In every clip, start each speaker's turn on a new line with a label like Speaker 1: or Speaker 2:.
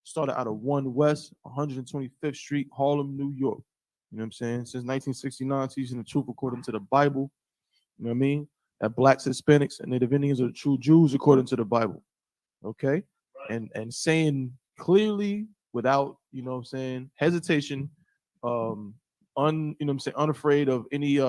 Speaker 1: Started out of 1 West, 125th Street, Harlem, New York. You know what I'm saying? Since 1969, teaching the truth according to the Bible. You know what I mean? That blacks, Hispanics, and Native Indians are the true Jews according to the Bible. Okay? And saying clearly without, you know what I'm saying, hesitation, you know what I'm saying, unafraid of any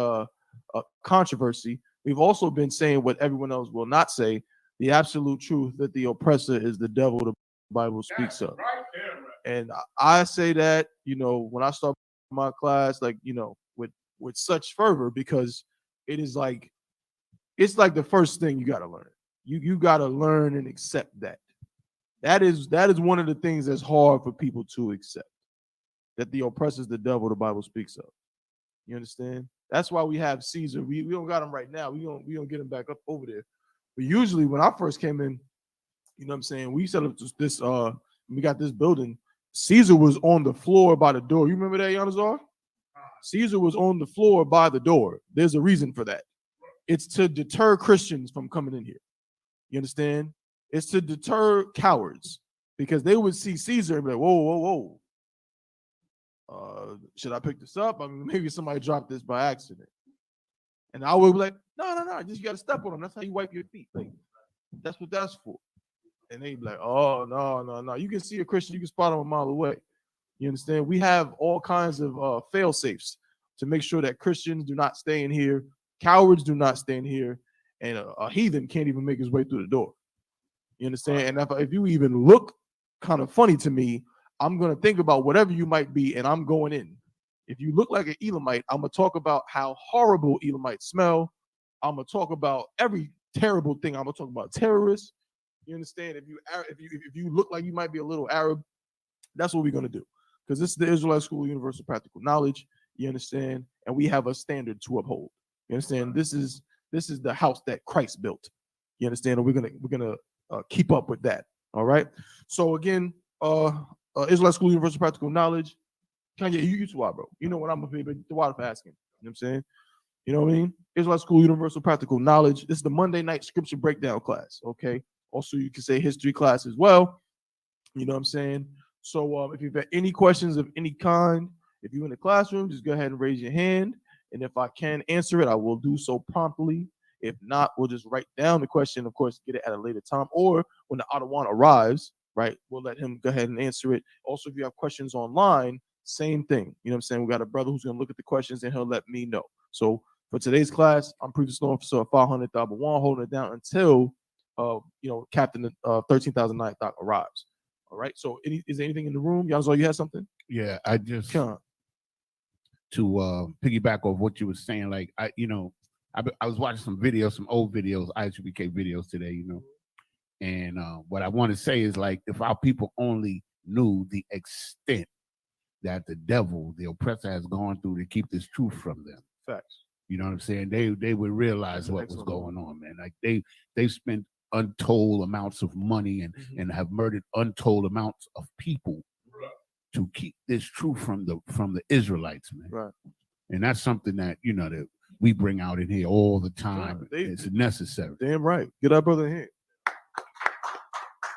Speaker 1: controversy. We've also been saying what everyone else will not say, the absolute truth that the oppressor is the devil the Bible speaks of. Right there, and I say that, you know, when I start my class, like, you know, with such fervor, because it is like, it's like the first thing you got to learn. You got to learn and accept that. That is one of the things that's hard for people to accept. That the oppressor is the devil the Bible speaks of. You understand? That's why we have Caesar. We don't got him right now. We don't get him back up over there. But usually when I first came in, you know what I'm saying, we set up this we got this building. Caesar was on the floor by the door. You remember that, Yanazar? Caesar was on the floor by the door. There's a reason for that. It's to deter Christians from coming in here. You understand? It's to deter cowards, because they would see Caesar and be like, whoa. Should I pick this up? I mean, maybe somebody dropped this by accident. And I would be like, no, just you got to step on them. That's how you wipe your feet. Like, that's what that's for. And they'd be like, oh, no. You can see a Christian, you can spot them a mile away. You understand? We have all kinds of fail safes to make sure that Christians do not stay in here, cowards do not stay in here, and a heathen can't even make his way through the door. You understand? And if you even look kind of funny to me, I'm going to think about whatever you might be, and I'm going in. If you look like an Elamite, I'm going to talk about how horrible Elamites smell. I'm going to talk about every terrible thing. I'm going to talk about terrorists. You understand? If you look like you might be a little Arab, that's what we're going to do. Because this is the Israelite School of Universal Practical Knowledge. You understand? And we have a standard to uphold. You understand? This is the house that Christ built. You understand? And we're gonna keep up with that. All right. So again, Israelite School of Universal Practical Knowledge. Kanye, you too, bro. You know what I'm gonna be, but the water for asking. You know what I'm saying? You know what I mean? Israelite School of Universal Practical Knowledge. This is the Monday night scripture breakdown class. Okay. Also, you can say history class as well. You know what I'm saying? So if you've got any questions of any kind, if you're in the classroom, just go ahead and raise your hand. And if I can answer it, I will do so promptly. If not, we'll just write down the question, of course, get it at a later time. Or when the Ottawa arrives, right, we'll let him go ahead and answer it. Also, if you have questions online, same thing. You know what I'm saying? We got a brother who's going to look at the questions and he'll let me know. So for today's class, I'm Previous Law Officer 500 1, holding it down until, Captain 13,009 arrives. All right. So is there anything in the room? Yanzo, you had something?
Speaker 2: Yeah, I just to piggyback off what you were saying. Like I was watching some old videos, ISUBK videos today. And what I want to say is, like, if our people only knew the extent that the devil, the oppressor, has gone through to keep this truth from them.
Speaker 1: Facts.
Speaker 2: You know what I'm saying? They would realize what was going on, man. Like they've spent untold amounts of money and have murdered untold amounts of people to keep this truth from the Israelites, man.
Speaker 1: Right.
Speaker 2: And that's something that that we bring out in here all the time. It's necessary.
Speaker 1: Damn right. Get our brother in here.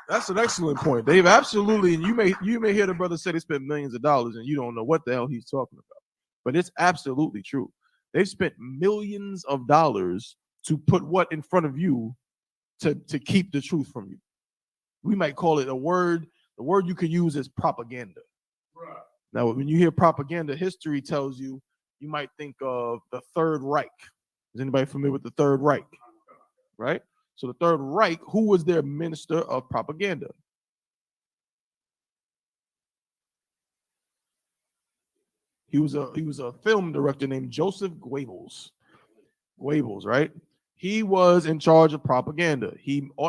Speaker 1: That's an excellent point. They've absolutely, and you may hear the brother say they spent millions of dollars and you don't know what the hell he's talking about. But it's absolutely true. They've spent millions of dollars to put what in front of you to keep the truth from you. We might call it a word. The word you could use is propaganda. Right. Now, when you hear propaganda, history tells you might think of the Third Reich. Is anybody familiar with the Third Reich? Right? So the Third Reich, who was their minister of propaganda? He was a film director named Joseph Goebbels. Goebbels, right? He was in charge of propaganda.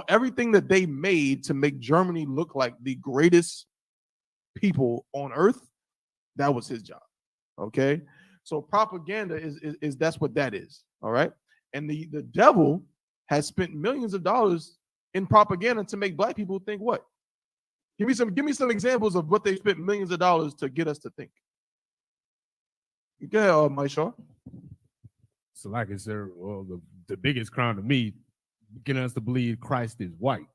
Speaker 1: Everything that they made to make Germany look like the greatest people on earth, that was his job. Okay? So propaganda is that's what that is. All right? And the devil has spent millions of dollars in propaganda to make black people think what? Give me some examples of what they spent millions of dollars to get us to think. Go ahead, Mike Shaw.
Speaker 3: So like I said, well, the biggest crime to me, getting us to believe Christ is white.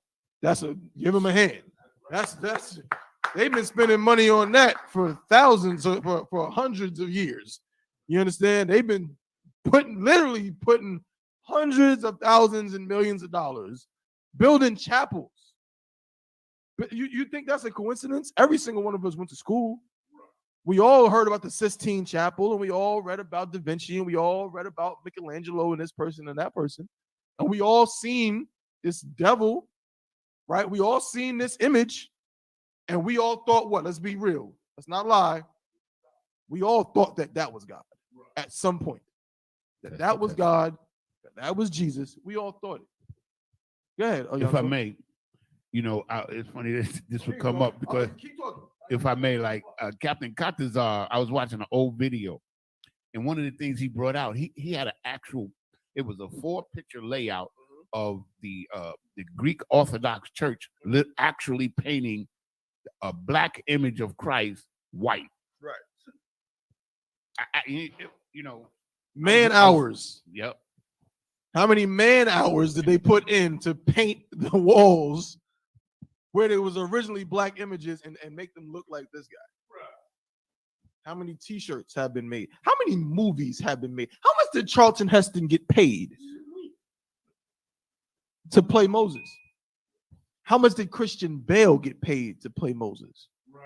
Speaker 1: Give him a hand. That's They've been spending money on that for thousands, for hundreds of years. You understand? They've been literally putting hundreds of thousands and millions of dollars building chapels. But you think that's a coincidence? Every single one of us went to school. We all heard about the Sistine Chapel, and we all read about Da Vinci, and we all read about Michelangelo and this person and that person. And we all seen this devil, right? We all seen this image, and we all thought, what? Let's be real. Let's not lie. We all thought that was God at some point. That was God. That was Jesus. We all thought it. Go ahead.
Speaker 2: If I may, it's funny this would come up because if I may, like Captain Katazar, I was watching an old video, and one of the things he brought out, he had it was a 4-picture layout of the Greek Orthodox Church actually painting a black image of Christ white.
Speaker 1: Right.
Speaker 2: Man
Speaker 1: hours.
Speaker 2: Yep.
Speaker 1: How many man hours did they put in to paint the walls where there was originally black images and make them look like this guy? Right. How many t-shirts have been made? How many movies have been made? How much did Charlton Heston get paid to play Moses? How much did Christian Bale get paid to play Moses? Right.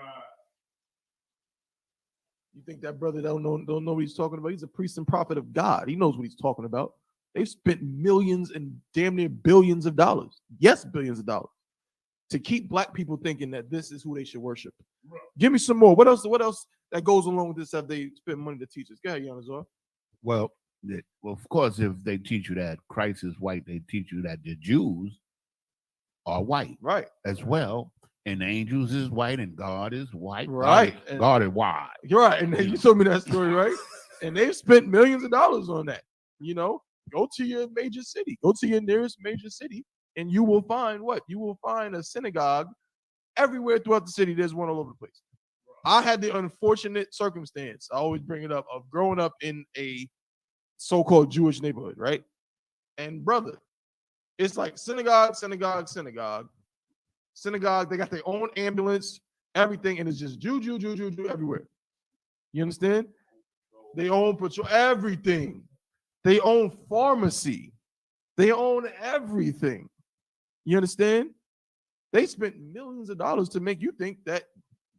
Speaker 1: You think that brother don't know what he's talking about? He's a priest and prophet of God. He knows what he's talking about. They've spent millions and damn near billions of dollars. Yes, billions of dollars to keep black people thinking that this is who they should worship. Right. Give me some more. What else that goes along with this? Have they spent money to teach us? Go ahead, Yanazar.
Speaker 2: Well, of course, if they teach you that Christ is white, they teach you that the Jews are white,
Speaker 1: right,
Speaker 2: as well, and the angels is white, and God is white,
Speaker 1: right?
Speaker 2: God is white.
Speaker 1: You're right, and you told me that story, right? And they've spent millions of dollars on that. Go to your major city, go to your nearest major city, and you will find what? You will find a synagogue everywhere throughout the city. There's one all over the place. I had the unfortunate circumstance, I always bring it up, of growing up in a so-called Jewish neighborhood, right? And brother, it's like synagogue. They got their own ambulance, everything, and it's just Jew everywhere. You understand? They own patrol, everything. They own pharmacy. They own everything. You understand? They spent millions of dollars to make you think that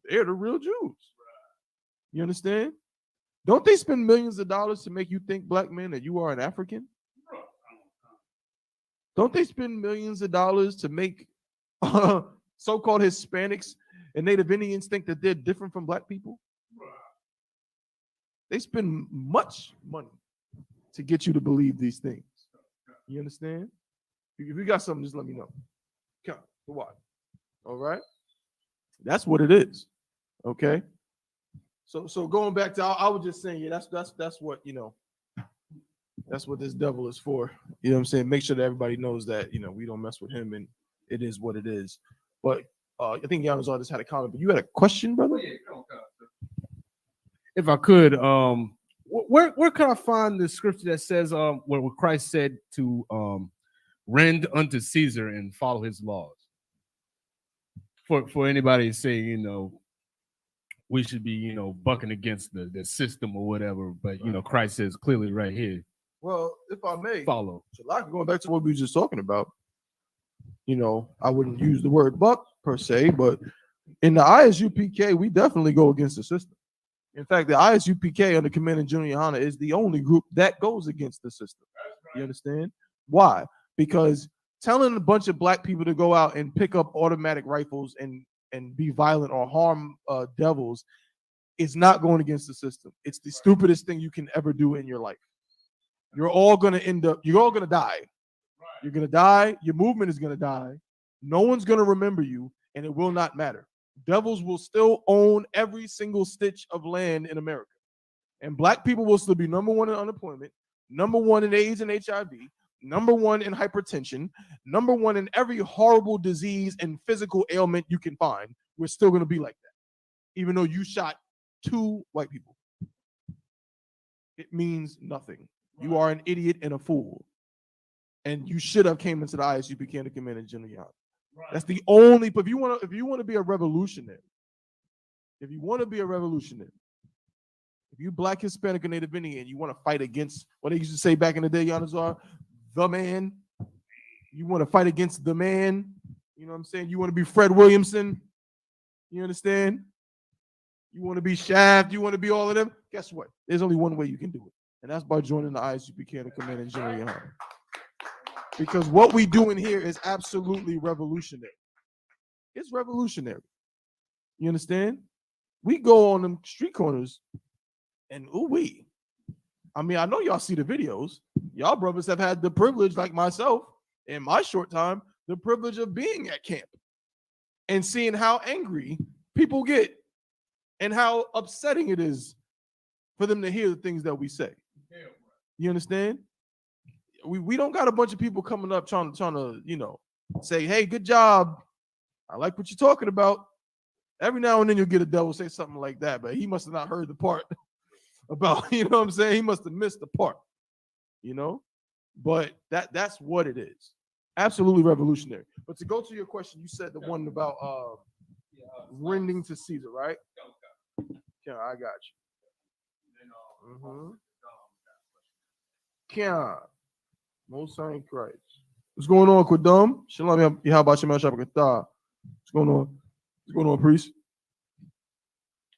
Speaker 1: they're the real Jews. You understand? Don't they spend millions of dollars to make you think, black man, that you are an African? Don't they spend millions of dollars to make so-called Hispanics and Native Indians think that they're different from black people? They spend much money to get you to believe these things. You understand? If you got something, just let me know. Come, what? All right? That's what it is. Okay? So going back to, I was just saying, yeah, that's what, that's what this devil is for. You know what I'm saying? Make sure that everybody knows that, we don't mess with him, and it is what it is. But I think Yanazar just had a comment, but you had a question, brother?
Speaker 3: If I could, where can I find the scripture that says where Christ said to rend unto Caesar and follow his laws? For anybody saying, we should be, bucking against the system or whatever, but Christ says clearly right here.
Speaker 1: Well, if I may
Speaker 3: follow.
Speaker 1: Going back to what we were just talking about, I wouldn't use the word buck per se, but in the ISUPK, we definitely go against the system. In fact, the ISUPK under Commander Junior Hanna is the only group that goes against the system. You understand? Why? Because telling a bunch of black people to go out and pick up automatic rifles and be violent or harm devils is not going against the system. It's the stupidest thing you can ever do in your life. You're all going to die. You're going to die. Your movement is going to die. No one's going to remember you, and it will not matter. Devils will still own every single stitch of land in America. And black people will still be number one in unemployment, number one in AIDS and HIV, number one in hypertension, number one in every horrible disease and physical ailment you can find. We're still going to be like that, even though you shot 2 white people. It means nothing. You are an idiot and a fool. And you should have came into the ISUPK and Commander General Young. Right. That's the only. If you want to be a revolutionary, If you want to be a revolutionary, if you Black, Hispanic, or Native Indian, and you want to fight against what they used to say back in the day, Yanazar, the man. You want to fight against the man. You know what I'm saying? You want to be Fred Williamson. You understand? You want to be Shaft. You want to be all of them. Guess what? There's only one way you can do it, and that's by joining the ISUPK and Command and General Yohana. Because what we doing here is absolutely revolutionary. It's revolutionary. You understand? We go on them street corners, and ooh-wee. I mean, I know y'all see the videos. Y'all brothers have had the privilege, like myself, in my short time, the privilege of being at camp and seeing how angry people get and how upsetting it is for them to hear the things that we say. You understand? We don't got a bunch of people coming up trying to, you know, say, hey, good job. I like what you're talking about. Every now and then you'll get a devil say something like that, but he must have not heard the part about, you know what I'm saying? He must have missed the part, you know? But that's what it is. Absolutely revolutionary. But to go to your question, you said the one about rending to Caesar, right? Yeah, I got you. Yeah. Most High Christ. What's going on, Quadum? Shalom, how about Shemel Shabbat? What's going on? What's going on, priest?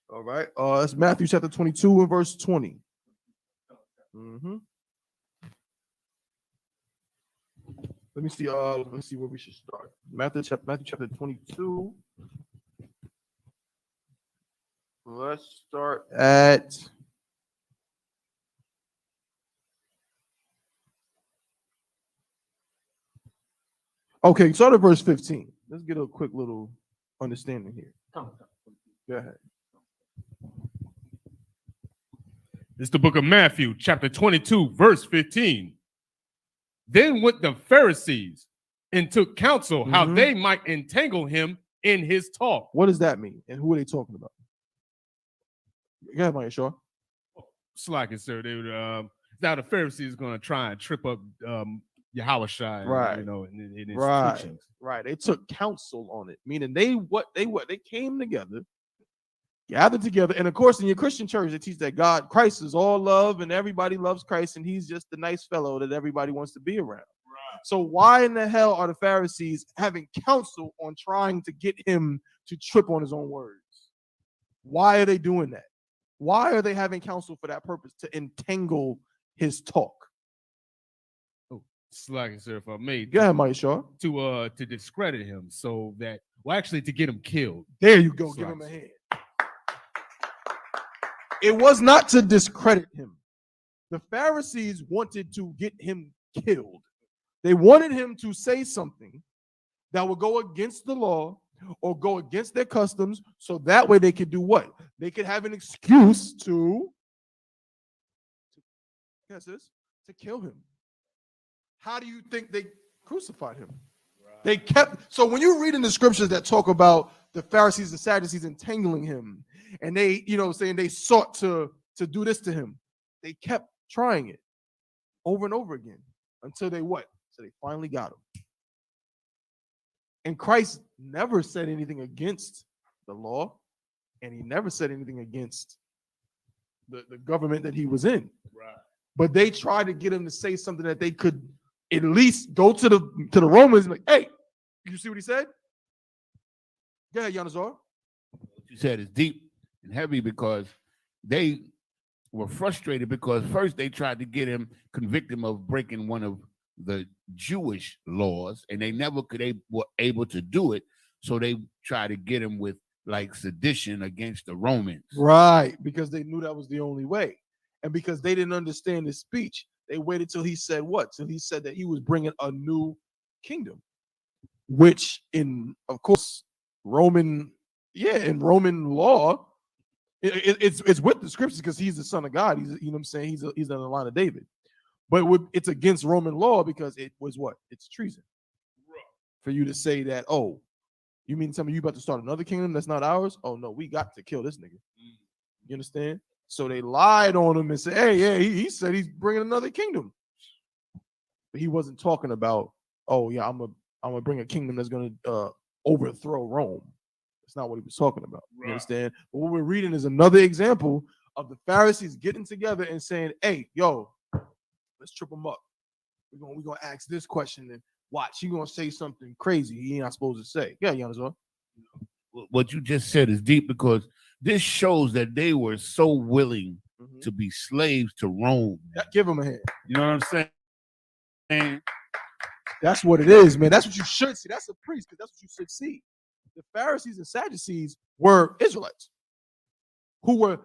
Speaker 1: All right. That's Matthew chapter 22 and verse 20. Let me see. Let's see where we should start. Matthew chapter 22. Let's start at okay, start at verse 15. Let's get a quick little understanding here. Go ahead.
Speaker 3: It's the book of Matthew, chapter 22, verse 15. Then went the Pharisees and took counsel how they might entangle him in his talk.
Speaker 1: What does that mean? And who are they talking about? Go ahead, Mike Shaw.
Speaker 3: Slacking, sir. They would, now the Pharisees going to try and trip up Yahushua,
Speaker 1: right?
Speaker 3: You know, in his teachings.
Speaker 1: Right. They took counsel on it, meaning they came together, gathered together, and of course, in your Christian church, they teach that Christ is all love, and everybody loves Christ, and he's just the nice fellow that everybody wants to be around. Right. So why in the hell are the Pharisees having counsel on trying to get him to trip on his own words? Why are they doing that? Why are they having counsel for that purpose, to entangle his talk?
Speaker 3: Slacking, sir, if I may.
Speaker 1: Go ahead, Mike Shaw.
Speaker 3: To discredit him, so that, well, actually, to get him killed.
Speaker 1: There you go. Give him a hand. It was not to discredit him. The Pharisees wanted to get him killed. They wanted him to say something that would go against the law or go against their customs, so that way they could do what? They could have an excuse to kill him. How do you think they crucified him? Right. They kept, so when you read in the scriptures that talk about the Pharisees and Sadducees entangling him, and they, you know, saying they sought to do this to him, they kept trying it over and over again until they what? So they finally got him. And Christ never said anything against the law, and he never said anything against the government that he was in. Right. But they tried to get him to say something that they could at least go to the Romans and like, hey, you see what he said? Go ahead, Yanazar.
Speaker 2: What you said is deep and heavy, because they were frustrated because first they tried to get him, convict him of breaking one of the Jewish laws, and they never were able to do it. So they tried to get him with like sedition against the Romans.
Speaker 1: Right, because they knew that was the only way. And because they didn't understand his speech, they waited till he said what? Till he said that he was bringing a new kingdom, which in, of course, Roman law, it's with the scriptures because he's the son of God. He's, you know what I'm saying? He's on the line of David. But it's against Roman law because it was what? It's treason. For you to say that, oh, you mean to tell me you about to start another kingdom that's not ours? Oh, no, we got to kill this nigga. You understand? So they lied on him and said, hey, yeah, he said he's bringing another kingdom. But he wasn't talking about, oh, yeah, I'm gonna bring a kingdom that's going to overthrow Rome. That's not what he was talking about. Right. You understand? But what we're reading is another example of the Pharisees getting together and saying, "Hey, yo, let's trip them up. We're gonna ask this question and watch. He's gonna say something crazy he ain't not supposed to say." Yeah, Yanazor.
Speaker 2: What you just said is deep because this shows that they were so willing to be slaves to Rome.
Speaker 1: Give him a hand.
Speaker 2: You know what I'm saying? And
Speaker 1: That's what it is, man. That's what you should see. That's a priest, because that's what you should see. The Pharisees and Sadducees were Israelites who were.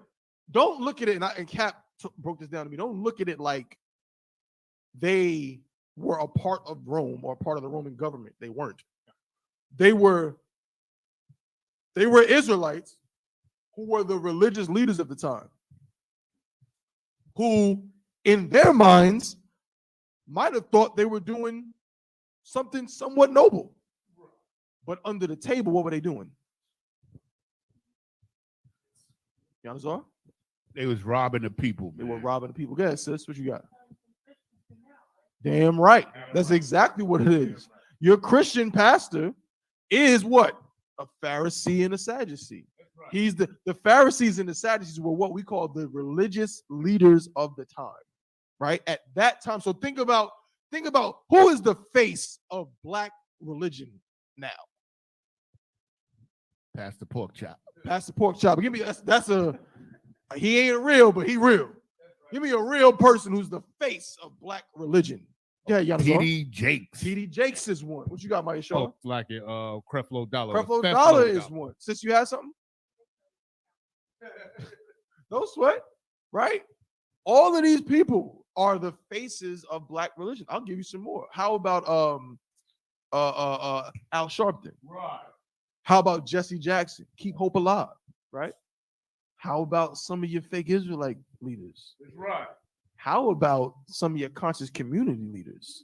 Speaker 1: Don't look at it, and Cap broke this down to me. Don't look at it like they were a part of Rome or part of the Roman government. They weren't. They were Israelites who were the religious leaders of the time, who in their minds might have thought they were doing something somewhat noble. But under the table, what were they doing? Yanazar?
Speaker 2: they was robbing the people.
Speaker 1: They were robbing the people. Go ahead, sis. What you got? Damn right. That's exactly what it is. Your Christian pastor is what? A Pharisee and a Sadducee. He's the Pharisees and the Sadducees were what we call the religious leaders of the time, right? At that time. So think about who is the face of black religion now?
Speaker 2: Pastor Pork Chop.
Speaker 1: Pastor Pork Chop. Give me that's a he ain't real, but he real. Give me a real person who's the face of black religion. Yeah, y'all.
Speaker 2: T.D. Jakes.
Speaker 1: T.D. Jakes is one. What you got, Maya Shaw?
Speaker 3: Oh, like it. Creflo Dollar.
Speaker 1: Creflo Dollar is one. Since you had something, no sweat, right? All of these people are the faces of black religion. I'll give you some more. How about Al Sharpton?
Speaker 3: Right.
Speaker 1: How about Jesse Jackson? Keep hope alive, right? How about some of your fake Israelite leaders?
Speaker 3: That's right.
Speaker 1: How about some of your conscious community leaders?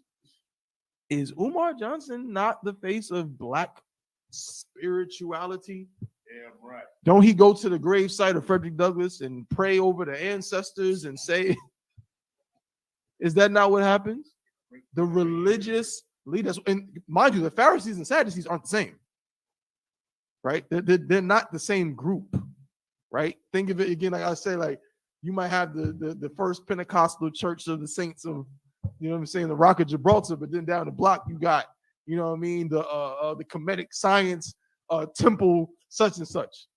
Speaker 1: Is Umar Johnson not the face of black spirituality?
Speaker 3: Yeah, right.
Speaker 1: Don't he go to the gravesite of Frederick Douglass and pray over the ancestors and say, is that not what happens? The religious leaders, and mind you, the Pharisees and Sadducees aren't the same, right? They're not the same group, right? Think of it again, like I say, like you might have the first Pentecostal church of the saints of, you know what I'm saying, the Rock of Gibraltar, but then down the block you got, you know what I mean, the Kemetic Science temple such and such,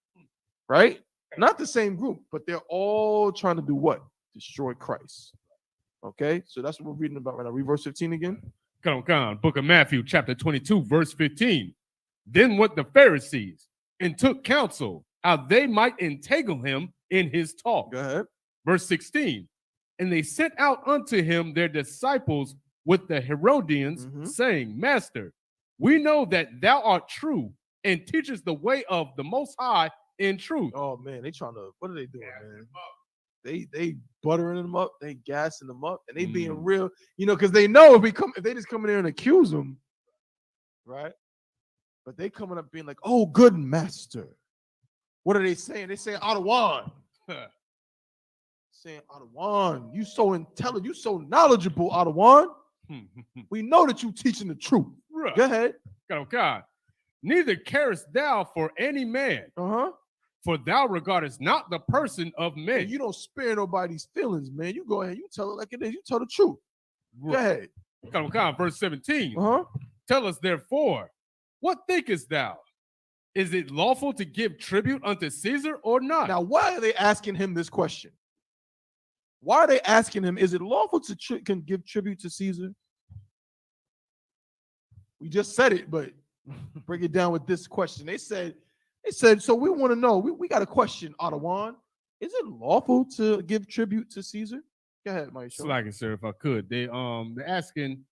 Speaker 1: right? Not the same group, but they're all trying to do what? Destroy Christ. Okay, so that's what we're reading about right now. Read verse 15 again.
Speaker 3: Come on. Book of Matthew, chapter 22, verse 15. Then went the Pharisees and took counsel how they might entangle him in his talk.
Speaker 1: Go ahead.
Speaker 3: Verse 16. And they sent out unto him their disciples with the Herodians, saying, Master, we know that thou art true and teachest the way of the Most High in truth.
Speaker 1: Oh man, they trying to, what are they doing, man? They buttering them up, they gassing them up, and they being real, you know, because they know if they just come in there and accuse them, right? But they coming up being like, oh, good master. What are they saying? They saying Adawan. Saying Adawan, you so intelligent, you so knowledgeable, Adawan. We know that you teaching the truth.
Speaker 3: Right.
Speaker 1: Go ahead.
Speaker 3: God. Neither carest thou for any man, for thou regardest not the person of men.
Speaker 1: You don't spare nobody's feelings, man. You go ahead, you tell it like it is. You tell the truth.
Speaker 3: Right. Go ahead. Verse 17. Tell us therefore, what thinkest thou? Is it lawful to give tribute unto Caesar or not?
Speaker 1: Now, why are they asking him this question? Why are they asking him, is it lawful to give tribute to Caesar? We just said it, but break it down with this question. They said, so we want to know, we got a question, Adawan. Is it lawful to give tribute to Caesar? Go ahead, Mike.
Speaker 3: Like it, sir, if I could. They're asking,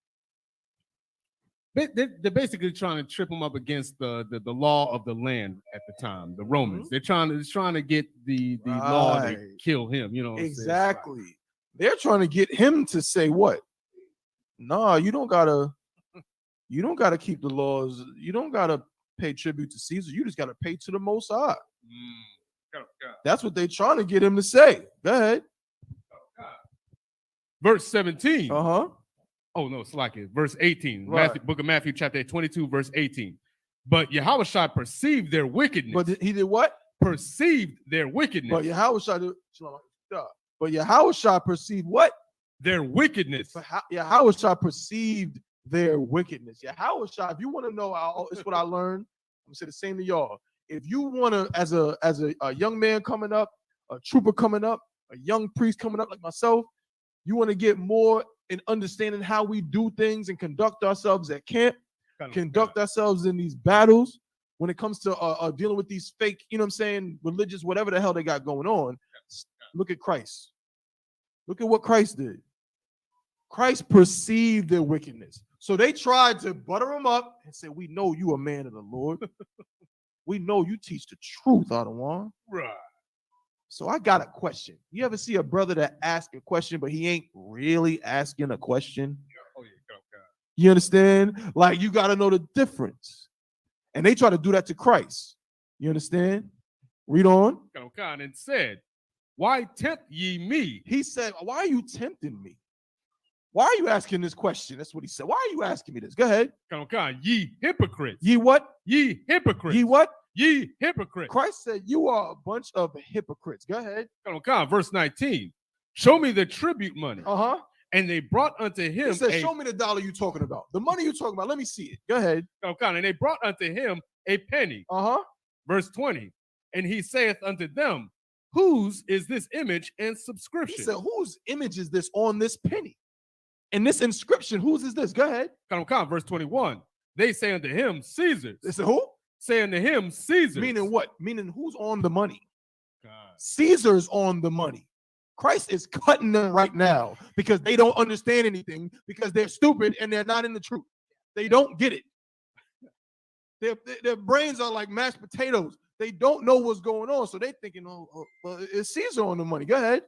Speaker 3: they're basically trying to trip them up against the law of the land at the time, the Romans. They're trying to get the law to kill him, you know.
Speaker 1: Exactly. They're trying to get him to say what? No, you don't gotta keep the laws. You don't gotta pay tribute to Caesar. You just gotta pay to the Most High. That's what they're trying to get him to say. Go ahead.
Speaker 3: Verse 17.
Speaker 1: Oh
Speaker 3: no, it's like it. Verse 18.
Speaker 1: Right.
Speaker 3: Book of Matthew, chapter 22, verse 18. But Yahushua perceived their wickedness.
Speaker 1: But he did what?
Speaker 3: perceived their wickedness.
Speaker 1: But Yahushua perceived what?
Speaker 3: Their wickedness.
Speaker 1: But Yahushua perceived their wickedness. Yahushua, if you want to know, it's what I learned. I'm gonna say the same to y'all. If you want to, as a young man coming up, a trooper coming up, a young priest coming up like myself, you want to get more in understanding how we do things and conduct ourselves at camp, conduct ourselves in these battles when it comes to dealing with these fake, you know what I'm saying, religious, whatever the hell they got going on. Look at Christ. Look at what Christ did. Christ perceived their wickedness. So they tried to butter him up and say, we know you a man of the Lord. We know you teach the truth, Adawan.
Speaker 3: Right.
Speaker 1: So I got a question. You ever see a brother that asks a question, but he ain't really asking a question?
Speaker 3: Oh, yeah.
Speaker 1: You understand? Like, you got to know the difference. And they try to do that to Christ. You understand? Read on.
Speaker 3: And said, why tempt ye me?
Speaker 1: He said, why are you tempting me? Why are you asking this question? That's what he said. Why are you asking me this? Go ahead.
Speaker 3: Ye hypocrites.
Speaker 1: Ye what?
Speaker 3: Ye hypocrites.
Speaker 1: Ye what?
Speaker 3: Ye hypocrites.
Speaker 1: Christ said, you are a bunch of hypocrites. Go ahead.
Speaker 3: Verse 19. Show me the tribute money.
Speaker 1: Uh-huh.
Speaker 3: And they brought unto him.
Speaker 1: He said, show me the dollar you talking about. The money you talking about. Let me see it. Go ahead.
Speaker 3: And they brought unto him a penny.
Speaker 1: Uh-huh.
Speaker 3: Verse 20. And he saith unto them, whose is this image and subscription?
Speaker 1: He said, whose image is this on this penny? And this inscription, whose is this? Go ahead.
Speaker 3: Verse 21. They say unto him, Caesar's.
Speaker 1: They said, who?
Speaker 3: Say unto him, Caesar's.
Speaker 1: Meaning what? Meaning who's on the money?
Speaker 3: God.
Speaker 1: Caesar's on the money. Christ is cutting them right now because they don't understand anything, because they're stupid and they're not in the truth. They don't get it. Their brains are like mashed potatoes. They don't know what's going on. So they're thinking, it's Caesar on the money. Go ahead.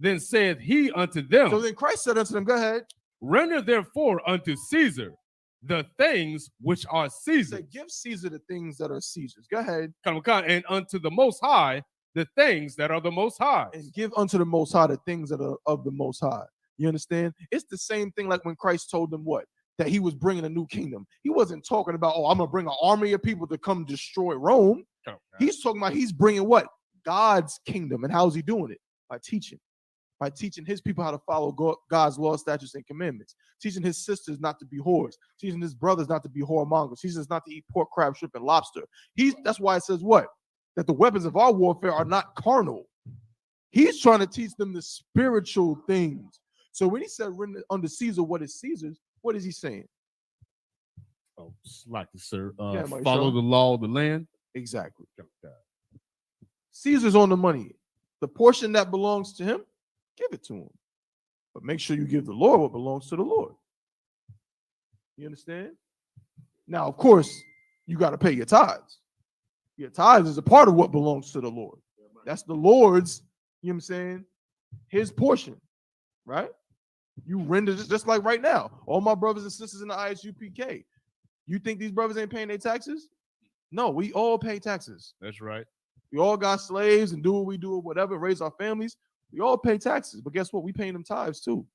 Speaker 3: Then saith he unto them.
Speaker 1: So then Christ said unto them, go ahead.
Speaker 3: Render therefore unto Caesar the things which are Caesar.
Speaker 1: Say, give Caesar the things that are Caesar's. Go ahead.
Speaker 3: And unto the Most High the things that are the Most High.
Speaker 1: And give unto the Most High the things that are of the Most High. You understand? It's the same thing like when Christ told them what? That he was bringing a new kingdom. He wasn't talking about, I'm going to bring an army of people to come destroy Rome. He's talking about he's bringing what? God's kingdom. And how's he doing it? By teaching. By teaching his people how to follow God's laws, statutes, and commandments. Teaching his sisters not to be whores. Teaching his brothers not to be whoremongers. Teaching us not to eat pork, crab, shrimp, and lobster. That's why it says what? That the weapons of our warfare are not carnal. He's trying to teach them the spiritual things. So when he said under Caesar, what is Caesar's? What is he saying?
Speaker 3: Oh, like sir.
Speaker 1: Follow
Speaker 3: the law of the land.
Speaker 1: Exactly. Caesar's on the money. The portion that belongs to him, give it to him. But make sure you give the Lord what belongs to the Lord. You understand? Now, of course, you got to pay your tithes. Your tithes is a part of what belongs to the Lord. That's the Lord's, you know what I'm saying, his portion, right? You render this just like right now. All my brothers and sisters in the ISUPK. You think these brothers ain't paying their taxes? No, we all pay taxes.
Speaker 3: That's right.
Speaker 1: We all got slaves and do what we do or whatever, raise our families. We all pay taxes. But guess what? We paying them tithes too. You know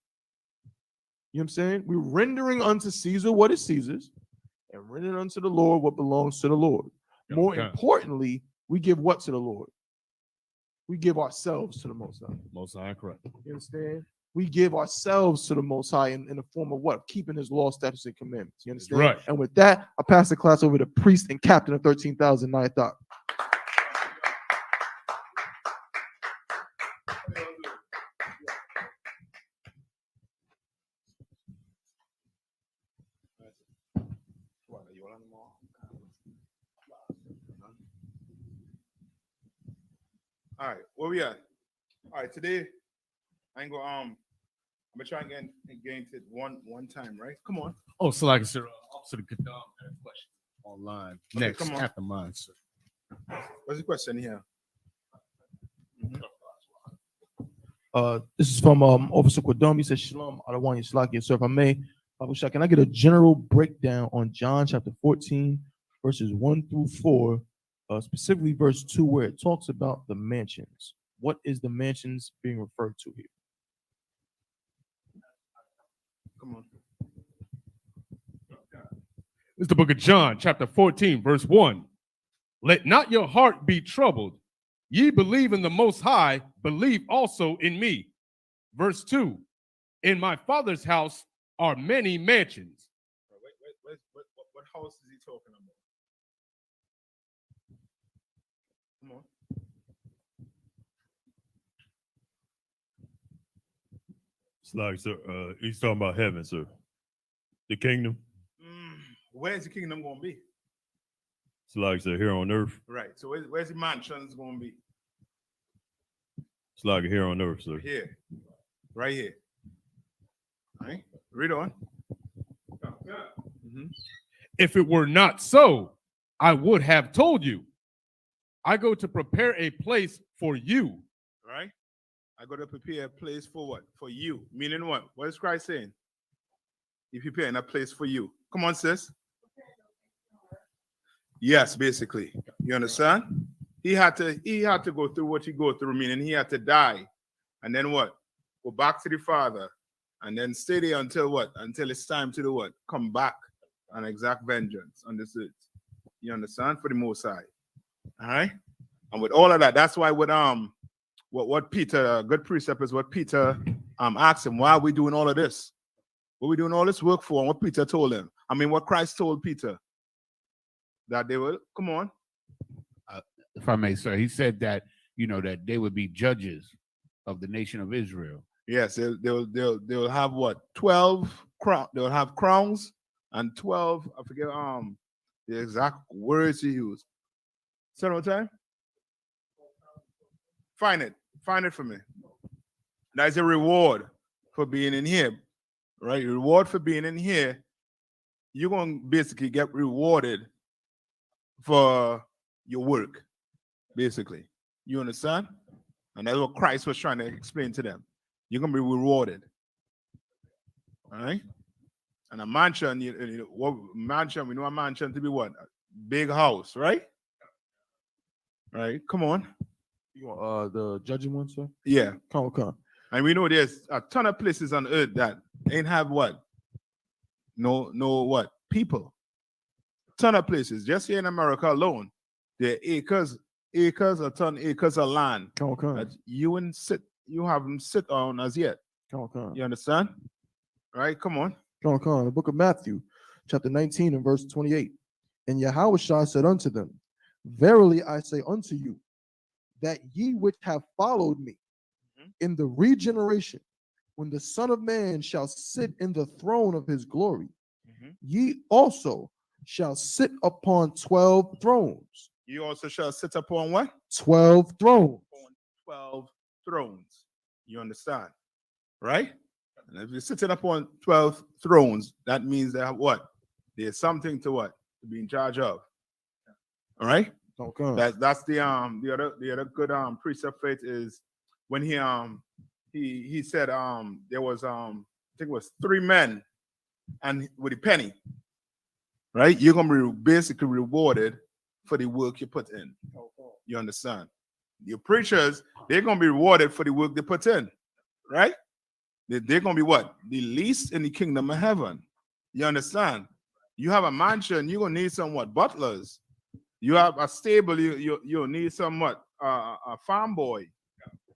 Speaker 1: what I'm saying? We're rendering unto Caesar what is Caesar's and rendering unto the Lord what belongs to the Lord. More importantly, we give what to the Lord? We give ourselves to the Most High.
Speaker 3: Most High, correct.
Speaker 1: You understand? We give ourselves to the Most High in the form of what? Keeping his law, statutes, and commandments. You understand?
Speaker 3: Right.
Speaker 1: And with that, I pass the class over to priest and captain of 13,000 Ninth Doc.
Speaker 4: All right, where we at? All right, today I ain't gonna I'm gonna try and get into it one time, right? Come on.
Speaker 3: Oh, so like sir, Officer Kadam had a question online.
Speaker 4: Okay,
Speaker 3: Next,
Speaker 4: come on.
Speaker 3: after mine, sir.
Speaker 4: What's the question here?
Speaker 1: This is from Officer Quadom. He says, Shalom, Adawan Yislaki. So if I may, can I get a general breakdown on John chapter 14, verses 1 through 4, specifically verse 2, where it talks about the mansions? What is the mansions being referred to here?
Speaker 4: Come on.
Speaker 3: It's the book of John, chapter 14, verse 1. Let not your heart be troubled. Ye believe in the Most High, believe also in me. Verse 2, in my Father's house are many mansions.
Speaker 4: What house is he talking about? Come on.
Speaker 5: It's like, sir, he's talking about heaven, sir. The kingdom.
Speaker 4: Where's the kingdom going to be?
Speaker 5: It's like, sir, here on earth.
Speaker 4: Right. So where's the mansions going to be?
Speaker 5: It's like here on earth, sir.
Speaker 4: Here. Right here. All right. Read on.
Speaker 3: If it were not so, I would have told you. I go to prepare a place for you.
Speaker 4: Right? I got to prepare a place for what? For you. Meaning what? What is Christ saying? He's preparing a place for you. Come on, sis. Yes, basically. You understand? He had to go through what he go through, meaning he had to die. And then what? Go back to the Father. And then stay there until what? Until it's time to do what? Come back and exact vengeance on this earth. You understand? For the Most High. All right? And with all of that, that's why with what Peter, good precept is what Peter asked him, why are we doing all of this? What are we doing all this work for? And what Peter told him. I mean, what Christ told Peter. That they will, come on.
Speaker 2: If I may, sir, he said that, that they would be judges of the nation of Israel.
Speaker 4: Yes, they'll have what? 12 crowns. They'll have crowns and 12, I forget the exact words he used. Say it one time. Find it for me. That's a reward for being in here. Right? Reward for being in here. You're gonna basically get rewarded for your work, basically. You understand? And that's what Christ was trying to explain to them. You're going to be rewarded. All right? And a mansion, what mansion, we know a mansion to be what? A big house, right? Right? Come on.
Speaker 1: You want the judging one, sir?
Speaker 4: Yeah.
Speaker 1: Come.
Speaker 4: And we know there's a ton of places on earth that ain't have what? No what? People. Ton of places. Just here in America alone, there are acres of land
Speaker 1: Come.
Speaker 4: that you haven't sit on as yet.
Speaker 1: Come.
Speaker 4: You understand? Right? Come on.
Speaker 1: Come. The book of Matthew, chapter 19 and verse 28. And Yahushua said unto them, verily I say unto you, that ye which have followed me in the regeneration, when the Son of Man shall sit in the throne of his glory, ye also shall sit upon 12 thrones.
Speaker 4: You also shall sit upon what?
Speaker 1: 12 thrones.
Speaker 4: Upon 12 thrones. You understand? Right? And if you're sitting upon 12 thrones, that means that what? There's something to what? To be in charge of. All right?
Speaker 1: Okay.
Speaker 4: That's the other good precept faith is when he said there was I think it was 3 men and with a penny. Right? You're gonna be basically rewarded for the work you put in. You understand? Your preachers, they're gonna be rewarded for the work they put in, right? They're gonna be what? The least in the kingdom of heaven. You understand? You have a mansion, you're gonna need some what? Butlers. You have a stable, you'll need some what? A farm boy,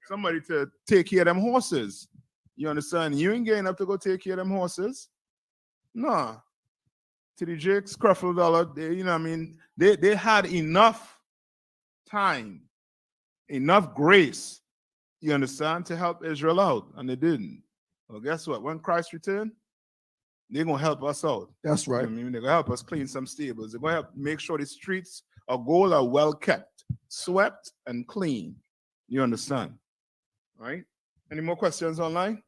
Speaker 4: somebody to take care of them horses. You understand? You ain't getting up to go take care of them horses. No. To the Jakes, Cruffle Dollar, they had enough time, enough grace, you understand, to help Israel out, and they didn't. Well, guess what? When Christ returned, they're going to help us out.
Speaker 1: That's right.
Speaker 4: They're going to help us clean some stables. They're going to help make sure the streets of gold are well kept, swept, and clean. You understand? All right? Any more questions online?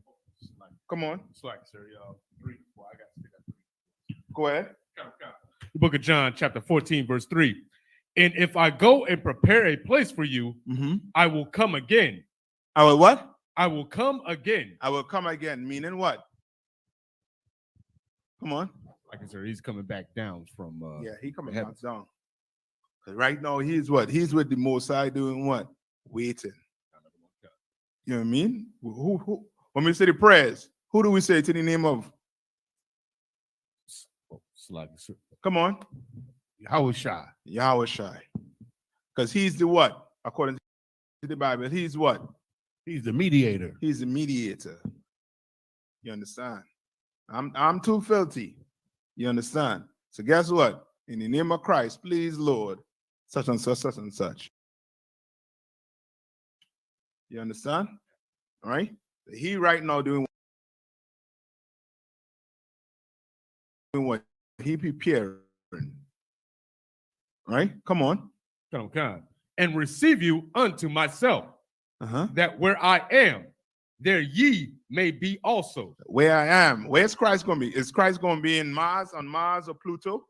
Speaker 4: Come on.
Speaker 3: Slack, sir. Y'all. 3, 4. I got to pick up 3.
Speaker 4: Go ahead.
Speaker 3: The book of John, chapter 14, verse 3. And if I go and prepare a place for you, I will come again.
Speaker 4: I will what?
Speaker 3: I will come again.
Speaker 4: I will come again. Meaning what? Come on.
Speaker 3: Like I said, he's coming back down from
Speaker 4: Yeah, he coming
Speaker 3: heaven.
Speaker 4: back down. 'Cause right now he's what? He's with the Most High doing what? Waiting. You know what I mean? Who when we say the prayers, who do we say to the name of?
Speaker 3: Slack, sir.
Speaker 4: Come on.
Speaker 2: Yahushua.
Speaker 4: Yahushua. Because he's the what? According to the Bible, he's what?
Speaker 2: He's the mediator.
Speaker 4: He's the mediator. You understand? I'm too filthy. You understand? So guess what? In the name of Christ, please, Lord, such and such, such and such. You understand? All right? He right now doing what he preparing. Right? Come on.
Speaker 3: Come. And receive you unto myself,
Speaker 4: Uh-huh.
Speaker 3: that where I am, there ye may be also.
Speaker 4: Where I am. Where's Christ going to be? Is Christ going to be in Mars, on Mars or Pluto?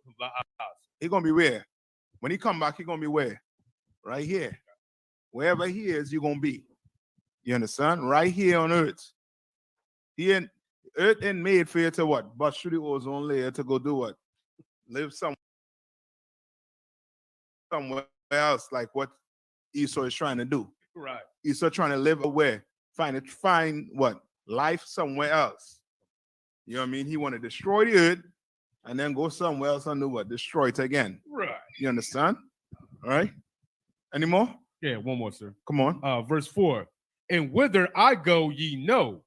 Speaker 4: He going to be where? When he come back, he going to be where? Right here. Wherever he is, you're going to be. You understand? Right here on earth. Earth ain't made for you to what? Bust through the ozone layer to go do what? Live somewhere else, like what Esau is trying to do.
Speaker 3: Right.
Speaker 4: Esau trying to live away. Find what? Life somewhere else. You know what I mean? He want to destroy the earth and then go somewhere else and do what? Destroy it again.
Speaker 3: Right.
Speaker 4: You understand? All right. Any more?
Speaker 3: Yeah, one more, sir.
Speaker 4: Come on.
Speaker 3: Verse 4. And whither I go, ye know,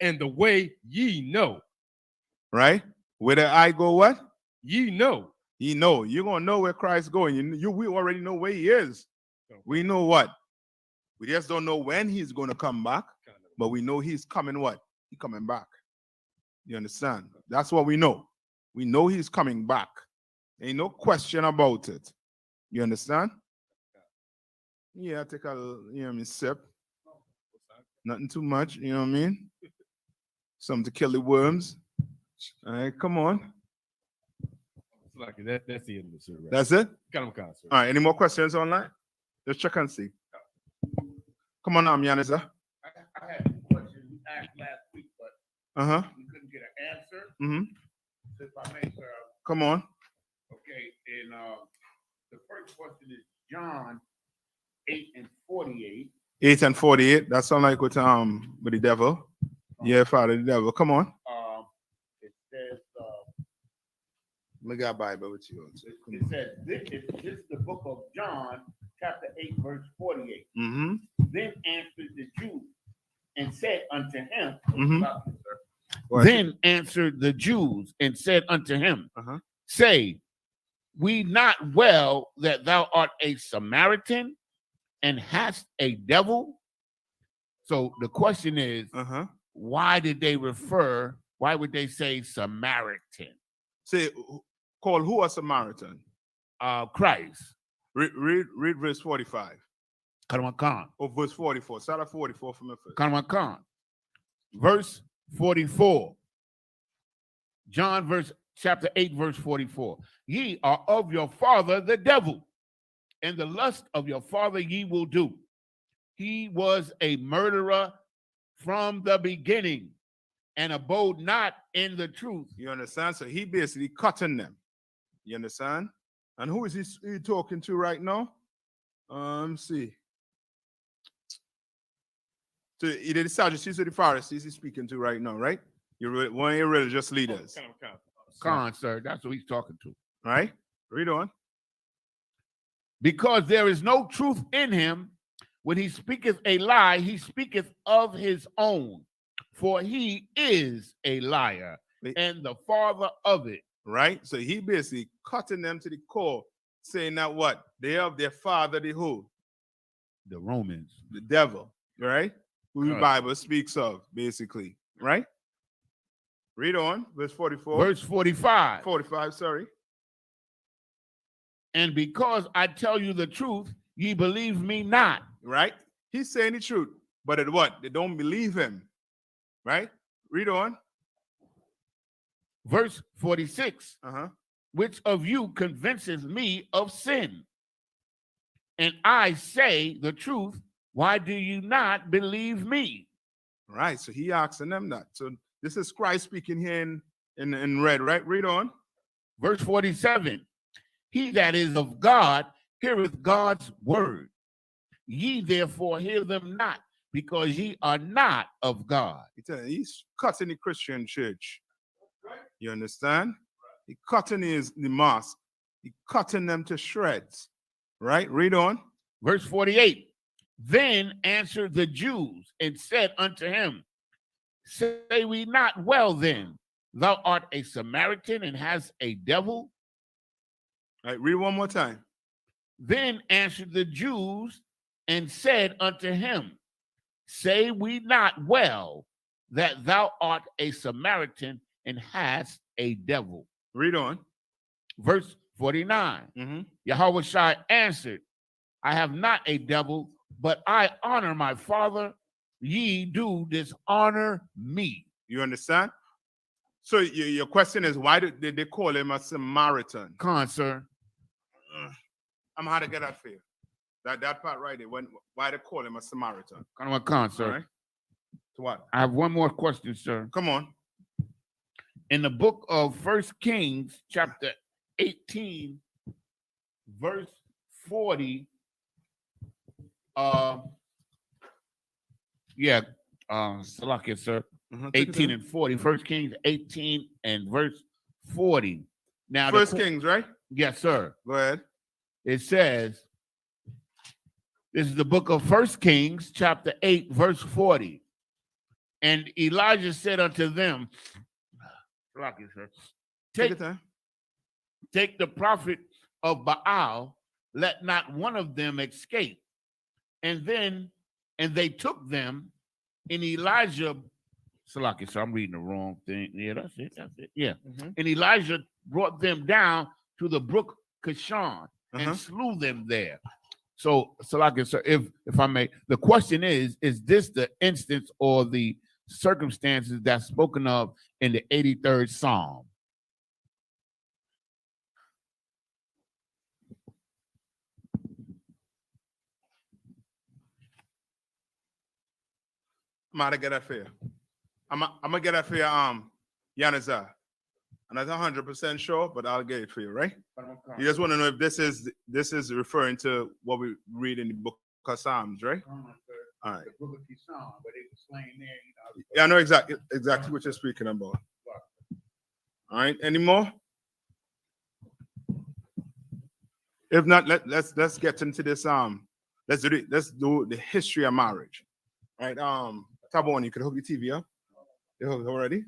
Speaker 3: and the way ye know.
Speaker 4: Right? Whether I go what?
Speaker 3: Ye know.
Speaker 4: You know. You're going to know where Christ's going. We already know where he is. We know what? We just don't know when he's going to come back, but we know he's coming what? He's coming back. You understand? That's what we know. We know he's coming back. Ain't no question about it. You understand? Yeah, take a sip. Nothing too much, you know what I mean? Something to kill the worms. All right, come on.
Speaker 3: Like that's the end of the survey.
Speaker 4: That's it?
Speaker 3: Come, sir.
Speaker 4: All right, any more questions online? Let's check and see. Come on now, Yanisa.
Speaker 2: I had a question we asked last week, but
Speaker 4: Uh-huh.
Speaker 2: we couldn't get an answer.
Speaker 4: Mm-hmm.
Speaker 2: So if I may, sir.
Speaker 4: Come on.
Speaker 2: Okay, and the first question is John 8:48.
Speaker 4: 8 and 48. That sound like with the devil. Yeah, Father, the devil. Come on.
Speaker 2: It says,
Speaker 4: We got Bible with you.
Speaker 2: it says, this is the book of John, chapter 8, verse 48.
Speaker 4: Mm-hmm.
Speaker 2: Then answered the Jews and said unto him,
Speaker 4: Mhm.
Speaker 2: Then answered the Jews and said unto him,
Speaker 4: Uh-huh.
Speaker 2: Say, we not well that thou art a Samaritan and hast a devil? So the question is,
Speaker 4: Uh-huh.
Speaker 2: why would they say Samaritan?
Speaker 4: Say, call who a Samaritan?
Speaker 2: Christ.
Speaker 4: Read verse 45.
Speaker 2: Khan.
Speaker 4: Or verse 44. Start at 44 from the first.
Speaker 2: Khan. Verse 44. Chapter 8, verse 44. Ye are of your father the devil, and the lust of your father ye will do. He was a murderer from the beginning, and abode not in the truth.
Speaker 4: You understand? So he basically cutting them. You understand? And who is he talking to right now? Let's see. So either the Sadducees or the Pharisees he's speaking to right now, right? One of your religious leaders.
Speaker 2: Khan, sir, that's what he's talking to.
Speaker 4: Right? Read on.
Speaker 2: Because there is no truth in him. When he speaketh a lie, he speaketh of his own, for he is a liar and the father of it.
Speaker 4: Right? So he basically cutting them to the core, saying that what? They have their father, the who?
Speaker 2: The Romans.
Speaker 4: The devil, right? Who the Bible speaks of, basically, right? Read on, verse 44.
Speaker 2: Verse 45.
Speaker 4: 45, sorry.
Speaker 2: And because I tell you the truth, ye believe me not.
Speaker 4: Right? He's saying the truth, but at what? They don't believe him, right? Read on.
Speaker 2: Verse 46.
Speaker 4: Uh-huh.
Speaker 2: Which of you convinces me of sin? And I say the truth, why do you not believe me?
Speaker 4: Right, so he asking them that. So this is Christ speaking here in red, right? Read on.
Speaker 2: Verse 47. He that is of God heareth God's word. Ye therefore hear them not, because ye are not of God.
Speaker 4: He's cutting the Christian church. You understand? He cutting the mosque. He cutting them to shreds. Right? Read on.
Speaker 2: Verse 48. Then answered the Jews and said unto him, say we not well then, thou art a Samaritan and hast a devil?
Speaker 4: All right, read one more time.
Speaker 2: Then answered the Jews and said unto him, say we not well that thou art a Samaritan and hast a devil?
Speaker 4: Read on.
Speaker 2: Verse 49.
Speaker 4: Mm-hmm.
Speaker 2: Yahweh Shai answered, I have not a devil, but I honor my Father. Ye do dishonor me.
Speaker 4: You understand? So your question is, why did they call him a Samaritan?
Speaker 2: Come on, sir.
Speaker 4: I'm how to get that for you. That part right there. Why they call him a Samaritan?
Speaker 2: Come on, sir.
Speaker 4: All right. To what?
Speaker 2: I have one more question, sir.
Speaker 4: Come on.
Speaker 2: In the book of First Kings, chapter 18, verse 40. Salakia, sir. 18 and 40. First Kings 18 and verse 40. Now,
Speaker 4: First Kings, right?
Speaker 2: Yes, sir.
Speaker 4: Go ahead.
Speaker 2: It says, this is the book of First Kings, chapter 8, verse 40. And Elijah said unto them, Salakia, sir,
Speaker 4: Take your time.
Speaker 2: take the prophet of Baal, let not one of them escape. And they took them, and Elijah, Salakia, so I'm reading the wrong thing. Yeah, that's it. Yeah.
Speaker 4: Mhm.
Speaker 2: And Elijah brought them down to the brook Kishon and slew them there. So, Salakia, sir, if I may, the question is this the instance or the circumstances that's spoken of in the 83rd Psalm?
Speaker 4: I'm gonna get that for you. I'm gonna get that for you, Yanazar. I'm not 100% sure, but I'll get it for you, right? You just want to know if this is referring to what we read in the book of Psalms, right? All right.
Speaker 2: The book of Kishon, but they were slain there.
Speaker 4: Yeah, I know exactly what you're speaking about. All right. Any more? If not, let's get into this. Let's do the history of marriage. All right. Tabon, you can hook your TV up. You hooked already?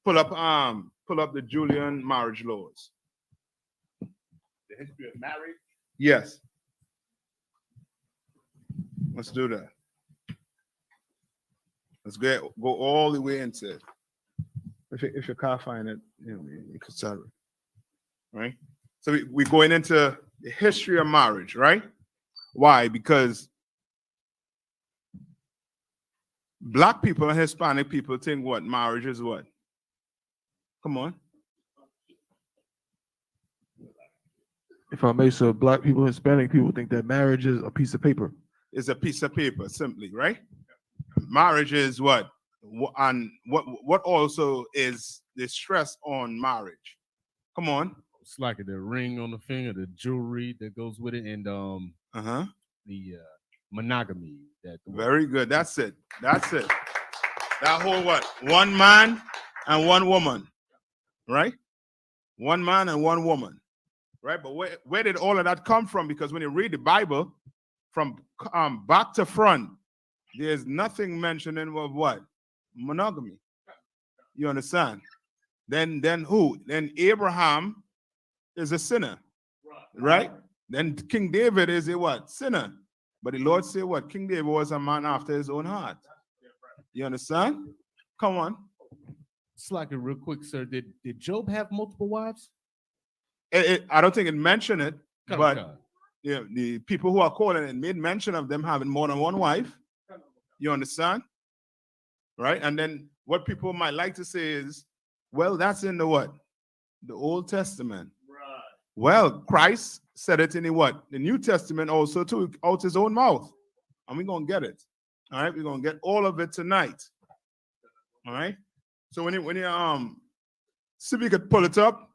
Speaker 4: Pull up the Julian marriage laws.
Speaker 2: The history of marriage.
Speaker 4: Yes. Let's do that. Let's go all the way into it. If you can't find it, you can start it. Right? So we're going into the history of marriage, right? Why? Because Black people and Hispanic people think what? Marriage is what? Come on.
Speaker 1: If I may, so Black people, Hispanic people think that marriage is a piece of paper.
Speaker 4: It's a piece of paper, simply, right? Marriage is what? And what also is the stress on marriage? Come on.
Speaker 3: It's like the ring on the finger, the jewelry that goes with it, and the monogamy.
Speaker 4: Very good. That's it. That whole what? One man and one woman, right? One man and one woman, right? But where did all of that come from? Because when you read the Bible from back to front, there's nothing mentioning of what? Monogamy. You understand? Then who? Then Abraham is a sinner, right? Then King David is a what? Sinner. But the Lord said what? King David was a man after his own heart. You understand? Come on.
Speaker 3: It's like a real quick, sir. Did Job have multiple wives?
Speaker 4: I don't think it mentioned it,
Speaker 3: Come
Speaker 4: but
Speaker 3: on.
Speaker 4: the people who are calling it made mention of them having more than one wife. You understand? Right? And then what people might like to say is, well, that's in the what? The Old Testament. Right. Well, Christ said it in the what? The New Testament also too, out his own mouth. And we're going to get it. All right? We're going to get all of it tonight. All right? So when you see if you could pull it up.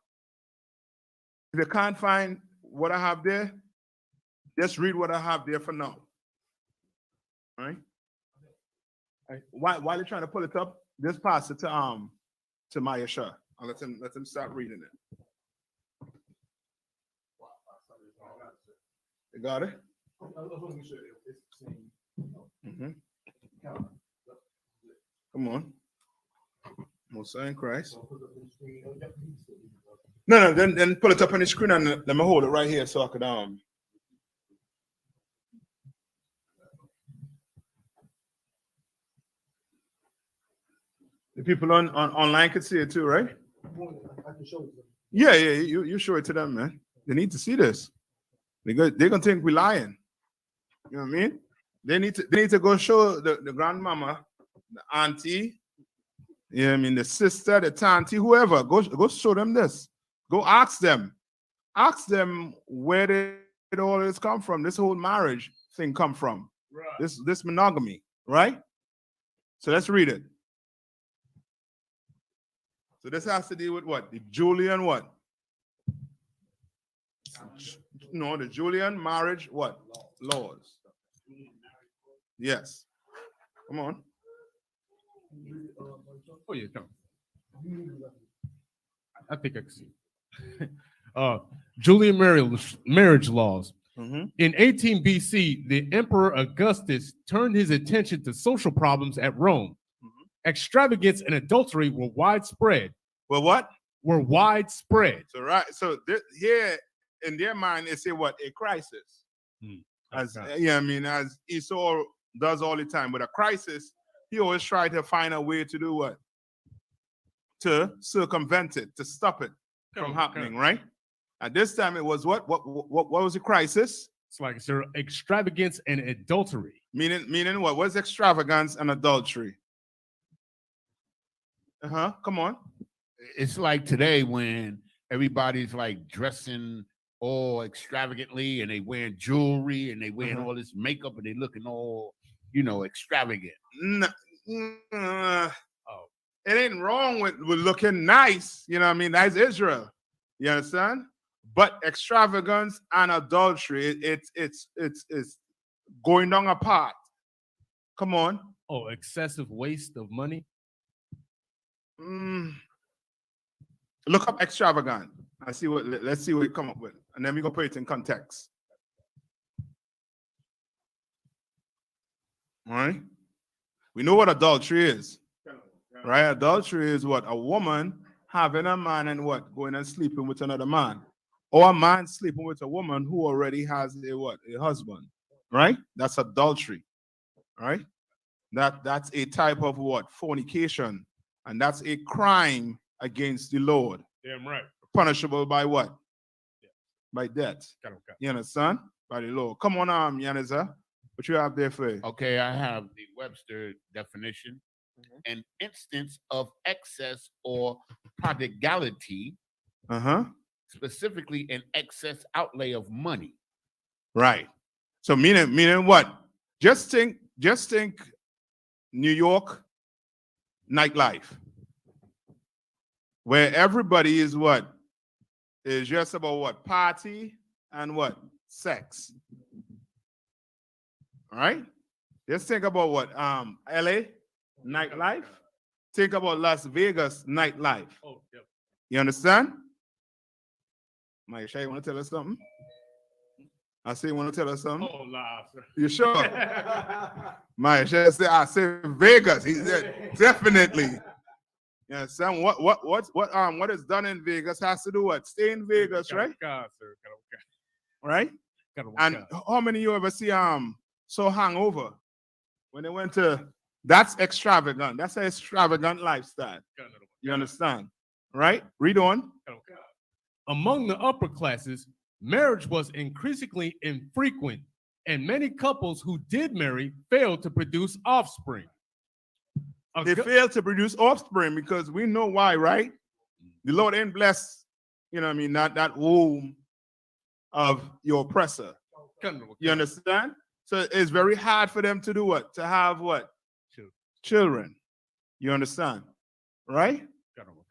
Speaker 4: If you can't find what I have there, just read what I have there for now. All right? While you're trying to pull it up, just pass it to Maya Shah. I'll let him start reading it. You got it? Mhm. Come on. Musa in Christ. No, then pull it up on the screen and let me hold it right here so I could the people on online could see it too, right? Yeah, you show it to them, man. They need to see this. They're gonna think we're lying. You know what I mean? They need to go show the grandmama, the auntie, you know what I mean, the sister, the auntie, whoever. Go show them this. Go ask them. Ask them where did all this come from, this whole marriage thing come from.
Speaker 3: Right.
Speaker 4: This monogamy, right? So let's read it. So this has to do with what? The Julian what? No, the Julian marriage what? Laws. Yes. Come on.
Speaker 3: Oh yeah, come. I think I can see. Julian marriage laws.
Speaker 4: Mhm.
Speaker 3: In 18 BC, the Emperor Augustus turned his attention to social problems at Rome. Extravagance and adultery were widespread.
Speaker 4: Well, what?
Speaker 3: Were widespread.
Speaker 4: So right. So here in their mind, they say what? A crisis. As yeah, I mean, as Esau does all the time. But a crisis, he always tries to find a way to do what? To circumvent it, to stop it from happening, right? At this time, it was what? What was the crisis?
Speaker 3: It's like it's extravagance and adultery.
Speaker 4: Meaning what? What's extravagance and adultery? Come on.
Speaker 2: It's like today when everybody's like dressing all extravagantly and they wearing jewelry and they wearing all this makeup and they looking all, extravagant.
Speaker 4: It ain't wrong with looking nice, you know what I mean? That's Israel. You understand? But extravagance and adultery, it's going down apart. Come on.
Speaker 3: Oh, excessive waste of money.
Speaker 4: Look up extravagant. Let's see what you come up with. And then we go put it in context. All right. We know what adultery is. Right? Adultery is what? A woman having a man and what? Going and sleeping with another man. Or a man sleeping with a woman who already has a husband. Right? That's adultery. Right? That's a type of what? Fornication. And that's a crime against the Lord.
Speaker 3: Damn right.
Speaker 4: Punishable by what? By death. You understand? By the Lord. Come on, Yaniza. What you have there for you?
Speaker 2: Okay, I have the Webster definition. An instance of excess or prodigality, specifically an excess outlay of money.
Speaker 4: Right. So meaning what? Just think New York nightlife, where everybody is what? Is just about what? Party and what? Sex. All right? Just think about what? LA nightlife. Think about Las Vegas nightlife.
Speaker 3: Oh, yep.
Speaker 4: You understand? Mike, you want to tell us something? I say you want to tell us something?
Speaker 3: Oh, live, sir.
Speaker 4: You sure? Mike, I say Vegas. He said definitely. You understand? What is done in Vegas has to do what? Stay in Vegas, right? Right? And how many of you ever see So Hangover when they went to? That's extravagant. That's an extravagant lifestyle. You understand? Right? Read on.
Speaker 3: Among the upper classes, marriage was increasingly infrequent, and many couples who did marry failed to produce offspring.
Speaker 4: They failed to produce offspring because we know why, right? The Lord ain't blessed, you know what I mean, that womb of your oppressor. You understand? So it's very hard for them to do what? To have what? Children. You understand? Right?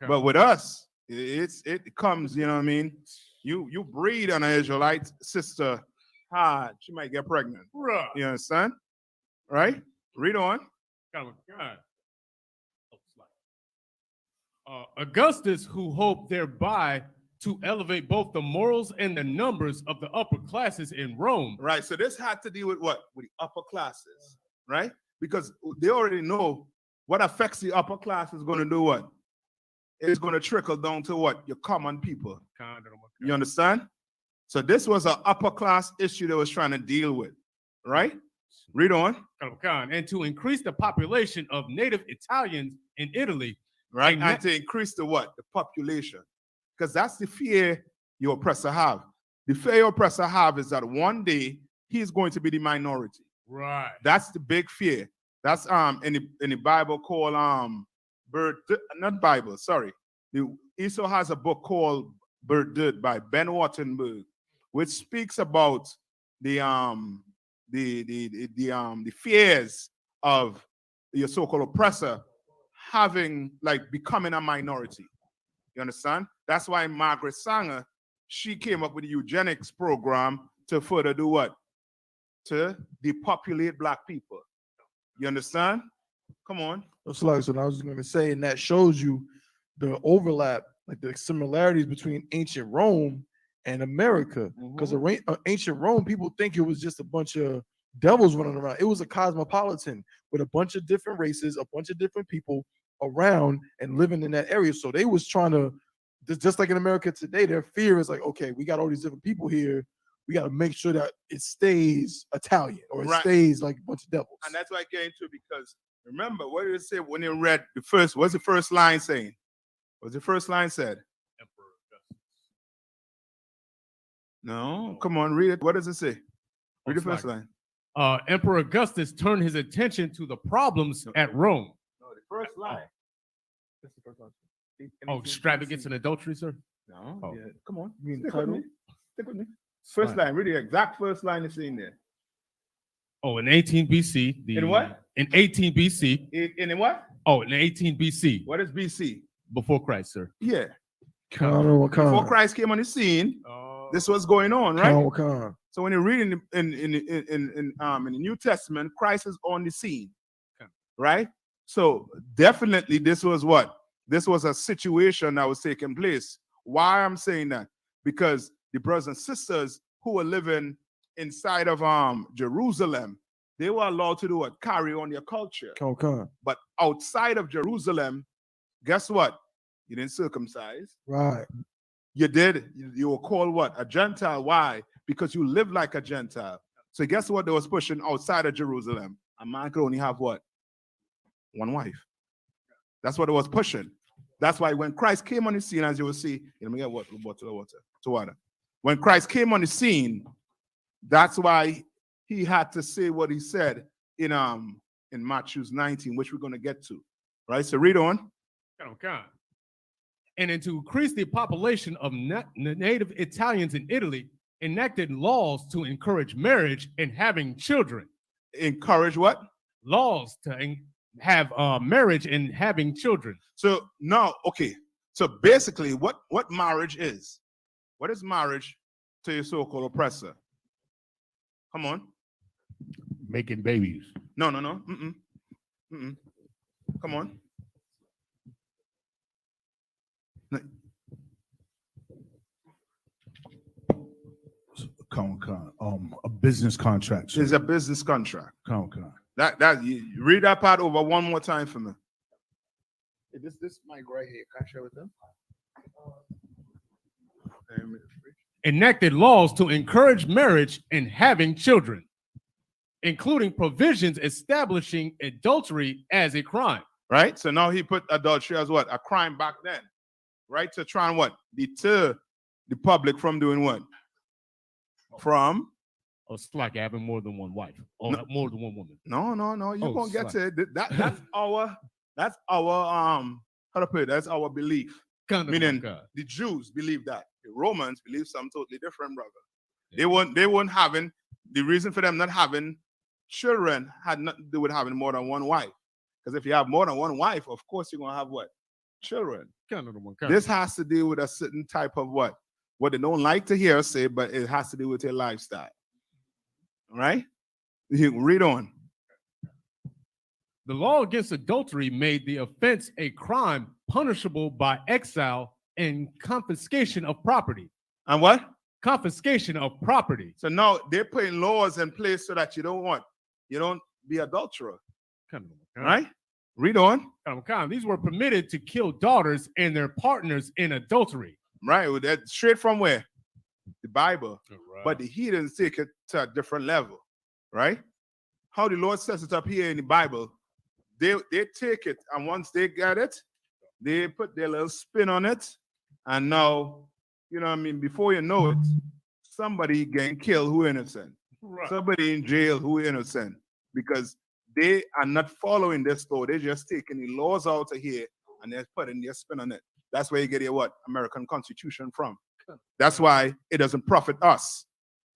Speaker 4: But with us, it comes, you know what I mean? You breed an Israelite sister hard, she might get pregnant. You understand? Right? Read on.
Speaker 3: Augustus, who hoped thereby to elevate both the morals and the numbers of the upper classes in Rome.
Speaker 4: Right. So this had to deal with what? With the upper classes, right? Because they already know what affects the upper class is going to do what? It's going to trickle down to what? Your common people. You understand? So this was an upper class issue they was trying to deal with, right? Read on.
Speaker 3: And to increase the population of native Italians in Italy.
Speaker 4: Right.
Speaker 3: And
Speaker 4: And
Speaker 3: that-
Speaker 4: to increase the what? The population. Because that's the fear your oppressor have. The fear your oppressor have is that one day he's going to be the minority.
Speaker 3: Right.
Speaker 4: That's the big fear. That's in the Bible called not Bible, sorry. Esau has a book called Berdud by Ben Wattenberg, which speaks about the fears of your so-called oppressor having like becoming a minority. You understand? That's why Margaret Sanger, she came up with the eugenics program to further do what? To depopulate black people. You understand? Come on.
Speaker 1: That's like, so I was going to say, and that shows you the overlap, like the similarities between ancient Rome and America. Because ancient Rome, people think it was just a bunch of devils running around. It was a cosmopolitan with a bunch of different races, a bunch of different people around and living in that area. So they was trying to, just like in America today, their fear is like, okay, we got all these different people here. We got to make sure that it stays Italian or it
Speaker 4: Right.
Speaker 1: stays like a bunch of devils.
Speaker 4: And that's why I get into it, because remember, what did it say when you read the first? What's the first line saying? What's the first line said? No, come on, read it. What does it say? Read the first line.
Speaker 3: Emperor Augustus turned his attention to the problems at Rome.
Speaker 4: No, the first line.
Speaker 1: That's the first one.
Speaker 3: Oh, extravagance and adultery, sir.
Speaker 4: No,
Speaker 3: Oh.
Speaker 4: yeah. Come on.
Speaker 1: You mean
Speaker 4: Stick
Speaker 1: the
Speaker 4: with me.
Speaker 1: title?
Speaker 4: Stick with me. First
Speaker 3: Fine.
Speaker 4: line, read the exact first line is in there.
Speaker 3: Oh, in 18 BC.
Speaker 4: In what?
Speaker 3: In 18 BC.
Speaker 4: In what?
Speaker 3: Oh, in 18 BC.
Speaker 4: What is BC?
Speaker 3: Before Christ, sir.
Speaker 4: Yeah.
Speaker 1: Khan,
Speaker 4: Before Christ came on the scene,
Speaker 3: Oh.
Speaker 4: this was going on, right?
Speaker 1: Khan.
Speaker 4: So when you read in the New Testament, Christ is on the scene,
Speaker 3: Okay.
Speaker 4: right? So definitely this was what? This was a situation that was taking place. Why I'm saying that? Because the brothers and sisters who were living inside of Jerusalem, they were allowed to do what? Carry on their culture.
Speaker 1: Khan.
Speaker 4: But outside of Jerusalem, guess what? You didn't circumcise.
Speaker 1: Right.
Speaker 4: You did. You were called what? A Gentile. Why? Because you live like a Gentile. So guess what they was pushing outside of Jerusalem? A man could only have what? One wife. That's what it was pushing. That's why when Christ came on the scene, as you will see, let me get water to water. When Christ came on the scene, that's why he had to say what he said in Matthew 19, which we're going to get to. Right? So read on.
Speaker 3: Okay. And to increase the population of native Italians in Italy, enacted laws to encourage marriage and having children.
Speaker 4: Encourage what?
Speaker 3: Laws to have marriage and having children.
Speaker 4: So now, okay. So basically, what marriage is? What is marriage to your so-called oppressor? Come on.
Speaker 2: Making babies.
Speaker 4: No. Mm-mm. Come on.
Speaker 6: A business contract.
Speaker 4: It's a business contract.
Speaker 6: Con.
Speaker 4: That you read that part over one more time for me.
Speaker 1: This mic right here. Can I share with them?
Speaker 3: Enacted laws to encourage marriage and having children, including provisions establishing adultery as a crime.
Speaker 4: Right? So now he put adultery as what? A crime back then. Right? To try and what? Deter the public from doing what? From?
Speaker 3: Oh, it's like having more than one wife or
Speaker 4: No.
Speaker 3: more than one woman.
Speaker 4: No. You're
Speaker 3: Oh,
Speaker 4: gonna get
Speaker 3: sorry.
Speaker 4: to it. That's our how to put it? That's our belief. Meaning the Jews believe that. The Romans believe something totally different, brother. They weren't having, the reason for them not having children had nothing to do with having more than one wife. Because if you have more than one wife, of course you're gonna have what? Children. This has to do with a certain type of what they don't like to hear us say, but it has to do with their lifestyle. All right? You can read on.
Speaker 3: The law against adultery made the offense a crime punishable by exile and confiscation of property.
Speaker 4: And what?
Speaker 3: Confiscation of property.
Speaker 4: So now they're putting laws in place so that you don't what? You don't be adulterer, right? Read on.
Speaker 3: These were permitted to kill daughters and their partners in adultery.
Speaker 4: Right, well, that's straight from where? The Bible. But the heathens take it to a different level, right? How the Lord sets it up here in the Bible, they take it, and once they get it, they put their little spin on it, and now, you know what I mean, before you know it, somebody getting killed who innocent.
Speaker 3: Right.
Speaker 4: Somebody in jail who innocent, because they are not following this law. They're just taking the laws out of here and they're putting their spin on it. That's where you get your what? American Constitution from. That's why it doesn't profit us.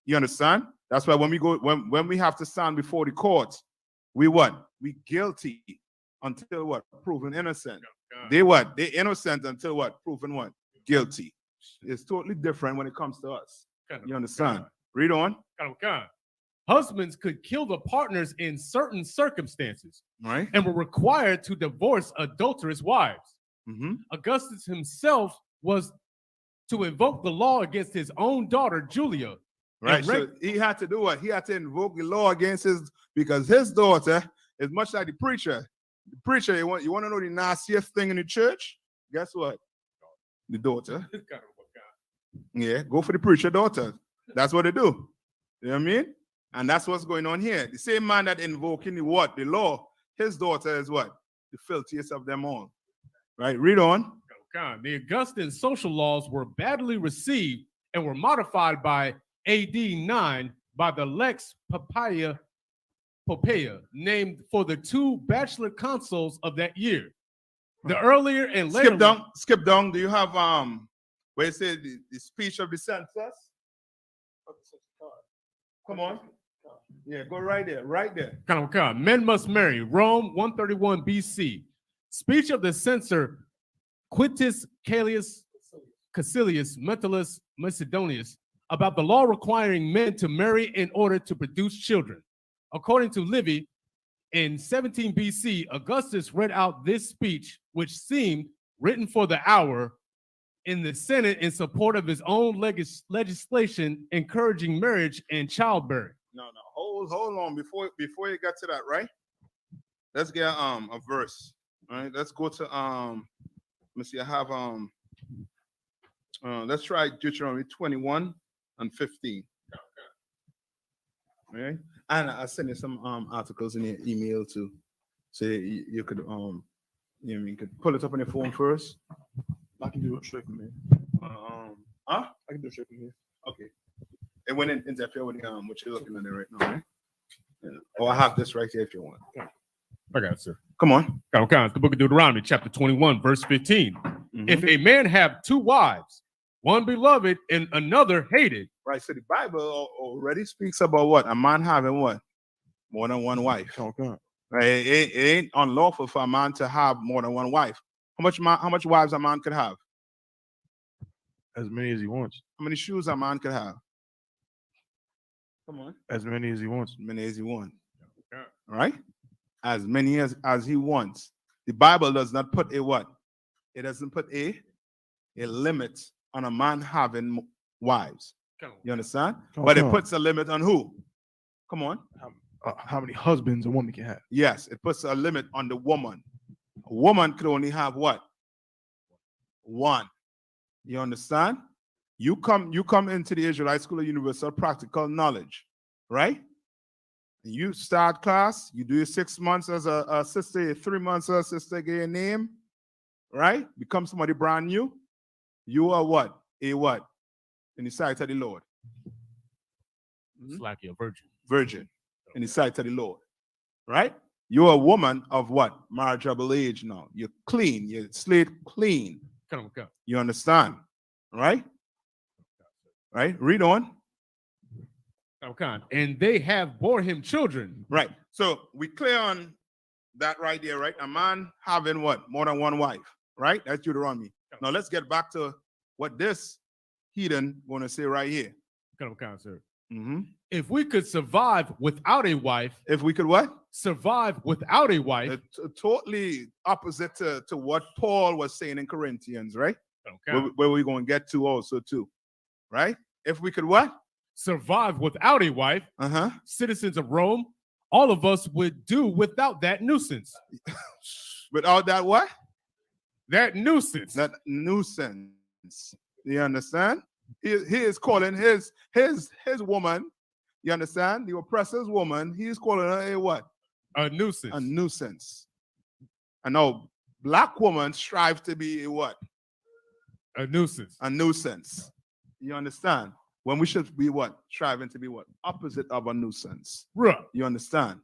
Speaker 4: You understand? That's why when we go, when we have to stand before the court, we what? We guilty until what? Proven innocent. They what? They innocent until what? Proven what? Guilty. It's totally different when it comes to us. You understand? Read on.
Speaker 3: Husbands could kill the partners in certain circumstances
Speaker 4: Right?
Speaker 3: and were required to divorce adulterous wives.
Speaker 4: Mm-hmm.
Speaker 3: Augustus himself was to invoke the law against his own daughter, Julia.
Speaker 4: Right.
Speaker 3: And
Speaker 4: So he had to do what? He had to invoke the law against because his daughter is much like the preacher. The preacher, you want to know the nastiest thing in the church? Guess what? The daughter. Yeah, go for the preacher daughter. That's what they do. You know what I mean? And that's what's going on here. The same man that invoking the what? The law, his daughter is what? The filthiest of them all. Right? Read on.
Speaker 3: The Augustan social laws were badly received and were modified by AD 9 by the Lex Poppaea, named for the two bachelor consuls of that year. The earlier and later
Speaker 4: Skip down. Do you have where it says the speech of the census? Come on. Yeah, go right there, right there.
Speaker 3: Men must marry. Rome, 131 BC. Speech of the censor Quintus Caecilius Metellus Macedonius about the law requiring men to marry in order to produce children. According to Livy, in 17 BC, Augustus read out this speech, which seemed written for the hour, in the Senate in support of his own legislation encouraging marriage and childbearing.
Speaker 4: No, hold on. Before you get to that, right? Let's get a verse. All right, let's go to let me see. I have let's try Deuteronomy 21 and 15. All right, and I'll send you some articles in your email too, so you could you could pull it up on your phone first.
Speaker 1: I can do it straight from here.
Speaker 4: I
Speaker 1: can do it straight from here.
Speaker 4: Okay. It went in interfere with what you're looking at there right now, right? Yeah. Oh, I have this right here if you want.
Speaker 3: I got it, sir.
Speaker 4: Come on.
Speaker 3: The book of Deuteronomy, chapter 21, verse 15.
Speaker 4: Mhm.
Speaker 3: If a man have two wives, one beloved and another hated.
Speaker 4: Right. So the Bible already speaks about what? A man having what? More than one wife.
Speaker 1: Okay.
Speaker 4: Right? It ain't unlawful for a man to have more than one wife. How much wives a man could have?
Speaker 1: As many as he wants.
Speaker 4: How many shoes a man could have? Come on.
Speaker 1: As many as he wants.
Speaker 4: As many as he wants.
Speaker 3: Okay.
Speaker 4: Right? As many as he wants. The Bible does not put a what? It doesn't put a limit on a man having wives. You understand? But it puts a limit on who? Come on.
Speaker 1: How many husbands a woman can have?
Speaker 4: Yes, it puts a limit on the woman. A woman could only have what? One. You understand? You come into the Israelite School of Universal Practical Knowledge, right? You start class, you do your 6 months as a sister, your 3 months as a sister, get your name, right? Become somebody brand new. You are what? A what? In the sight of the Lord.
Speaker 3: It's like you're a virgin.
Speaker 4: Virgin. In the sight of the Lord. Right? You're a woman of what? Marriageable age now. You're clean. You're slate clean. You understand? Right? Right? Read on.
Speaker 3: And they have bore him children.
Speaker 4: Right. So we clear on that right there, right? A man having what? More than one wife. Right? That's Deuteronomy. Now let's get back to what this heathen going to say right here.
Speaker 3: Sir.
Speaker 4: Mm-hmm.
Speaker 3: If we could survive without a wife.
Speaker 4: If we could what?
Speaker 3: Survive without a wife.
Speaker 4: Totally opposite to what Paul was saying in Corinthians, right?
Speaker 3: Okay.
Speaker 4: where we going to get to also too, right? If we could what?
Speaker 3: Survive without a wife, citizens of Rome, all of us would do without that nuisance.
Speaker 4: Without that what?
Speaker 3: That nuisance.
Speaker 4: That nuisance. You understand? He is calling his woman. You understand? The oppressor's woman. He is calling her a what?
Speaker 3: A nuisance.
Speaker 4: A nuisance. And now black women strive to be a what?
Speaker 3: A nuisance.
Speaker 4: A nuisance. You understand? When we should be what? Striving to be what? Opposite of a nuisance.
Speaker 3: Right.
Speaker 4: You understand?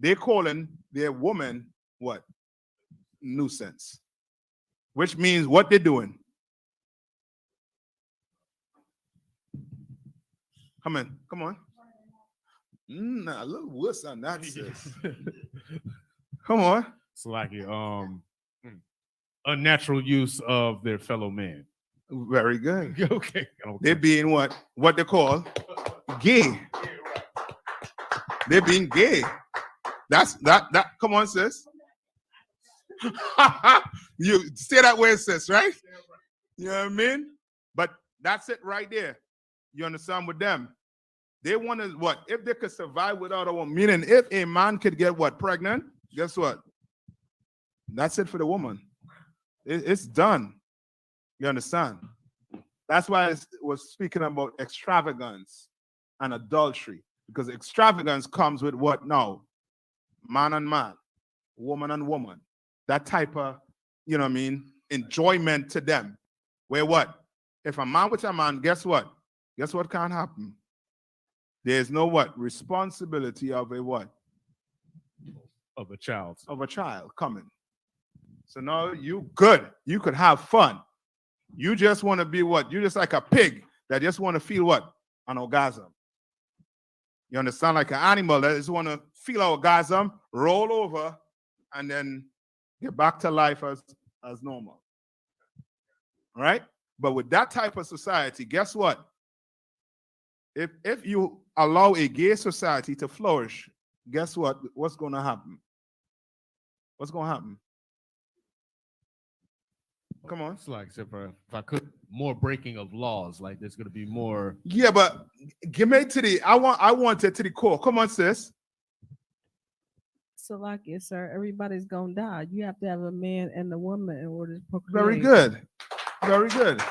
Speaker 4: They're calling their woman what? Nuisance. Which means what they're doing. Come on. A little worse than that, sis. Come on.
Speaker 3: It's like unnatural use of their fellow man.
Speaker 4: Very good.
Speaker 3: Okay.
Speaker 4: They're being what they call gay. They're being gay. That's that. Come on, sis. You say that way, sis, right? You know what I mean? But that's it right there. You understand with them? They want to what? If they could survive without a woman, meaning if a man could get what? Pregnant, guess what? That's it for the woman. It's done. You understand? That's why I was speaking about extravagance and adultery. Because extravagance comes with what now? Man and man, woman and woman. That type of, you know what I mean, enjoyment to them. Where what? If a man with a man, guess what? Guess what can't happen? There's no what? Responsibility of a what?
Speaker 3: Of a child.
Speaker 4: Of a child coming. So now you good. You could have fun. You just want to be what? You're just like a pig that just want to feel what? An orgasm. You understand? Like an animal that just want to feel an orgasm, roll over, and then get back to life as normal. All right? But with that type of society, guess what? If you allow a gay society to flourish, guess what? What's going to happen? What's going to happen? Come on.
Speaker 3: It's like, if I could, more breaking of laws. Like there's going to be more.
Speaker 4: Yeah, but give me to the. I want it to the core. Come on, sis.
Speaker 7: So, like it, sir, everybody's gonna die. You have to have a man and a woman in order to procreate.
Speaker 4: Very good. Very good.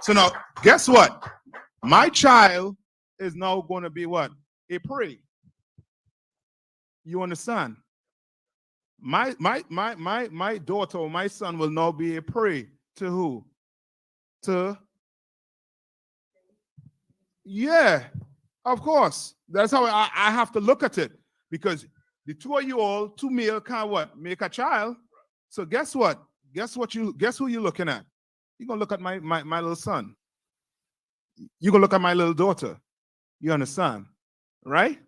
Speaker 4: So now, guess what? My child is now going to be what? A prey. You understand? My daughter or my son will now be a prey to who? Yeah, of course. That's how I have to look at it. Because the two of you all, two male, can what? Make a child. So guess what? Guess who you're looking at? You're gonna look at my little son. You're gonna look at my little daughter. You understand? Right?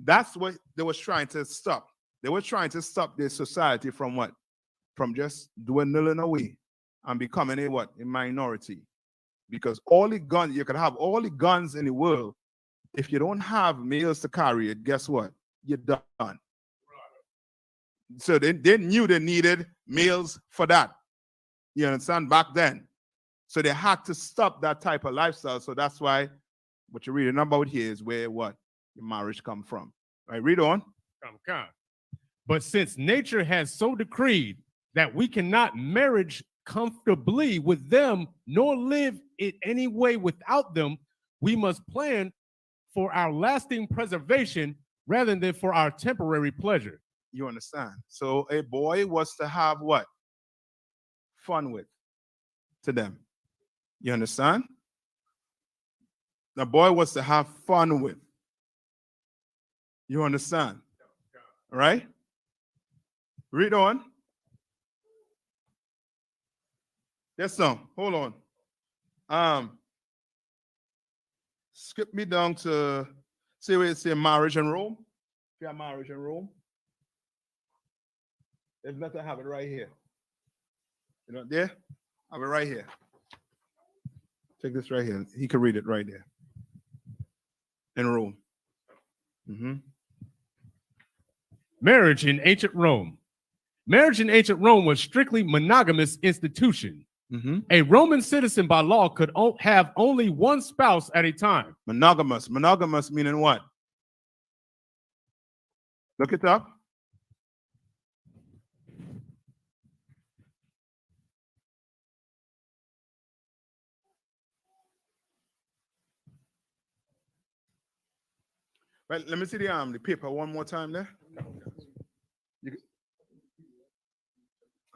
Speaker 4: That's what they was trying to stop. They were trying to stop their society from what? From just dwindling away and becoming a what? A minority. Because all the guns, you can have all the guns in the world. If you don't have males to carry it, guess what? You're done. So they knew they needed males for that. You understand? Back then. So they had to stop that type of lifestyle. So that's why what you're reading about here is where what? Your marriage come from. Right? Read on.
Speaker 3: Come. But since nature has so decreed that we cannot marriage comfortably with them, nor live in any way without them, we must plan for our lasting preservation rather than for our temporary pleasure.
Speaker 4: You understand? So a boy was to have what? Fun with to them. You understand? The boy was to have fun with. You understand? Right? Read on. Yes, no. Hold on. Skip me down to see where it say marriage in Rome. If you have marriage in Rome. If not, I have it right here. You know, there? I have it right here. Take this right here. He can read it right there. In Rome.
Speaker 3: Marriage in ancient Rome. Marriage in ancient Rome was strictly monogamous institution.
Speaker 4: Mm-hmm.
Speaker 3: A Roman citizen by law could have only one spouse at a time.
Speaker 4: Monogamous. Monogamous meaning what? Look it up. Right, let me see the paper one more time there.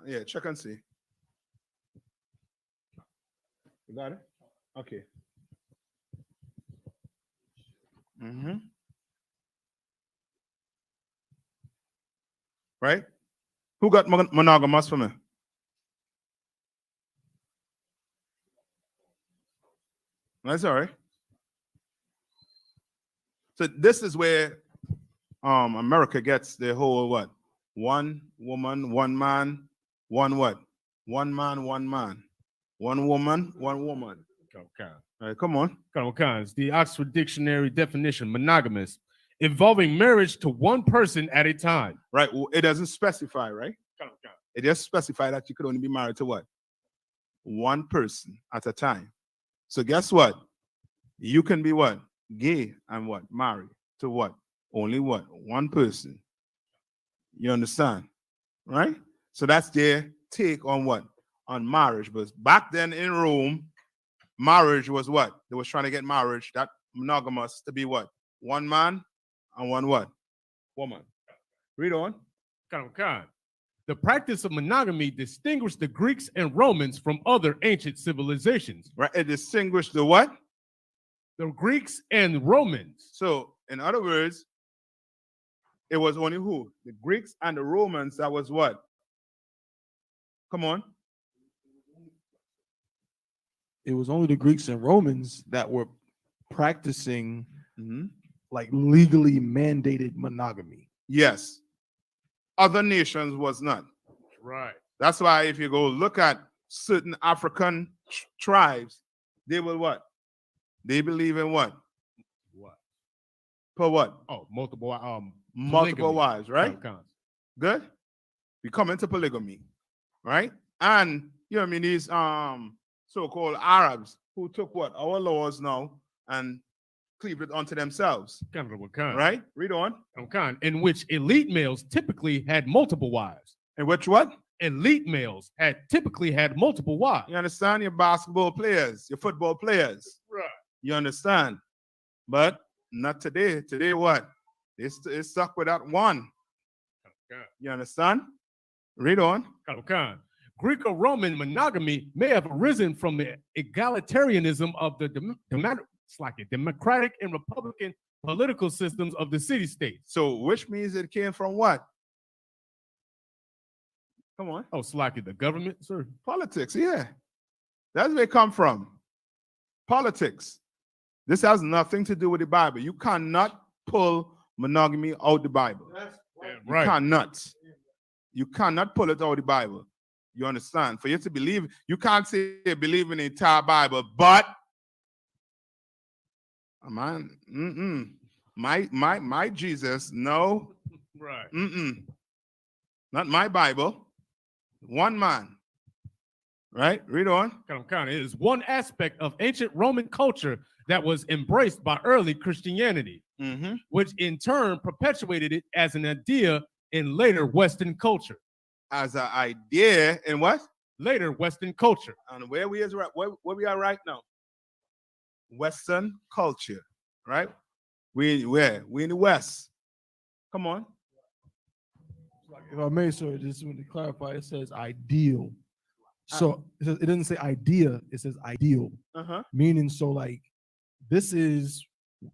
Speaker 4: Yeah, check and see. You got it? Okay. Mm-hmm. Right? Who got monogamous for me? That's all right. So this is where America gets the whole what? One woman, one man, one what? One man, one man. One woman, one woman.
Speaker 3: Okay.
Speaker 4: All right, come on.
Speaker 3: The Oxford Dictionary definition, monogamous, involving marriage to one person at a time.
Speaker 4: Right. Well, it doesn't specify, right? It just specifies that you could only be married to what? One person at a time. So guess what? You can be what? Gay and what? Married to what? Only what? One person. You understand? Right? So that's their take on what? On marriage. But back then in Rome, marriage was what? They was trying to get marriage, that monogamous, to be what? One man and one what? Woman. Read on.
Speaker 3: The practice of monogamy distinguished the Greeks and Romans from other ancient civilizations.
Speaker 4: Right? It distinguished the what?
Speaker 3: The Greeks and Romans.
Speaker 4: So, in other words, it was only who? The Greeks and the Romans. That was what? Come on.
Speaker 1: It was only the Greeks and Romans that were practicing
Speaker 4: Mm-hmm.
Speaker 1: like legally mandated monogamy.
Speaker 4: Yes. Other nations was not.
Speaker 3: Right.
Speaker 4: That's why if you go look at certain African tribes, they will what? They believe in what?
Speaker 3: What?
Speaker 4: For what?
Speaker 3: Oh, multiple
Speaker 4: Multiple
Speaker 3: polygamy.
Speaker 4: wives, right? Good. We come into polygamy, right? And you know what I mean, these so-called Arabs who took what? Our laws now and cleaved it onto themselves. Right? Read on.
Speaker 3: In which elite males typically had multiple wives.
Speaker 4: And which what?
Speaker 3: Elite males typically had multiple wives.
Speaker 4: You understand? Your basketball players, your football players.
Speaker 3: Right.
Speaker 4: You understand? But not today. Today what? It's stuck with that one. You understand? Read on.
Speaker 3: Greco-Roman monogamy may have arisen from the egalitarianism of the democratic and republican political systems of the city-states.
Speaker 4: So which means it came from what? Come on.
Speaker 3: Oh, Slacky, the government, sir.
Speaker 4: Politics, yeah. That's where it come from. Politics. This has nothing to do with the Bible. You cannot pull monogamy out the Bible. You cannot. You cannot pull it out the Bible. You understand? For you to believe, you can't say you believe in the entire Bible, but man, my Jesus, no.
Speaker 3: Right.
Speaker 4: Not my Bible. One man. Right? Read on.
Speaker 3: It is one aspect of ancient Roman culture that was embraced by early Christianity, which in turn perpetuated it as an idea in later Western culture.
Speaker 4: As an idea in what?
Speaker 3: Later Western culture.
Speaker 4: And where we are right now? Western culture, right? We in the West. Come on.
Speaker 1: If I may, sir, just want to clarify, it says ideal. So it doesn't say idea, it says ideal. Meaning, so like, this is,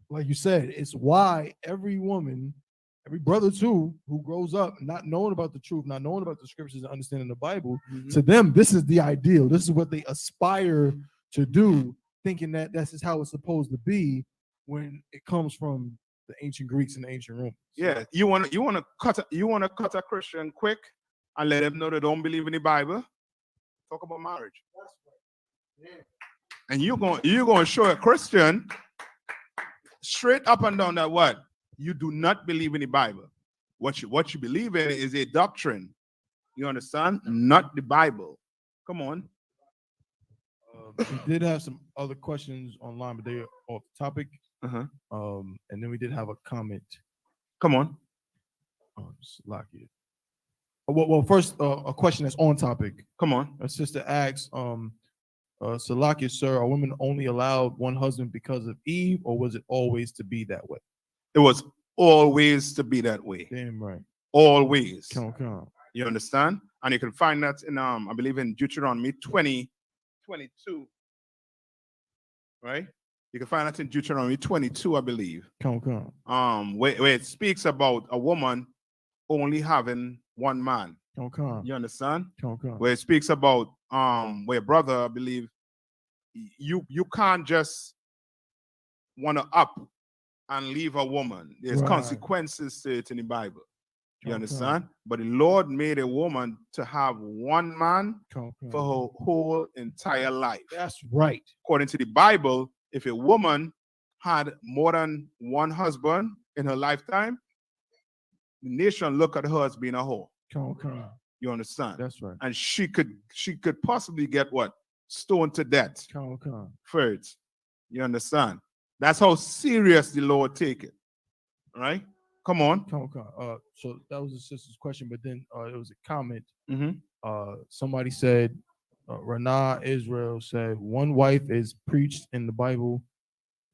Speaker 1: like you said, it's why every woman, every brother too, who grows up not knowing about the truth, not knowing about the scriptures and understanding the Bible, to them, this is the ideal. This is what they aspire to do, thinking that this is how it's supposed to be when it comes from the ancient Greeks and the ancient Romans.
Speaker 4: Yeah, you want to cut a Christian quick and let them know they don't believe in the Bible. Talk about marriage. And you're going to show a Christian straight up and down that what? You do not believe in the Bible. What you believe in is a doctrine. You understand? Not the Bible. Come on.
Speaker 1: We did have some other questions online, but they are off topic.
Speaker 4: Uh-huh.
Speaker 1: And then we did have a comment.
Speaker 4: Come on.
Speaker 1: Slocky. Well, first, a question that's on topic.
Speaker 4: Come on.
Speaker 1: A sister asks, Salakia, sir, are women only allowed one husband because of Eve, or was it always to be that way?
Speaker 4: It was always to be that way.
Speaker 1: Damn right.
Speaker 4: Always.
Speaker 1: Come.
Speaker 4: You understand? And you can find that in I believe in Deuteronomy 20:22. Right? You can find that in Deuteronomy 22, I believe.
Speaker 1: Come.
Speaker 4: Where it speaks about a woman only having one man.
Speaker 1: Come.
Speaker 4: You understand?
Speaker 1: Come.
Speaker 4: Where it speaks about where brother, I believe, you can't just want to up and leave a woman. There's
Speaker 1: Right.
Speaker 4: consequences to it in the Bible. You
Speaker 1: Okay.
Speaker 4: understand? But the Lord made a woman to have one man
Speaker 1: Come.
Speaker 4: for her whole entire life.
Speaker 1: That's right.
Speaker 4: According to the Bible, if a woman had more than one husband in her lifetime, the nation look at her as being a whore.
Speaker 1: Come.
Speaker 4: You understand?
Speaker 1: That's right.
Speaker 4: And she could possibly get what? Stoned to death
Speaker 1: Come.
Speaker 4: for it. You understand? That's how serious the Lord take it. Right? Come on.
Speaker 1: Come. So that was the sister's question, but then it was a comment.
Speaker 4: Mm-hmm.
Speaker 1: Somebody said, Rana Israel said, one wife is preached in the Bible.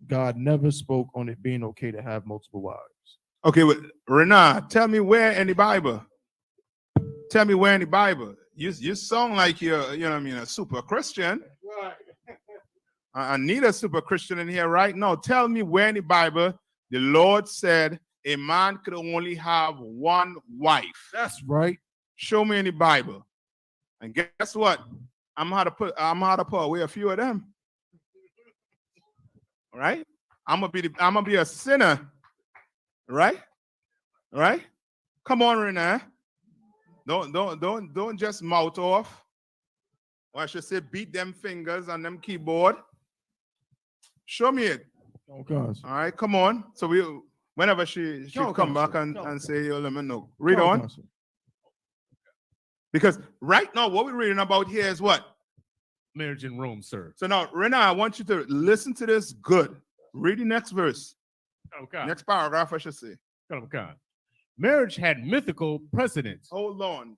Speaker 1: God never spoke on it being okay to have multiple wives.
Speaker 4: Okay, well, Renah, tell me where in the Bible. Tell me where in the Bible. You sound like you're, you know what I mean, a super Christian.
Speaker 1: Right.
Speaker 4: I need a super Christian in here right now. Tell me where in the Bible the Lord said a man could only have one wife.
Speaker 1: That's right.
Speaker 4: Show me in the Bible. And guess what? I'm gonna put away a few of them. Right? I'm gonna be a sinner. Right? Right? Come on, Renee. Don't just mouth off. Or I should say beat them fingers on them keyboard. Show me it.
Speaker 1: Okay.
Speaker 4: All right, come on. So whenever she come back and say, yo, let me know. Read on. Because right now, what we're reading about here is what?
Speaker 3: Marriage in Rome, sir.
Speaker 4: So now, Rena, I want you to listen to this good. Read the next verse.
Speaker 3: Okay.
Speaker 4: Next paragraph, I should say.
Speaker 3: Okay. Marriage had mythical precedents.
Speaker 4: Hold on.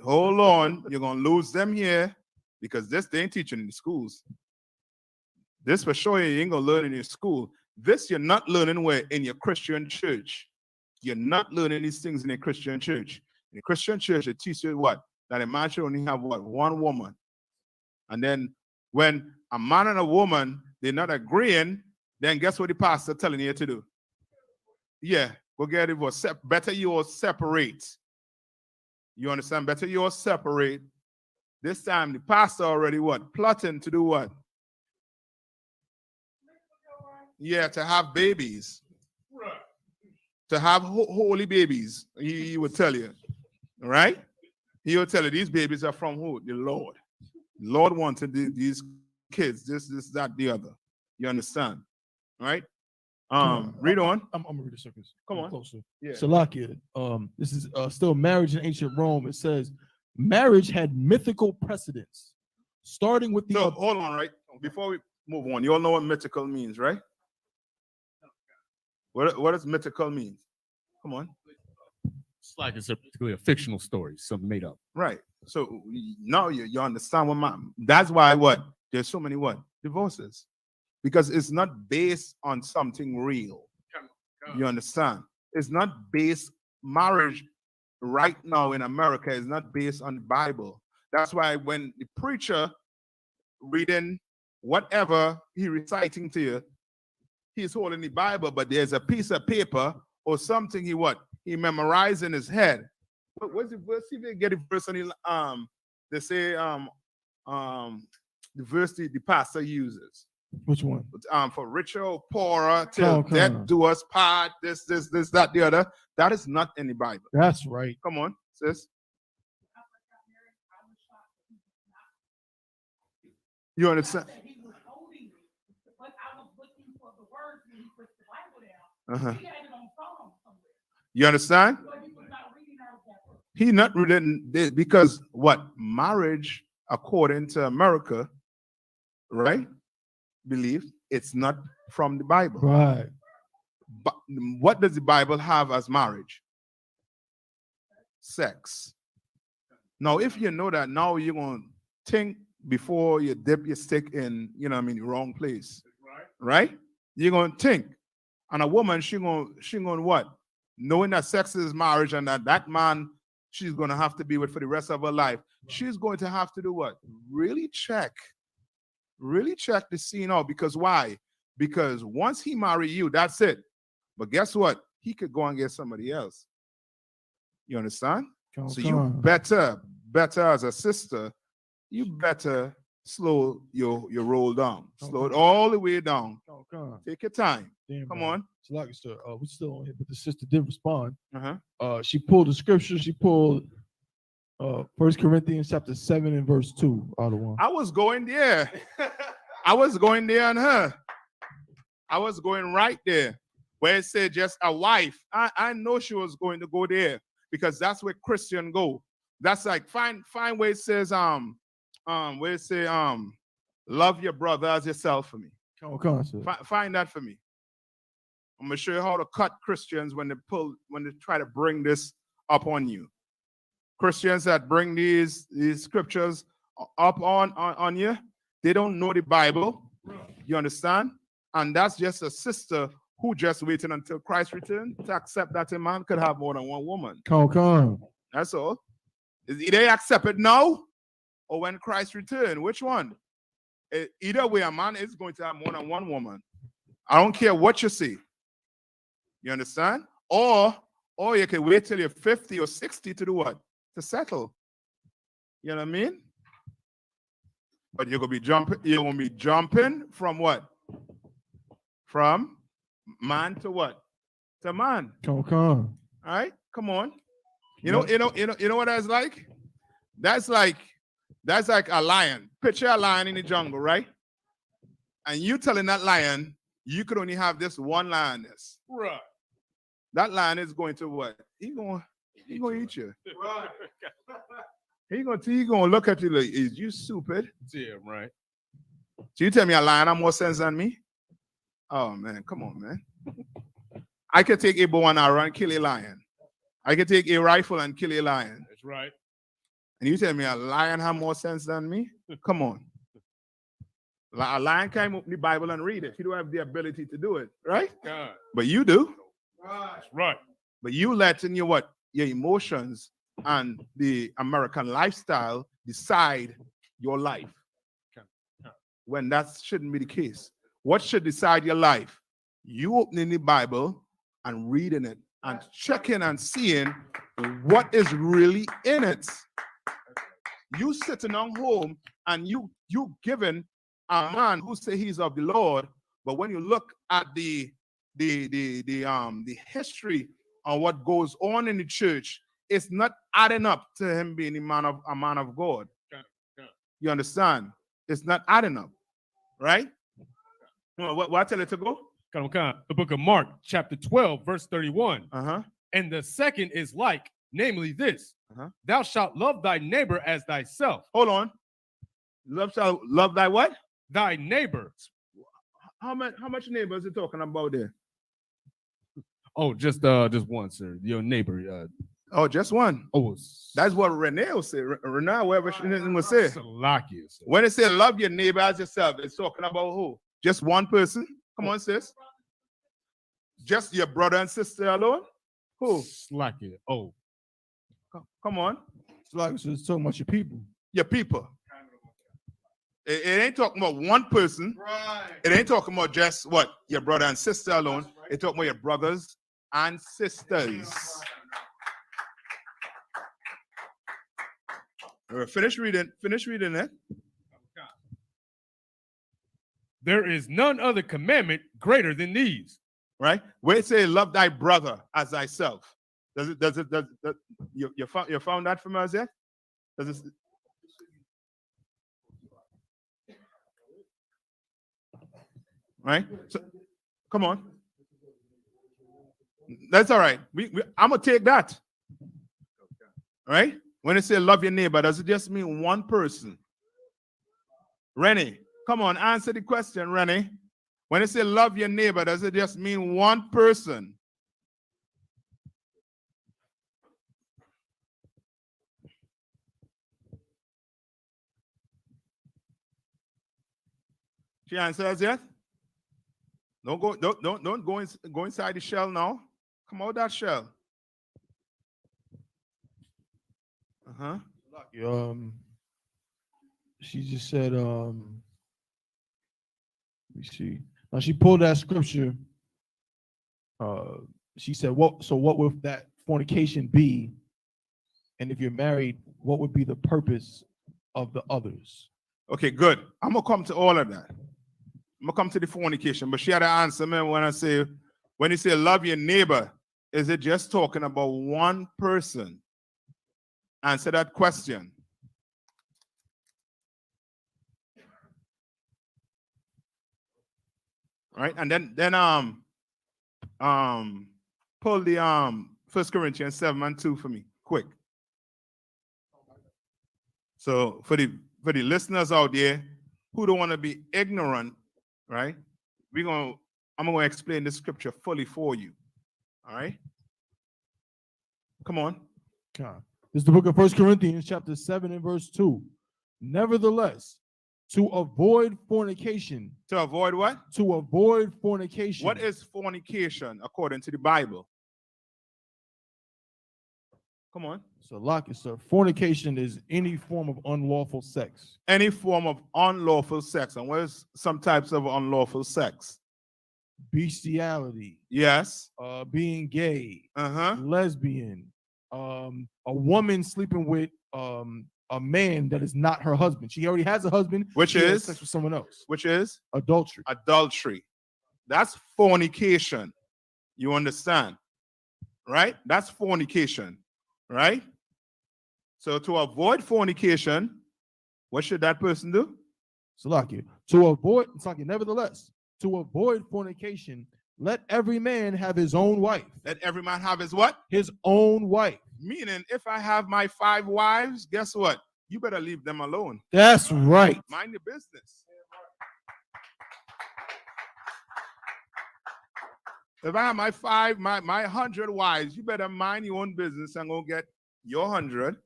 Speaker 4: Hold on. You're going to lose them here because this they ain't teaching in the schools. This for sure you ain't going to learn in your school. This you're not learning where? In your Christian church. You're not learning these things in a Christian church. In a Christian church, they teach you what? That a man should only have what? One woman. And then when a man and a woman, they're not agreeing, then guess what the pastor telling you to do? Yeah, go get a divorce. Better you all separate. You understand? Better you all separate. This time the pastor already what? Plotting to do what? Yeah, to have babies. Right. To have holy babies, he would tell you. All right? He will tell you these babies are from who? The Lord. The Lord wanted these kids, this, that, the other. You understand? All right? Read on.
Speaker 1: I'm gonna read the circus.
Speaker 4: Come on.
Speaker 1: Closer.
Speaker 4: Yeah.
Speaker 1: Salakia. This is still marriage in ancient Rome. It says marriage had mythical precedents, starting with the.
Speaker 4: So hold on, right? Before we move on, you all know what mythical means, right? What does mythical mean? Come on.
Speaker 3: It's like it's particularly a fictional story, something made up.
Speaker 4: Right. So now you understand that's why what? There's so many what? Divorces. Because it's not based on something real. You understand? It's not based, marriage right now in America is not based on the Bible. That's why when the preacher reading whatever he reciting to you, he's holding the Bible, but there's a piece of paper or something he memorized in his head. What's the verse? See if they get the verse on the they say the verse the pastor uses.
Speaker 1: Which one?
Speaker 4: For richer or poorer, till death do us part, this, that, the other. That is not in the Bible.
Speaker 1: That's right.
Speaker 4: Come on, sis. You understand? Uh-huh. You understand? He not really because what marriage, according to America, right? Believe it's not from the Bible.
Speaker 1: Right.
Speaker 4: But what does the Bible have as marriage? Sex. Now, if you know that, now you're gonna think before you dip your stick in, the wrong place. Right? You're gonna think. And a woman, she gonna what? Knowing that sex is marriage and that man she's gonna have to be with for the rest of her life. She's going to have to do what? Really check the scene out. Because why? Because once he marry you, that's it. But guess what? He could go and get somebody else. You understand? So you better as a sister, you better slow your roll down. Slow it all the way down. Take your time.
Speaker 1: Damn,
Speaker 4: Come
Speaker 1: man.
Speaker 4: on.
Speaker 1: It's like, sir, we still on here, but the sister did respond.
Speaker 4: Uh-huh.
Speaker 1: She pulled the scripture. She pulled 1 Corinthians chapter 7 and verse 2 out of one.
Speaker 4: I was going there. I was going there on her. I was going right there where it said just a wife. I know she was going to go there because that's where Christian go. That's like find where it says where it say love your brother as yourself for me. Find that for me. I'm gonna show you how to cut Christians when they try to bring this up on you. Christians that bring these scriptures up on you, they don't know the Bible. You understand? And that's just a sister who just waiting until Christ return to accept that a man could have more than one woman.
Speaker 1: Come.
Speaker 4: That's all. They accept it now or when Christ return. Which one? Either way, a man is going to have more than one woman. I don't care what you say. You understand? Or you can wait till you're 50 or 60 to do what? To settle. You know what I mean? But you're gonna be jumping from what? From man to what? To man.
Speaker 1: Come.
Speaker 4: All right, come on. You know what that's like? That's like a lion. Picture a lion in the jungle, right? And you telling that lion you could only have this one lioness.
Speaker 3: Right.
Speaker 4: That lion is going to what? He gonna eat you.
Speaker 3: Right.
Speaker 4: He gonna look at you like, is you stupid?
Speaker 3: Yeah, right.
Speaker 4: So you tell me a lion have more sense than me? Oh man, come on, man. I could take a bow and arrow and kill a lion. I could take a rifle and kill a lion.
Speaker 3: That's right.
Speaker 4: And you tell me a lion have more sense than me? Come on. A lion can't open the Bible and read it. He don't have the ability to do it, right?
Speaker 3: God.
Speaker 4: But you do.
Speaker 3: That's right.
Speaker 4: But you letting your emotions and the American lifestyle decide your life. When that shouldn't be the case. What should decide your life? You opening the Bible and reading it and checking and seeing what is really in it. You sitting on home and you giving a man who say he's of the Lord, but when you look at the history on what goes on in the church, it's not adding up to him being a man of God. You understand? It's not adding up, right? What I tell you to go?
Speaker 3: Come. The book of Mark, chapter 12, verse 31. And the second is like, namely this: thou shalt love thy neighbor as thyself.
Speaker 4: Hold on. Love thy what?
Speaker 3: Thy neighbor.
Speaker 4: How much neighbors are talking about there?
Speaker 3: Oh, just one, sir. Your neighbor.
Speaker 4: Oh, just one.
Speaker 3: Oh,
Speaker 4: that's what Renee will say. Renee, whatever she will say.
Speaker 3: Salakia.
Speaker 4: When it says love your neighbor as yourself, it's talking about who? Just one person? Come on, sis. Just your brother and sister alone? Who?
Speaker 3: Salakia. Oh.
Speaker 4: Come on.
Speaker 1: It's talking about your people.
Speaker 4: Your people. It ain't talking about one person.
Speaker 1: Right.
Speaker 4: It ain't talking about just what? Your brother and sister alone. It's talking about your brothers and sisters. Finish reading it.
Speaker 3: There is none other commandment greater than these.
Speaker 4: Right? Where it say love thy brother as thyself. You found that from us yet? Does it? Right? So, come on. That's all right. I'm gonna take that. Right? When it say love your neighbor, does it just mean one person? Rennie, come on, answer the question, Rennie. When it say love your neighbor, does it just mean one person? She answers yet? Don't go inside the shell now. Come out that shell. Uh-huh.
Speaker 1: She just said, let me see. Now she pulled that scripture. She said, what would that fornication be? And if you're married, what would be the purpose of the others?
Speaker 4: Okay, good. I'm gonna come to all of that. I'm gonna come to the fornication, but she had to answer me when you say love your neighbor, is it just talking about one person? Answer that question. Right, and then pull the 1 Corinthians 7:2 for me, quick. So for the listeners out there who don't want to be ignorant, right? I'm gonna explain the scripture fully for you. All right. Come on.
Speaker 1: Okay. This is the book of 1 Corinthians, chapter 7 and verse 2. Nevertheless, to avoid fornication.
Speaker 4: To avoid what?
Speaker 1: To avoid fornication.
Speaker 4: What is fornication according to the Bible? Come on.
Speaker 1: So, lock it, sir. Fornication is any form of unlawful sex.
Speaker 4: Any form of unlawful sex. And where's some types of unlawful sex?
Speaker 1: Bestiality.
Speaker 4: Yes.
Speaker 1: Being gay.
Speaker 4: Uh-huh.
Speaker 1: Lesbian. A woman sleeping with a man that is not her husband. She already has a husband.
Speaker 4: Which
Speaker 1: she has
Speaker 4: is?
Speaker 1: sex with someone else.
Speaker 4: Which is?
Speaker 1: Adultery.
Speaker 4: Adultery. That's fornication. You understand? Right? That's fornication. Right? So to avoid fornication, what should that person do?
Speaker 1: Salakia. Nevertheless, to avoid fornication, let every man have his own wife.
Speaker 4: Let every man have his what?
Speaker 1: His own wife.
Speaker 4: Meaning, if I have my 5 wives, guess what? You better leave them alone.
Speaker 1: That's right.
Speaker 4: Mind your business. If I have my 100 wives, you better mind your own business and go get your 100,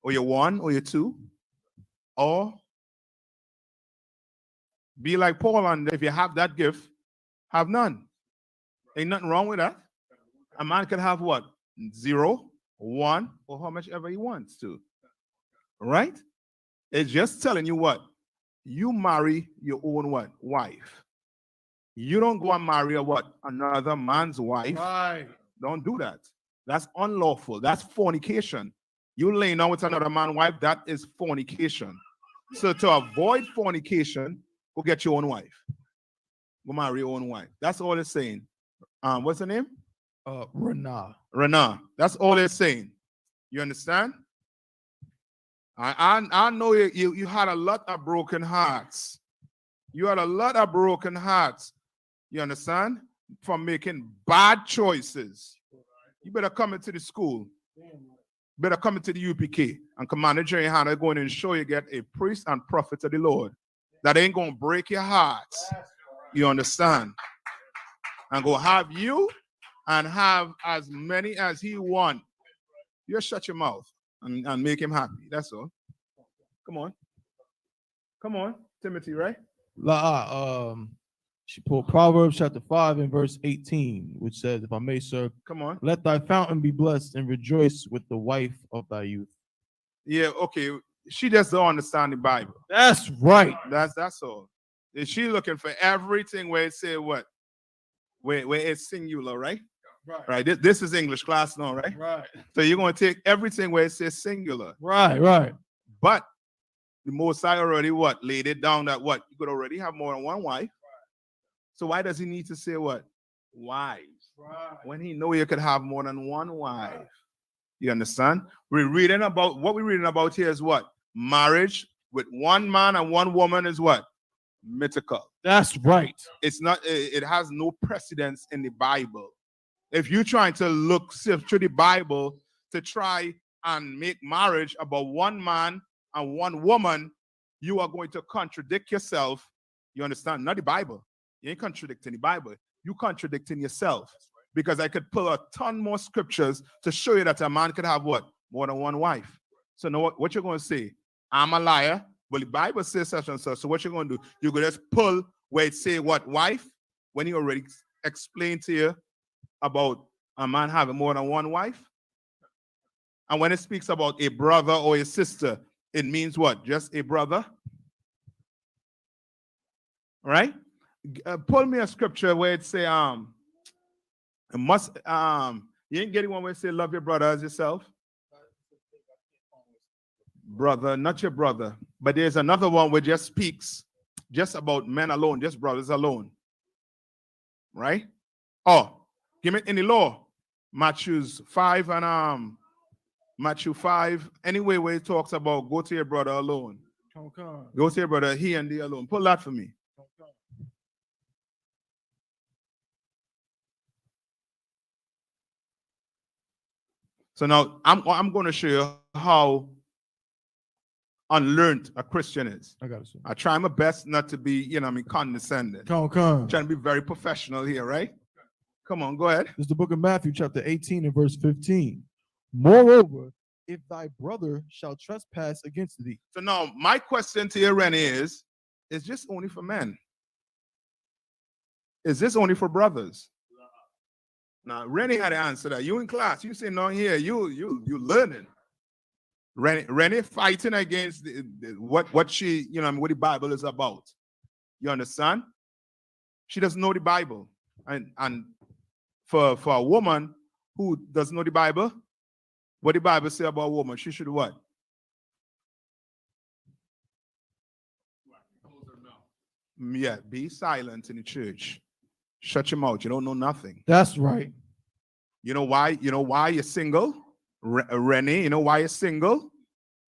Speaker 4: or your 1, or your 2, or be like Paul, and if you have that gift, have none. Ain't nothing wrong with that. A man can have what? 0, 1, or how much ever he wants to. Right? It's just telling you what? You marry your own what? Wife. You don't go and marry a what? Another man's wife.
Speaker 1: Right.
Speaker 4: Don't do that. That's unlawful. That's fornication. You laying down with another man's wife, that is fornication. So to avoid fornication, go get your own wife. Go marry your own wife. That's all it's saying. What's her name?
Speaker 1: Renah.
Speaker 4: That's all it's saying. You understand? I know you had a lot of broken hearts. You had a lot of broken hearts. You understand? From making bad choices. You better come into the school. Better come into the UPK and Commander Jerry Hanna going to ensure you get a priest and prophet of the Lord. That ain't going to break your hearts. You understand? And go have you and have as many as he want. You shut your mouth and make him happy. That's all. Come on. Come on. Timothy, right?
Speaker 1: She pulled Proverbs chapter 5 and verse 18, which says, if I may, sir,
Speaker 4: come on.
Speaker 1: Let thy fountain be blessed and rejoice with the wife of thy youth.
Speaker 4: Yeah, okay. She just don't understand the Bible.
Speaker 1: That's right.
Speaker 4: That's all. Is she looking for everything where it say what? Where it's singular, right? Right. This is English class now, right?
Speaker 1: Right.
Speaker 4: So you're going to take everything where it says singular.
Speaker 1: Right.
Speaker 4: But the Most High already what? Laid it down that what? You could already have more than one wife. So why does he need to say what? Wives. Right. When he know you could have more than one wife. You understand? We're reading about, what we're reading about here is what? Marriage with one man and one woman is what? Mythical.
Speaker 1: That's right.
Speaker 4: It's not, it has no precedence in the Bible. If you're trying to look sift through the Bible to try and make marriage about one man and one woman, you are going to contradict yourself. You understand? Not the Bible. You ain't contradicting the Bible. You contradicting yourself. Because I could pull a ton more scriptures to show you that a man could have what? More than one wife. So now what you're going to say? I'm a liar. Well, the Bible says such and such. So what you're going to do? You're going to just pull where it say what? Wife? When he already explained to you about a man having more than one wife. And when it speaks about a brother or a sister, it means what? Just a brother? All right? Pull me a scripture where it say, you ain't getting one where it say, love your brother as yourself? Brother, not your brother. But there's another one where it just speaks just about men alone, just brothers alone. Right? Oh, give me any law. Matthew 5 and Matthew 5. Anyway, where it talks about go to your brother alone. Go to your brother, he and thee alone. Pull that for me. So now I'm going to show you how unlearned a Christian is.
Speaker 1: I got it, sir.
Speaker 4: I try my best not to be, condescending.
Speaker 1: Come.
Speaker 4: Trying to be very professional here, right? Come on, go ahead.
Speaker 1: This is the book of Matthew, chapter 18 and verse 15. Moreover, if thy brother shall trespass against thee.
Speaker 4: So now my question to you, Rennie, is this only for men? Is this only for brothers? Now, Rennie had to answer that. You in class, you say no here, you learning. Rennie fighting against what she, what the Bible is about. You understand? She doesn't know the Bible. And for a woman who doesn't know the Bible, what the Bible say about a woman, she should what? Yeah, be silent in the church. Shut your mouth. You don't know nothing.
Speaker 1: That's right.
Speaker 4: You know why? You know why you're single? Rennie, you know why you're single?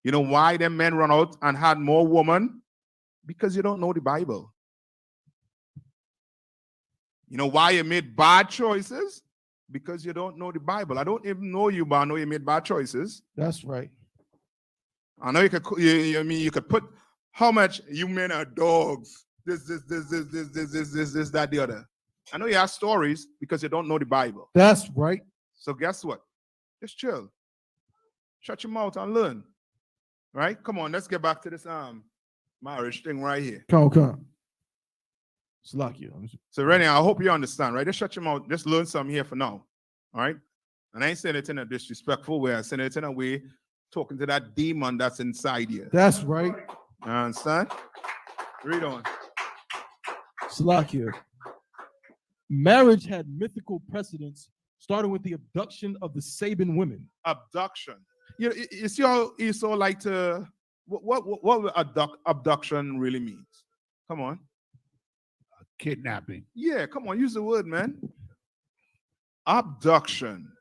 Speaker 4: You know why them men run out and had more women? Because you don't know the Bible. You know why you made bad choices? Because you don't know the Bible. I don't even know you, but I know you made bad choices.
Speaker 1: That's right.
Speaker 4: I know you could. You could put how much you men are dogs. This, that, the other. I know you have stories because you don't know the Bible.
Speaker 1: That's right.
Speaker 4: So guess what? Just chill. Shut your mouth and learn. Right? Come on, let's get back to this marriage thing right here.
Speaker 1: Come. Salakia.
Speaker 4: So Rennie, I hope you understand, right? Just shut your mouth. Just learn something here for now. All right? And I ain't saying it in a disrespectful way. I saying it in a way talking to that demon that's inside you.
Speaker 1: That's right.
Speaker 4: You understand? Read on.
Speaker 1: Salakia. Marriage had mythical precedents, starting with the abduction of the Saban women.
Speaker 4: Abduction. You see how Esau like to what abduction really means? Come on.
Speaker 2: Kidnapping.
Speaker 4: Yeah, come on, use the word, man. Abduction.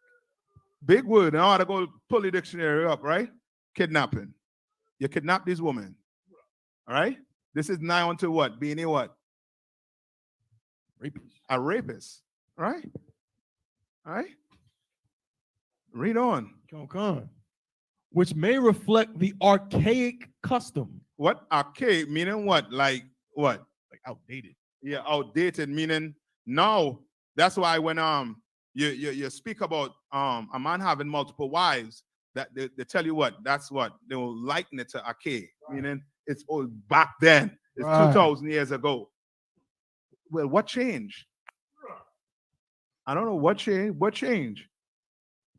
Speaker 4: Big word. Now I ought to go pull the dictionary up, right? Kidnapping. You kidnap these women. All right? This is nigh onto what? Being a what?
Speaker 1: Rapist.
Speaker 4: A rapist. Right? All right? Read on.
Speaker 1: Come. Which may reflect the archaic custom.
Speaker 4: What? Archaic meaning what? Like what?
Speaker 1: Like outdated.
Speaker 4: Yeah, outdated meaning now. That's why when you speak about a man having multiple wives, that they tell you what, that's what they will liken it to archaic, meaning it's old back then. It's 2,000 years ago. Well, what changed? I don't know what changed. What changed?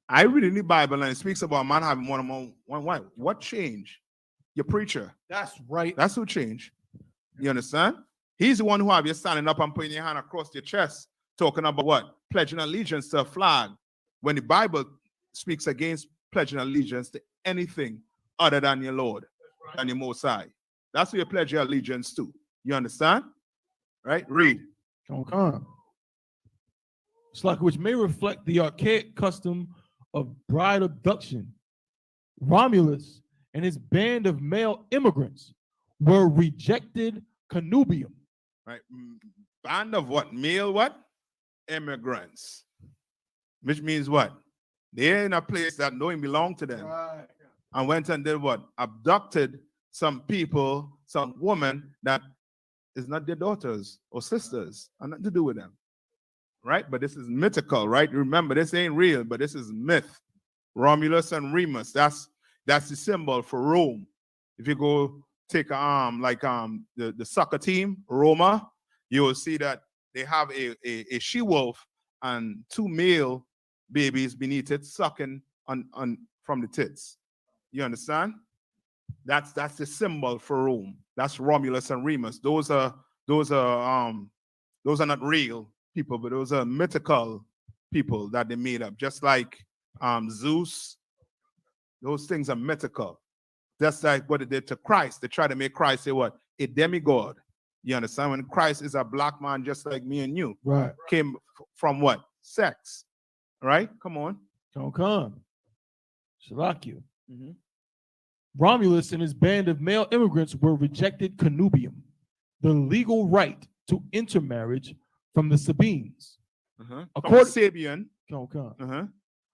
Speaker 4: I read in the Bible and it speaks about a man having more than one wife. What changed? Your preacher.
Speaker 1: That's right.
Speaker 4: That's who changed. You understand? He's the one who have you standing up and putting your hand across your chest, talking about what? Pledging allegiance to a flag. When the Bible speaks against pledging allegiance to anything other than your Lord and your Most High. That's who you pledge your allegiance to. You understand? Right? Read.
Speaker 1: Come. Slack, which may reflect the archaic custom of bride abduction. Romulus and his band of male immigrants were rejected connubium.
Speaker 4: Right? Band of what? Male what? Immigrants. Which means what? They're in a place that don't belong to them. And went and did what? Abducted some people, some women that is not their daughters or sisters, and nothing to do with them. Right? But this is mythical, right? Remember, this ain't real, but this is myth. Romulus and Remus, that's the symbol for Rome. If you go take the soccer team, Roma, you will see that they have a she-wolf and 2 male babies beneath it sucking on from the tits. You understand? That's the symbol for Rome. That's Romulus and Remus. Those are not real people, but those are mythical people that they made up. Just like Zeus, those things are mythical. That's like what they did to Christ. They tried to make Christ say what? A demigod. You understand? When Christ is a black man just like me and you.
Speaker 1: Right.
Speaker 4: Came from what? Sex. Right? Come on.
Speaker 1: Come. Shalakia.
Speaker 4: Mhm.
Speaker 1: Romulus and his band of male immigrants were rejected connubium, the legal right to intermarriage from the Sabines.
Speaker 4: Sabian.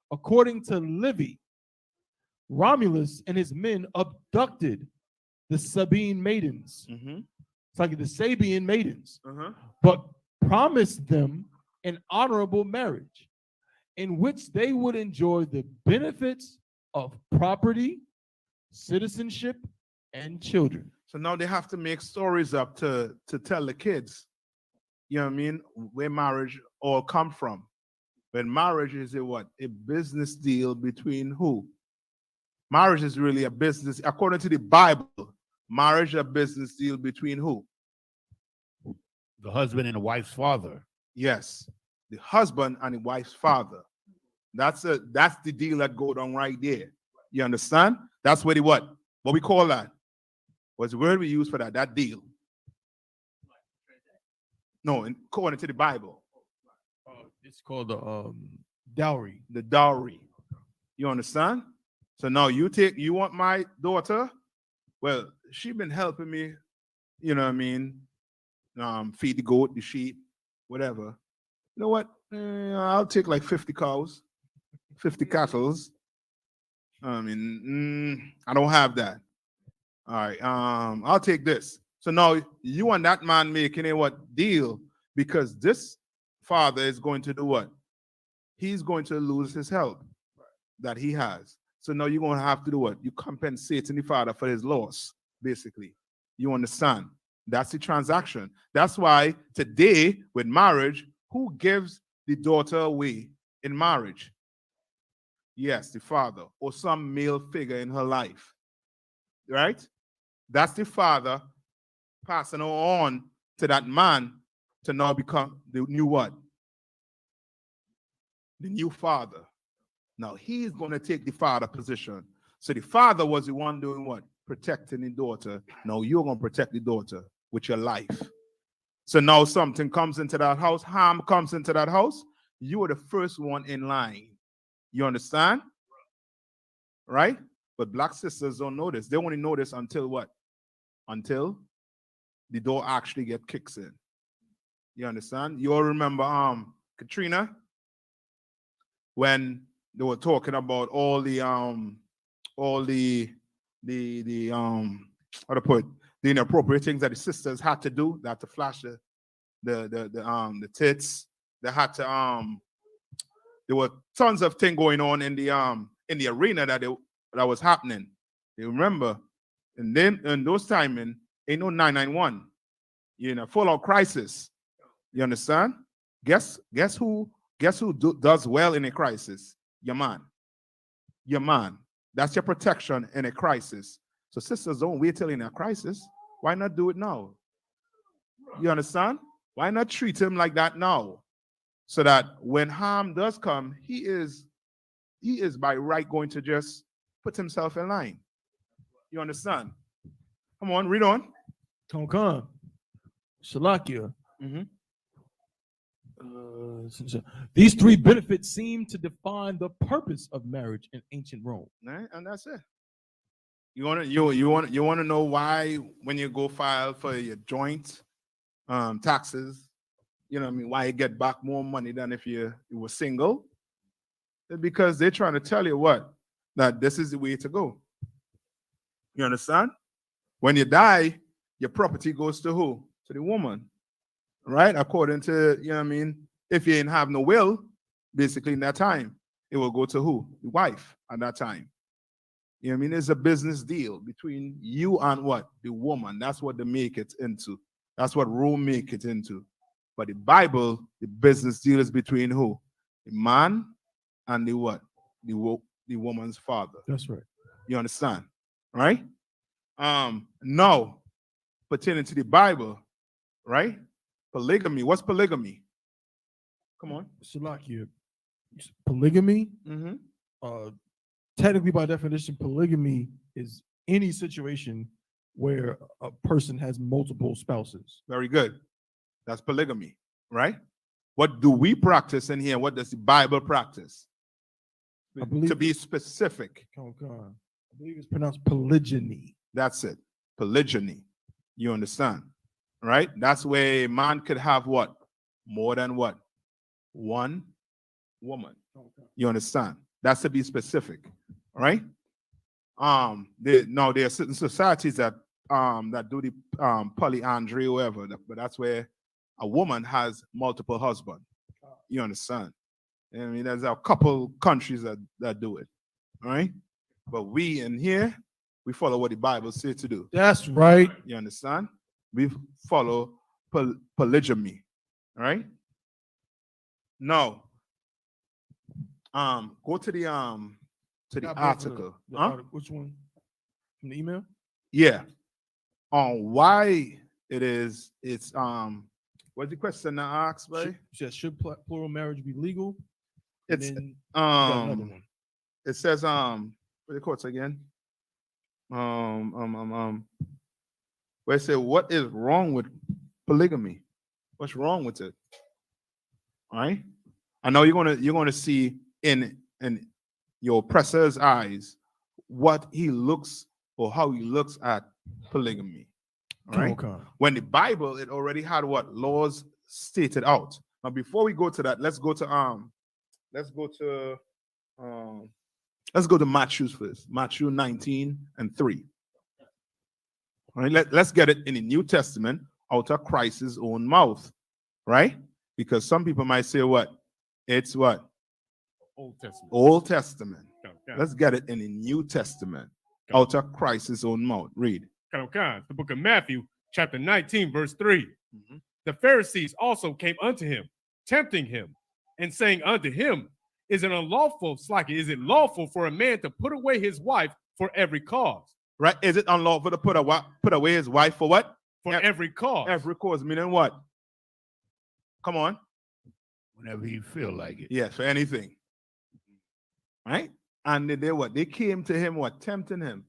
Speaker 1: According to Livy, Romulus and his men abducted the Sabine maidens. It's like the Sabian maidens, but promised them an honorable marriage in which they would enjoy the benefits of property, citizenship, and children.
Speaker 4: So now they have to make stories up to tell the kids, you know what I mean, where marriage all come from. When marriage is a business deal between who? Marriage is really a business, according to the Bible. Marriage a business deal between who?
Speaker 2: The husband and the wife's father.
Speaker 4: Yes, the husband and the wife's father. That's the deal that go down right there. You understand? That's what what we call that. What's the word we use for that? That deal. No, according to the Bible.
Speaker 1: It's called the dowry.
Speaker 4: The dowry. You understand? So now you want my daughter? Well, she been helping me, you know what I mean? Feed the goat, the sheep, whatever. You know what? I'll take like 50 cows, 50 cattle. I mean, I don't have that. All right. I'll take this. So now you and that man making a deal, because this father is going to do what? He's going to lose his help that he has. So now you're going to have to do what? You compensate the father for his loss, basically. You understand? That's the transaction. That's why today with marriage, who gives the daughter away in marriage? Yes, the father or some male figure in her life, right? That's the father passing on to that man to now become the new what? The new father. Now he's going to take the father position. So the father was the one doing what? Protecting the daughter. Now you're going to protect the daughter with your life. So now something comes into that house, harm comes into that house, you are the first one in line. You understand? Right? But black sisters don't know this. They only know this until what? Until the door actually get kicks in. You understand? You all remember Katrina? When they were talking about all the how to put the inappropriate things that the sisters had to do. They had to flash the tits. They had to there were tons of things going on in the arena that was happening. You remember? And then in those timing, ain't no 991. You know, full-out crisis. You understand? Guess who does well in a crisis? Your man. Your man. That's your protection in a crisis. So sisters, don't wait till in a crisis. Why not do it now? You understand? Why not treat him like that now? So that when harm does come, he is by right going to just put himself in line. You understand? Come on, read on.
Speaker 1: Come. Shalakia. These three benefits seem to define the purpose of marriage in ancient Rome.
Speaker 4: Right? And that's it. You want to know why when you go file for your joint taxes, you know what I mean, why you get back more money than if you were single? Because they're trying to tell you what? That this is the way to go. You understand? When you die, your property goes to who? To the woman. Right? According to, you know what I mean? If you didn't have no will, basically in that time, it will go to who? The wife at that time. You know what I mean? It's a business deal between you and what? The woman. That's what they make it into. That's what Rome make it into. But the Bible, the business deal is between who? The man and the what? The woman's father.
Speaker 1: That's right.
Speaker 4: You understand? Right? Now, pertaining to the Bible, right? Polygamy. What's polygamy? Come on.
Speaker 1: Salakia, polygamy,
Speaker 4: Mm-hmm.
Speaker 1: technically by definition, polygamy is any situation where a person has multiple spouses.
Speaker 4: Very good. That's polygamy, right? What do we practice in here? What does the Bible practice?
Speaker 1: I believe-
Speaker 4: To be specific.
Speaker 1: Come on. I believe it's pronounced polygyny.
Speaker 4: That's it. Polygyny. You understand? Right? That's where a man could have what? More than what? One woman. You understand? That's to be specific. Right? Now there are certain societies that do the polyandry or whatever, but that's where a woman has multiple husbands. You understand? I mean, there's a couple countries that do it. All right? But we in here, we follow what the Bible says to do.
Speaker 1: That's right.
Speaker 4: You understand? We follow polygamy. All right? Now, go to the
Speaker 1: Got both of
Speaker 4: article.
Speaker 1: the
Speaker 4: Huh?
Speaker 1: article. Which one? From the email?
Speaker 4: Yeah. On why it's what's the question I asked, right?
Speaker 1: Should plural marriage be legal? And
Speaker 4: It's
Speaker 1: then you got another
Speaker 4: um
Speaker 1: one.
Speaker 4: it says what do you call it again? Where it said what is wrong with polygamy? What's wrong with it? All right. I know you're gonna see in your oppressor's eyes what he looks or how he looks at polygamy. All right.
Speaker 1: Okay.
Speaker 4: When the Bible, it already had what laws stated out. Now, before we go to that, let's go to Matthew first. Matthew 19:3. All right, let's get it in the New Testament out of Christ's own mouth, right? Because some people might say what? It's what?
Speaker 3: Old Testament.
Speaker 4: Old Testament.
Speaker 3: Okay.
Speaker 4: Let's get it in the New Testament out of Christ's own mouth. Read.
Speaker 3: The book of Matthew, chapter 19, verse 3.
Speaker 4: Mhm.
Speaker 3: The Pharisees also came unto him, tempting him, and saying unto him, is it lawful for a man to put away his wife for every cause?
Speaker 4: Right? Is it unlawful to put away his wife for what?
Speaker 3: For
Speaker 4: Ev-
Speaker 3: every cause.
Speaker 4: Every cause, meaning what? Come on.
Speaker 2: Whenever you feel like it.
Speaker 4: Yes, for anything. Right? And they did what? They came to him, what? Tempting him.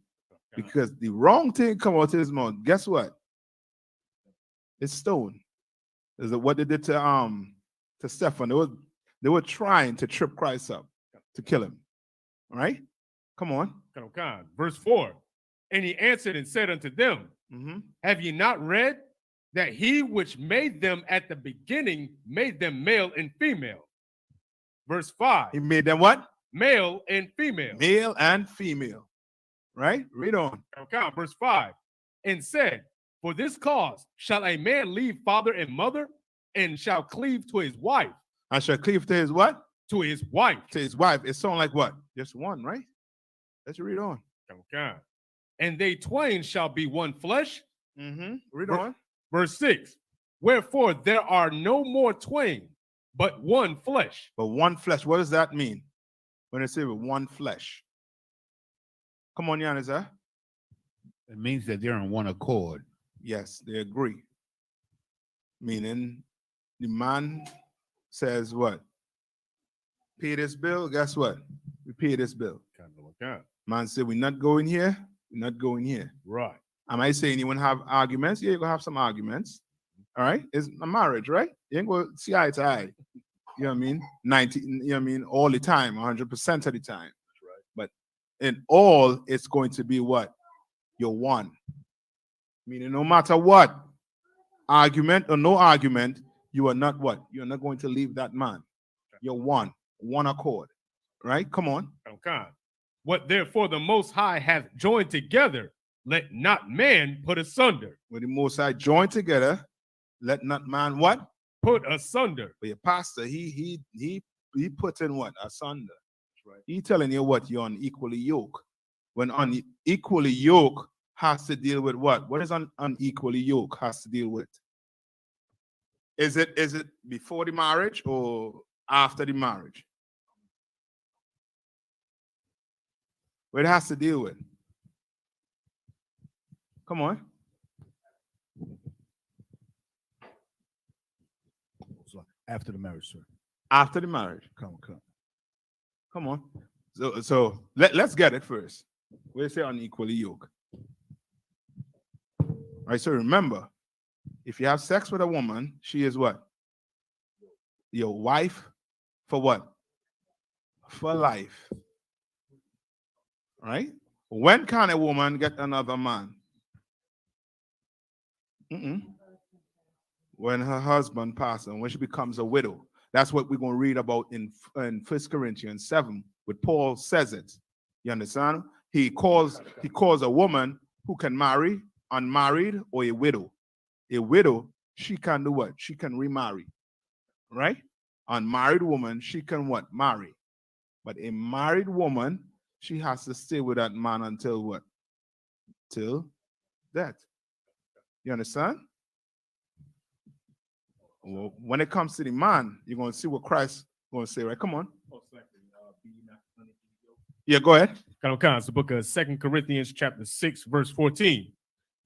Speaker 4: Because the wrong thing come out of his mouth. Guess what? It's stone. Is it what they did to Stephen? They were trying to trip Christ up to kill him. All right? Come on.
Speaker 3: Verse 4. And he answered and said unto them,
Speaker 4: Mm-hmm.
Speaker 3: have ye not read that he which made them at the beginning made them male and female? Verse 5.
Speaker 4: He made them what?
Speaker 3: Male and female.
Speaker 4: Male and female. Right? Read on.
Speaker 3: Verse 5. And said, for this cause shall a man leave father and mother, and shall cleave to his wife.
Speaker 4: I shall cleave to his what?
Speaker 3: To his wife.
Speaker 4: To his wife. It sounds like what? Just one, right? Let's read on.
Speaker 3: And they twain shall be one flesh.
Speaker 4: Mm-hmm. Read
Speaker 3: Ver-
Speaker 4: on.
Speaker 3: Verse 6. Wherefore there are no more twain, but one flesh.
Speaker 4: But one flesh. What does that mean? When they say one flesh. Come on, Giannis, huh?
Speaker 2: It means that they're on one accord.
Speaker 4: Yes, they agree. Meaning the man says what? Pay this bill. Guess what? We pay this bill. Man said, we're not going here. We're not going here.
Speaker 3: Right.
Speaker 4: Am I saying you won't have arguments? Yeah, you're going to have some arguments. All right? It's a marriage, right? You ain't going to see eye to eye. You know what I mean? 90, you know what I mean? All the time, 100% of the time. Right. But in all, it's going to be what? You're one. Meaning no matter what, argument or no argument, you are not what? You're not going to leave that man. You're one accord. Right? Come on.
Speaker 3: Okay. What therefore the Most High hath joined together, let not man put asunder.
Speaker 4: When the Most High join together, let not man what?
Speaker 3: Put asunder.
Speaker 4: But your pastor, he put in what? Asunder. Right. He telling you what? You're unequally yoked. When unequally yoked has to deal with what? What is unequally yoked has to deal with? Is it before the marriage or after the marriage? What it has to deal with? Come on.
Speaker 6: So after the marriage, sir.
Speaker 4: After the marriage. Come on. So let's get it first. What do you say unequally yoked? Right. So remember, if you have sex with a woman, she is what? Your wife for what? For life. Right? When can a woman get another man? When her husband passes, when she becomes a widow. That's what we're going to read about in 1 Corinthians 7, where Paul says it. You understand? He calls a woman who can marry, unmarried, or a widow. A widow, she can do what? She can remarry. Right? Unmarried woman, she can what? Marry. But a married woman, she has to stay with that man until what? Till death. You understand? Well, when it comes to the man, you're going to see what Christ is going to say, right? Come on. Yeah, go ahead.
Speaker 3: It's the book of 2 Corinthians chapter 6, verse 14.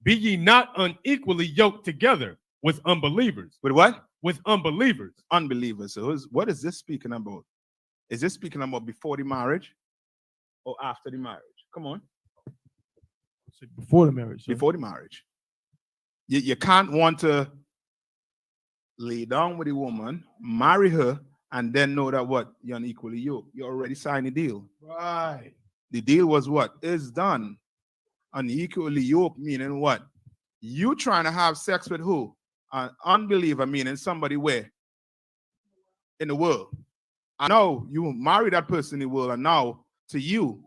Speaker 3: Be ye not unequally yoked together with unbelievers.
Speaker 4: With what?
Speaker 3: With unbelievers.
Speaker 4: Unbelievers. So what is this speaking about? Is this speaking about before the marriage or after the marriage? Come on.
Speaker 1: Before the marriage. Sir.
Speaker 4: Before the marriage. You can't want to lay down with a woman, marry her, and then know that what? You're unequally yoked. You already signed a deal.
Speaker 1: Right.
Speaker 4: The deal was what? It's done. Unequally yoked meaning what? You trying to have sex with who? An unbeliever, meaning somebody where? In the world. I know you marry that person in the world, and now to you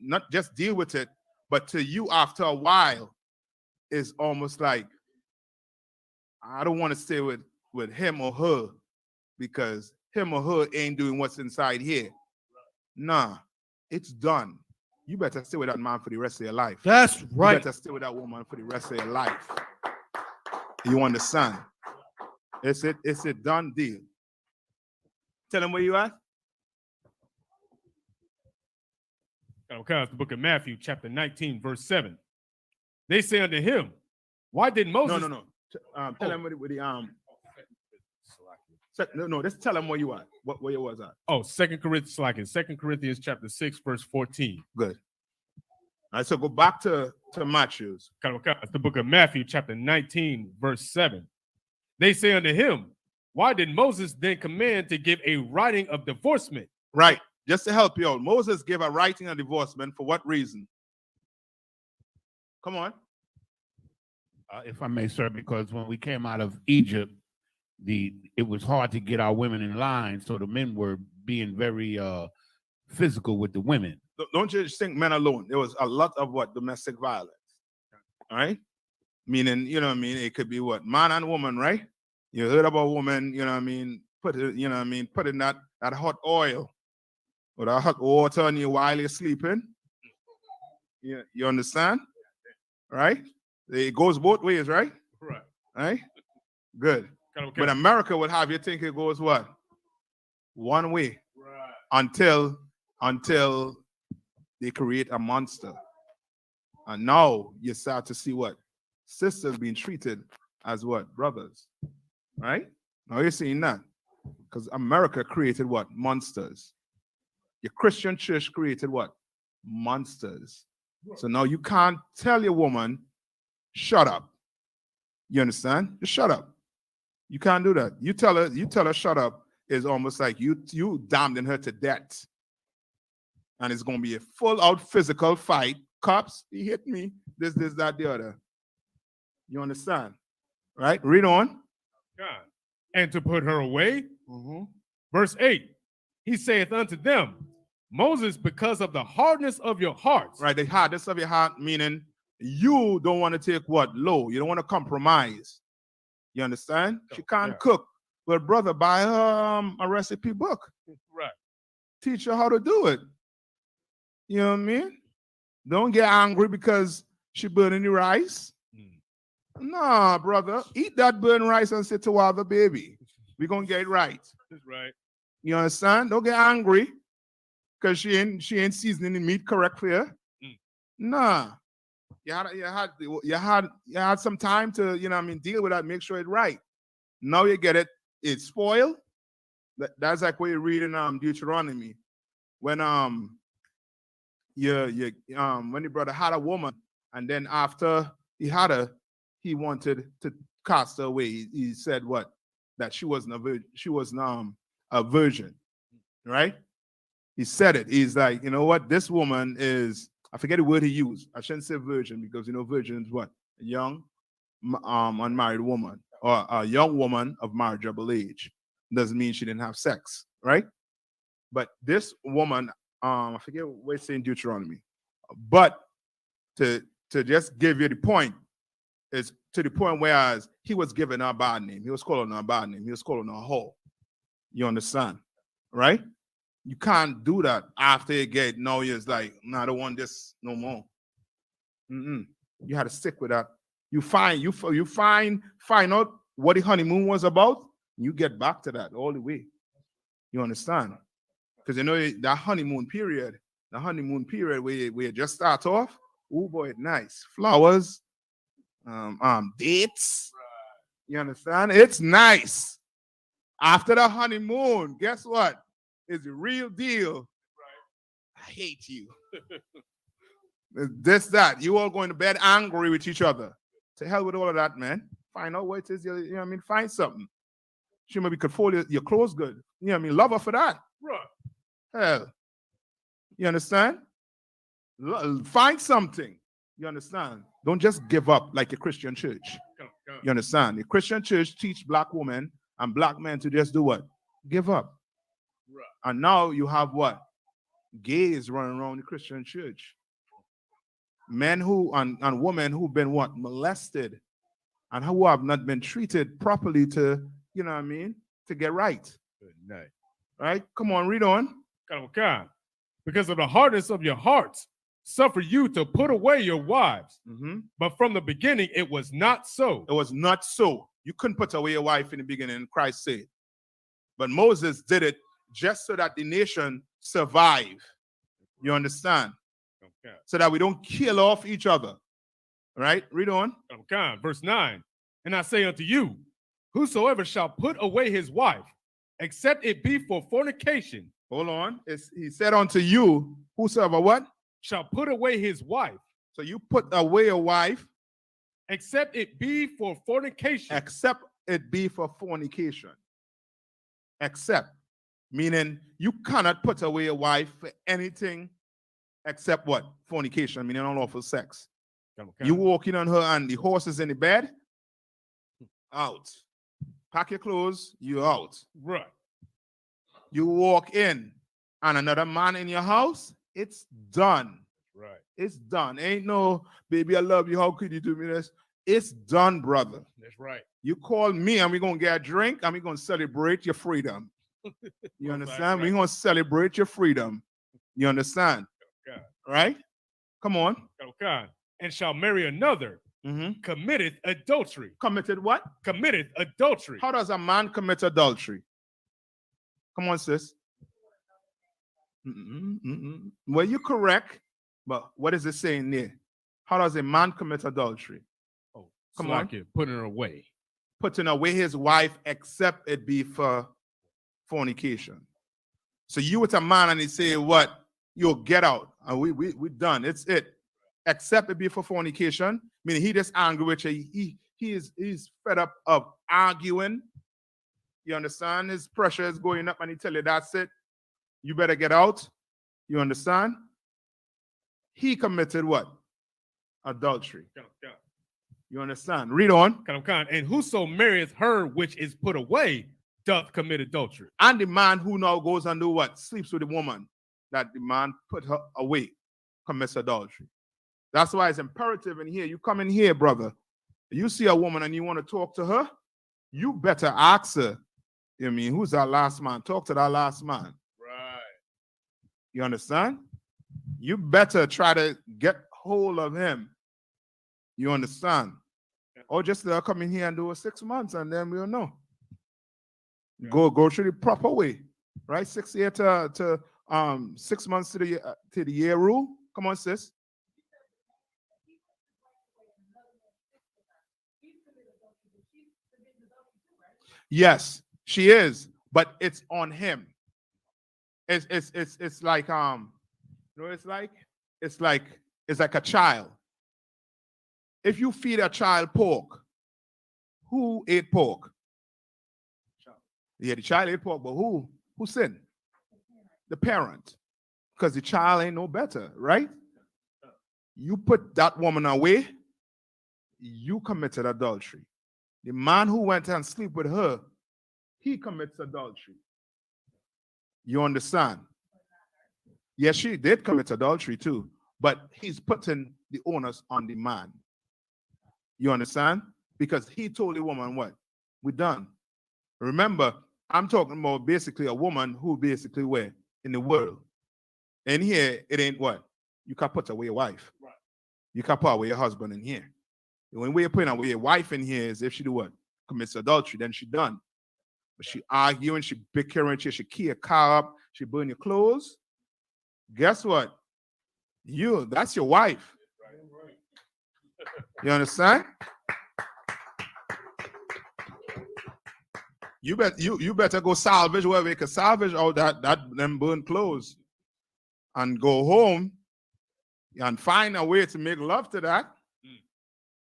Speaker 4: not just deal with it, but to you after a while is almost like, I don't want to stay with him or her because him or her ain't doing what's inside here. Nah, it's done. You better stay with that man for the rest of your life.
Speaker 1: That's right.
Speaker 4: You better stay with that woman for the rest of your life. You understand? It's a done deal. Tell them where you at.
Speaker 3: It's the book of Matthew, chapter 19, verse 7. They say unto him, why did Moses...
Speaker 4: No. Tell them where the No, just tell them where you at. Where you was at.
Speaker 3: Oh, 2 Corinthians chapter 6, verse 14.
Speaker 4: Good. All right, so go back to Matthew's.
Speaker 3: It's the book of Matthew, chapter 19, verse 7. They say unto him, why did Moses then command to give a writing of divorcement?
Speaker 4: Right. Just to help you out. Moses gave a writing of divorcement for what reason? Come on.
Speaker 2: If I may, sir, because when we came out of Egypt, it was hard to get our women in line, so the men were being very physical with the women.
Speaker 4: Don't you just think men alone? There was a lot of what? Domestic violence. All right? Meaning, you know what I mean? It could be what? Man and woman, right? You heard about woman, you know what I mean? Put in that hot oil or that hot water on you while you're sleeping. You understand? Right? It goes both ways, right?
Speaker 3: Right.
Speaker 4: Right? Good. But America would have you think it goes what? One way. Right. Until they create a monster. And now you start to see what? Sisters being treated as what? Brothers. Right? Now you're seeing that. Because America created what? Monsters. Your Christian church created what? Monsters. So now you can't tell your woman, shut up. You understand? Just shut up. You can't do that. You tell her shut up is almost like you damning her to death. And it's going to be a full-out physical fight. Cops, he hit me. This, that, the other. You understand? Right? Read on.
Speaker 3: God. And to put her away.
Speaker 4: Mm-hmm.
Speaker 3: Verse 8. he saith unto them, Moses, because of the hardness of your hearts,
Speaker 4: Right, the hardness of your heart, meaning you don't want to take what? Low. You don't want to compromise. You understand? She can't
Speaker 3: Yeah.
Speaker 4: cook. But brother, buy her a recipe book.
Speaker 3: right?
Speaker 4: Teach her how to do it. You know what I mean? Don't get angry because she burning the rice. Nah, brother. Eat that burnt rice and say to the baby. We're gonna get it right.
Speaker 3: That's right.
Speaker 4: You understand? Don't get angry because she ain't seasoning the meat correct for you. Nah. You had some time to, you know what I mean, deal with that, make sure it's right. Now you get it, it's spoiled. That's like what you read in Deuteronomy. When when your brother had a woman, and then after he had her, he wanted to cast her away. He said what? That she wasn't a virgin, right? He said it. He's like, you know what? This woman is, I forget the word he used. I shouldn't say virgin because, you know, virgin is what? A young, unmarried woman or a young woman of marriageable age. Doesn't mean she didn't have sex, right? But this woman, I forget what it's in Deuteronomy. But to just give you the point, is to the point whereas he was giving her a bad name. He was calling her a bad name. He was calling her a whore. You understand? Right? You can't do that after you get, no, it's like, no, I don't want this no more. You had to stick with that. You find out what the honeymoon was about, and you get back to that all the way. You understand? Because you know that honeymoon period where you just start off, oh boy, nice. Flowers, dates. You understand? It's nice. After the honeymoon, guess what? It's the real deal. I hate you. This, that. You all going to bed angry with each other. To hell with all of that, man. Find out what it is. You know what I mean? Find something. She maybe could fold your clothes good. You know what I mean? Love her for that.
Speaker 3: Right.
Speaker 4: Hell. You understand? Find something. You understand? Don't just give up like a Christian church. You understand? The Christian church teach black women and black men to just do what? Give up.
Speaker 3: Right.
Speaker 4: And now you have what? Gays running around the Christian church. Men who and women who've been what? Molested and who have not been treated properly to, you know what I mean? To get right.
Speaker 3: Good night.
Speaker 4: Right? Come on, read on.
Speaker 3: Because of the hardness of your hearts, suffer you to put away your wives. But from the beginning, it was not so.
Speaker 4: It was not so. You couldn't put away your wife in the beginning, Christ said. But Moses did it just so that the nation survive. You understand?
Speaker 3: Okay.
Speaker 4: So that we don't kill off each other. Right? Read on.
Speaker 3: Verse 9. And I say unto you, whosoever shall put away his wife, except it be for fornication.
Speaker 4: Hold on. He said unto you, whosoever what?
Speaker 3: Shall put away his wife.
Speaker 4: So you put away a wife.
Speaker 3: Except it be for fornication.
Speaker 4: Except it be for fornication. Except. Meaning you cannot put away a wife for anything except what? Fornication, meaning unlawful sex. You walking on her and the horse is in the bed, out. Pack your clothes, you out.
Speaker 3: Right.
Speaker 4: You walk in and another man in your house, it's done.
Speaker 3: Right.
Speaker 4: It's done. Ain't no, baby, I love you. How could you do me this? It's done, brother.
Speaker 3: That's right.
Speaker 4: You call me and we're going to get a drink and we're going to celebrate your freedom. You understand? We're going to celebrate your freedom. You understand?
Speaker 3: Okay.
Speaker 4: Right? Come on.
Speaker 3: Okay. And shall marry another, committeth adultery.
Speaker 4: Committed what?
Speaker 3: Committeth adultery.
Speaker 4: How does a man commit adultery? Come on, sis. Well, you're correct, but what is it saying there? How does a man commit adultery?
Speaker 3: Oh,
Speaker 4: come on.
Speaker 3: Putting her away.
Speaker 4: Putting away his wife, except it be for fornication. So you with a man and he say, what? You'll get out. And we done. It's it. Except it be for fornication. Meaning he just angry with you. He's fed up of arguing. You understand? His pressure is going up and he tell you that's it. You better get out. You understand? He committed what? Adultery. You understand? Read on.
Speaker 3: And whoso marrieth her which is put away doth commit adultery.
Speaker 4: And the man who now goes and do what? Sleeps with the woman that the man put her away, commits adultery. That's why it's imperative in here. You come in here, brother. You see a woman and you want to talk to her, you better ask her. You know what I mean, who's that last man? Talk to that last man.
Speaker 3: Right.
Speaker 4: You understand? You better try to get hold of him. You understand? Or just let her come in here and do it 6 months and then we'll know. Go through the proper way, right? 6 years to 6 months to the year rule. Come on, sis. Yes, she is, but it's on him. It's like you know, it's like a child. If you feed a child pork, who ate pork? Yeah, the child ate pork, but who sinned? The parent. Because the child ain't no better, right? You put that woman away, you committed adultery. The man who went and sleep with her, he commits adultery. You understand? Yes, she did commit adultery too, but he's putting the onus on the man. You understand? Because he told the woman what? We're done. Remember, I'm talking about basically a woman who basically where? In the world. And here, it ain't what? You can't put away your wife. Right. You can't put away your husband in here. When we're putting away your wife in here is if she do what? Commits adultery, then she done. But she arguing, she bickering, she key your car up, she burn your clothes. Guess what? That's your wife. You understand? You better go salvage wherever you can salvage all that them burnt clothes and go home and find a way to make love to that.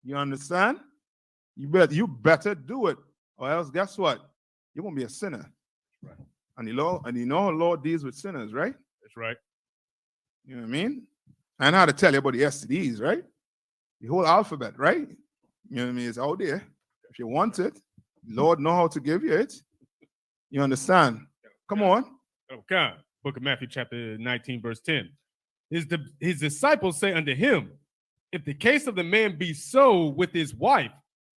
Speaker 4: You understand? You better do it, or else guess what? You're gonna be a sinner. Right. And you know the Lord deals with sinners, right?
Speaker 3: That's right.
Speaker 4: You know what I mean? I know how to tell you about the STDs, right? The whole alphabet, right? You know what I mean? It's out there. If you want it, Lord know how to give you it. You understand? Come on.
Speaker 3: Okay. Book of Matthew, chapter 19, verse 10. His disciples say unto him, if the case of the man be so with his wife,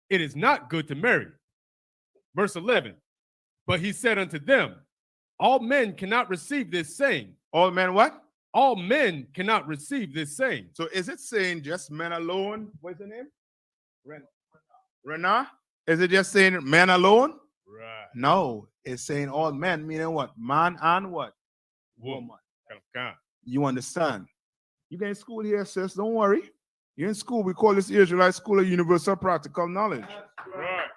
Speaker 3: it is not good to marry. Verse 11. But he said unto them, all men cannot receive this saying.
Speaker 4: All men what?
Speaker 3: All men cannot receive this saying.
Speaker 4: So is it saying just men alone? What's the name? Renah? Is it just saying men alone?
Speaker 3: Right.
Speaker 4: No, it's saying all men, meaning what? Man and what? Woman.
Speaker 3: Okay.
Speaker 4: You understand? You get in school here, sis. Don't worry. You're in school. We call this Israelite School of Universal Practical Knowledge.
Speaker 3: Right.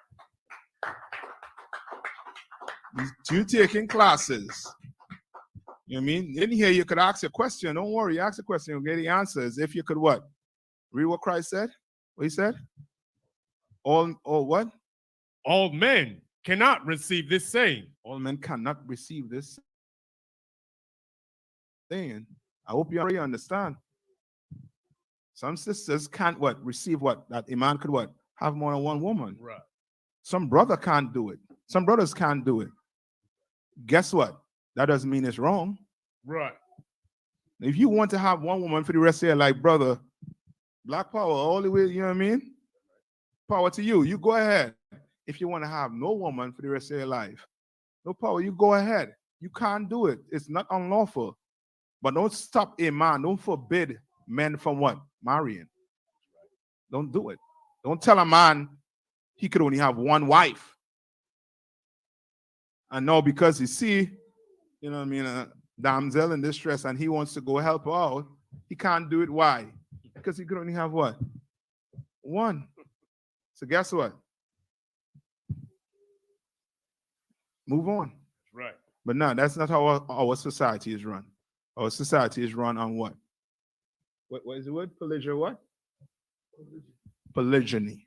Speaker 4: You taking classes. You know what I mean? In here, you could ask a question. Don't worry. Ask a question. You'll get the answers. If you could what? Read what Christ said? What he said? All what?
Speaker 3: All men cannot receive this saying.
Speaker 4: All men cannot receive this saying. I hope you already understand. Some sisters can't what? Receive what? That a man could what? Have more than one woman.
Speaker 3: Right.
Speaker 4: Some brother can't do it. Some brothers can't do it. Guess what? That doesn't mean it's wrong.
Speaker 3: Right.
Speaker 4: If you want to have one woman for the rest of your life, brother, black power all the way, you know what I mean? Power to you. You go ahead. If you want to have no woman for the rest of your life, no power, you go ahead. You can't do it. It's not unlawful. But don't stop a man. Don't forbid men from what? Marrying. Don't do it. Don't tell a man he could only have one wife. And now because you see, you know what I mean, a damsel in distress and he wants to go help her out, he can't do it. Why? Because he could only have what? One. So guess what? Move on.
Speaker 3: Right.
Speaker 4: But no, that's not how our society is run. Our society is run on what? What is the word? Polygyny what? Polygyny.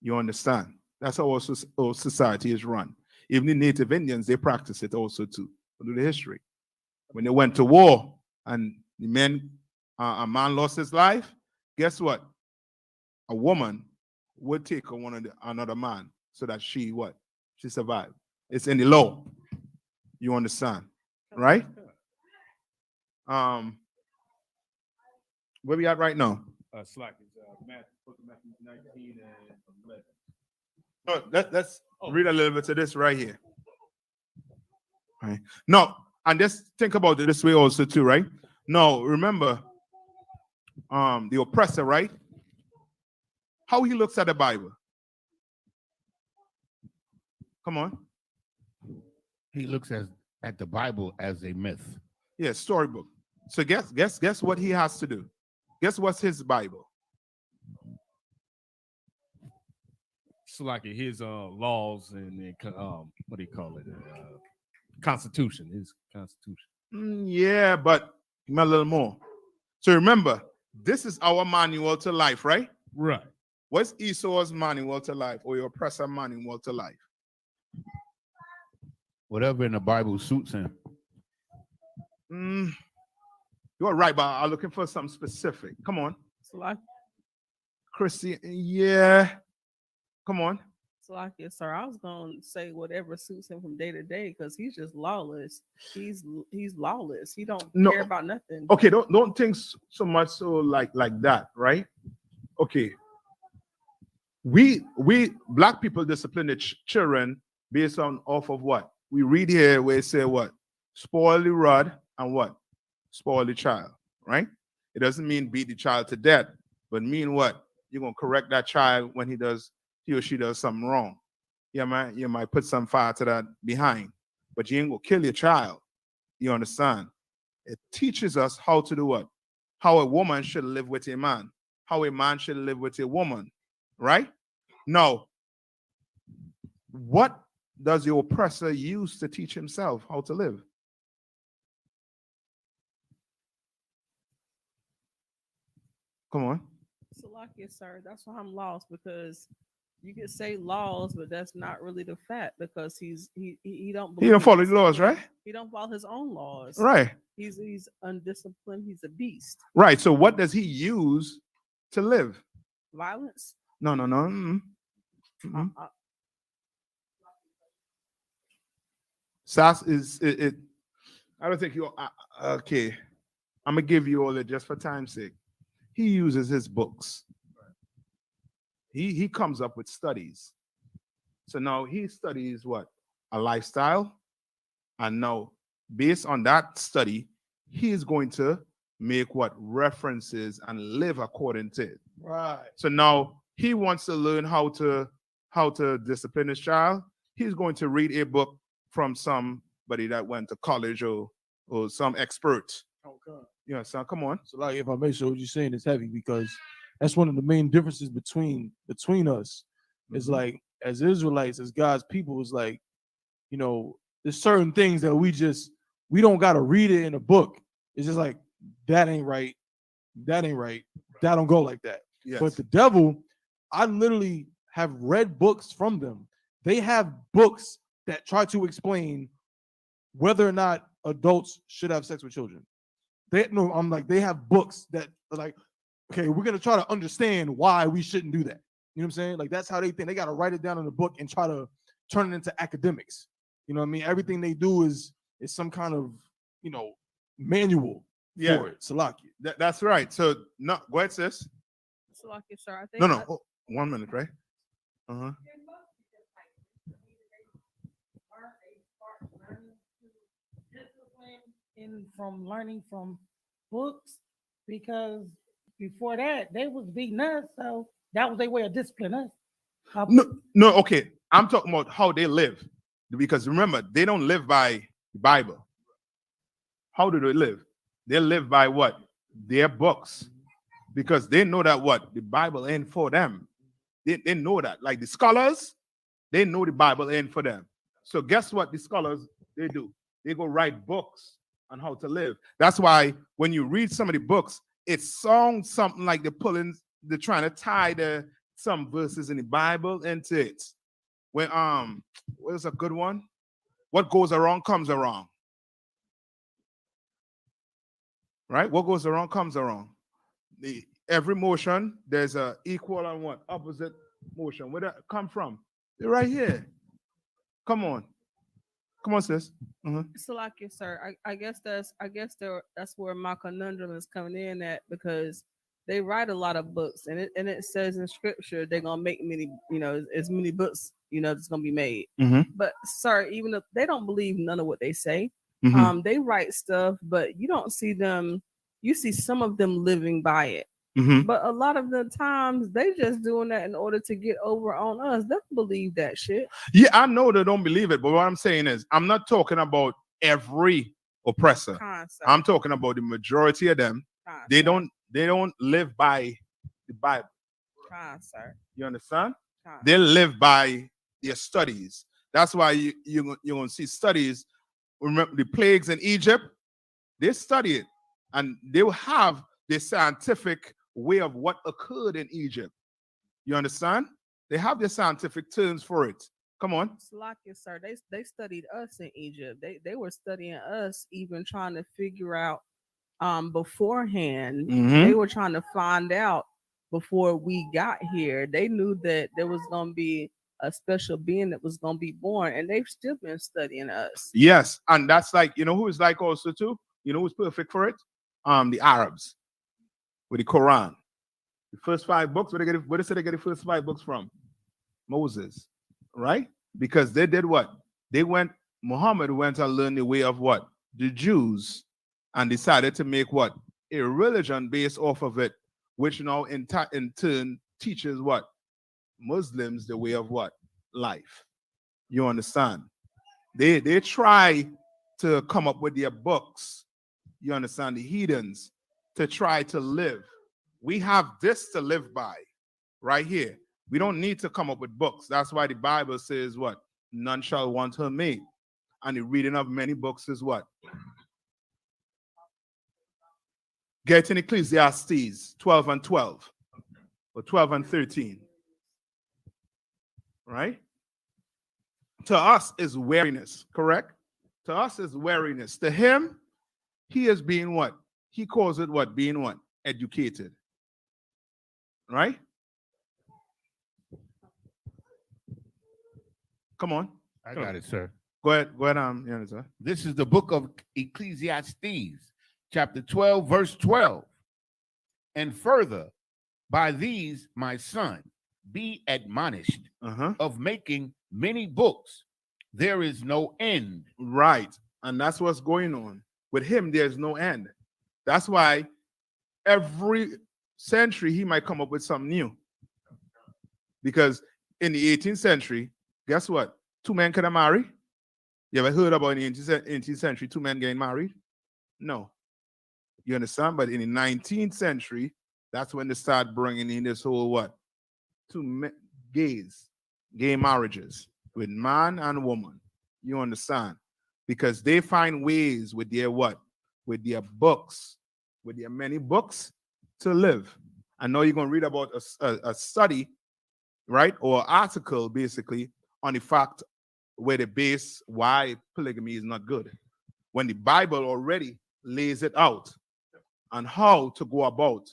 Speaker 4: You understand? That's how our society is run. Even the Native Indians, they practice it also too. Look at the history. When they went to war and a man lost his life, guess what? A woman would take another man so that she survived. It's in the law. You understand, right? Where we at right now?
Speaker 3: Slack is Matthew 19 and 11.
Speaker 4: No, let's read a little bit of this right here. Right. No, and just think about it this way also too, right? No, remember, the oppressor, right? How he looks at the Bible. Come on.
Speaker 2: He looks at the Bible as a myth.
Speaker 4: Yeah, storybook. So guess what he has to do? Guess what's his Bible?
Speaker 3: Slack his laws and what do you call it? Constitution. His constitution.
Speaker 4: Yeah, but a little more. So remember, this is our manual to life, right?
Speaker 3: Right.
Speaker 4: What's Esau's manual to life or your oppressor manual to life?
Speaker 2: Whatever in the Bible suits him.
Speaker 4: You're right, but I'm looking for something specific. Come on.
Speaker 7: Salakia,
Speaker 4: Christian, yeah. Come on.
Speaker 7: Salakia, sir. I was gonna say whatever suits him from day to day because he's just lawless. He's lawless. He don't
Speaker 4: No.
Speaker 7: care about nothing.
Speaker 4: Okay, don't think so much so like that, right? Okay. We black people discipline the children based on off of what? We read here where it say what? Spoil the rod and what? Spoil the child, right? It doesn't mean beat the child to death, but mean what? You're gonna correct that child when he or she does something wrong. Yeah, man, you might put some fire to that behind, but you ain't gonna kill your child. You understand? It teaches us how to do what? How a woman should live with a man, how a man should live with a woman, right? Now, what does the oppressor use to teach himself how to live? Come on.
Speaker 7: Salakia, sir. That's why I'm lost because you can say laws, but that's not really the fact because he don't
Speaker 4: He don't follow
Speaker 7: his
Speaker 4: the laws,
Speaker 7: own-
Speaker 4: right?
Speaker 7: He don't follow his own laws.
Speaker 4: Right,
Speaker 7: He's undisciplined. He's a beast.
Speaker 4: right. So what does he use to live?
Speaker 7: Violence.
Speaker 4: No. Sass is it. I don't think you. Okay, I'm gonna give you all it just for time's sake. He uses his books. He comes up with studies. So now he studies what? A lifestyle, and now based on that study, he is going to make what references and live according to it.
Speaker 1: Right.
Speaker 4: So now he wants to learn how to discipline his child. He's going to read a book from somebody that went to college or some expert.
Speaker 1: Okay.
Speaker 4: Yeah, so come on.
Speaker 1: So like if I make sure what you're saying is heavy because that's one of the main differences between us. It's like as Israelites, as God's people, is like, you know, there's certain things that we don't gotta read it in a book. It's just like that ain't right. That ain't right. That don't go like that.
Speaker 4: Yes.
Speaker 1: But the devil, I literally have read books from them. They have books that try to explain whether or not adults should have sex with children. They have books that are like, okay, we're gonna try to understand why we shouldn't do that. You know what I'm saying? Like that's how they think. They gotta write it down in a book and try to turn it into academics. You know what I mean? Everything they do is some kind of, you know, manual
Speaker 4: Yeah.
Speaker 1: for it. Salakia.
Speaker 4: That's right. So no, go ahead, sis.
Speaker 7: Salakia, sir. I think
Speaker 4: No. Oh, 1 minute, right? Uh-huh.
Speaker 8: From learning from books, because before that they was beating us, so that was their way of disciplining us.
Speaker 4: No, okay. I'm talking about how they live. Because remember, they don't live by the Bible. How do they live? They live by what? Their books. Because they know that what? The Bible ain't for them. They know that. Like the scholars, they know the Bible ain't for them. So guess what the scholars, they do? They go write books on how to live. That's why when you read some of the books, it sounds something like they're trying to tie some verses in the Bible into it. When what's a good one? What goes around comes around. Right? What goes around comes around. Every motion, there's a equal and what? Opposite motion. Where that come from? They're right here. Come on. Come on, sis.
Speaker 7: So like you, sir, I guess that's where my conundrum is coming in at, because they write a lot of books, and it says in scripture they're gonna make many, as many books, that's gonna be made.
Speaker 4: Mhm.
Speaker 7: But sir, even if they don't believe none of what they say,
Speaker 4: Mhm.
Speaker 7: they write stuff, but you don't see them. You see some of them living by it.
Speaker 4: Mhm.
Speaker 7: But a lot of the times they just doing that in order to get over on us. They don't believe that shit.
Speaker 4: Yeah, I know they don't believe it, but what I'm saying is, I'm not talking about every oppressor.
Speaker 7: Concept.
Speaker 4: I'm talking about the majority of them. They don't live by the Bible.
Speaker 7: Sir.
Speaker 4: You understand? They live by their studies. That's why you're gonna see studies. Remember the plagues in Egypt? They study it, and they will have the scientific way of what occurred in Egypt. You understand? They have the scientific terms for it. Come on.
Speaker 7: Slakia, sir. They studied us in Egypt. They were studying us, even trying to figure out beforehand.
Speaker 4: Mhm.
Speaker 7: They were trying to find out before we got here. They knew that there was gonna be a special being that was gonna be born, and they've still been studying us.
Speaker 4: Yes, and that's like, who is like also too? You know who's perfect for it? The Arabs with the Quran. The first 5 books, where they say they get the first 5 books from? Moses, right? Because they did what? Muhammad went and learned the way of what? The Jews, and decided to make what? A religion based off of it, which now in turn teaches what? Muslims the way of what? Life. You understand? They try to come up with their books. You understand? The heathens to try to live. We have this to live by right here. We don't need to come up with books. That's why the Bible says what? None shall want her maid. And the reading of many books is what? Get in Ecclesiastes 12 and 12 or 12 and 13. Right? To us is weariness, correct? To us is weariness. To him, he is being what? He calls it what? Being what? Educated. Right? Come on.
Speaker 2: I got it, sir.
Speaker 4: Go ahead, sir.
Speaker 2: This is the book of Ecclesiastes, chapter 12, verse 12. And further, by these, my son, be admonished of making many books. There is no end.
Speaker 4: Right. And that's what's going on. With him, there's no end. That's why every century he might come up with something new. Because in the 18th century, guess what? 2 men could have married. You ever heard about in the 18th century 2 men getting married? No. You understand? But in the 19th century, that's when they start bringing in this whole what? 2 gay marriages with man and woman. You understand? Because they find ways with their what? With their books, with their many books to live. I know you're going to read about a study, right? Or article basically on the fact where they base why polygamy is not good. When the Bible already lays it out on how to go about,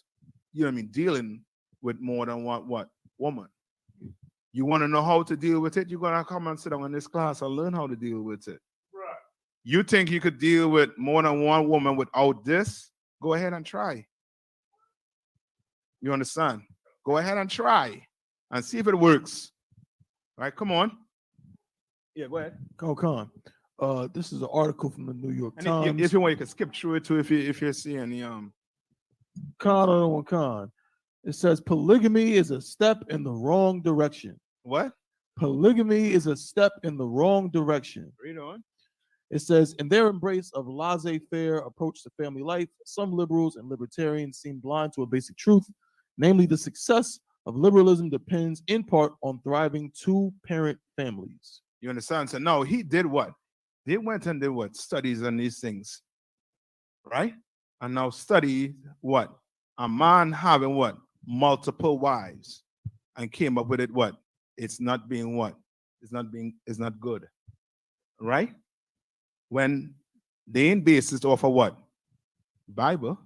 Speaker 4: dealing with more than one woman. You want to know how to deal with it? You're going to come and sit down in this class and learn how to deal with it. Right. You think you could deal with more than one woman without this? Go ahead and try. You understand? Go ahead and try and see if it works. All right, come on. Yeah, go ahead.
Speaker 1: Khan. This is an article from the New York
Speaker 4: And
Speaker 1: Times.
Speaker 4: if you want, you can skip through it too if you're seeing the
Speaker 1: Khan. It says polygamy is a step in the wrong direction.
Speaker 4: What?
Speaker 1: Polygamy is a step in the wrong direction.
Speaker 4: Read on.
Speaker 1: It says, in their embrace of laissez-faire approach to family life, some liberals and libertarians seem blind to a basic truth, namely the success of liberalism depends in part on thriving 2-parent families.
Speaker 4: You understand? So no, he did what? They went and did what? Studies on these things, right? And now study what? A man having what? Multiple wives, and came up with it what? It's not being what? It's not good, right? When they ain't based it off of what? Bible.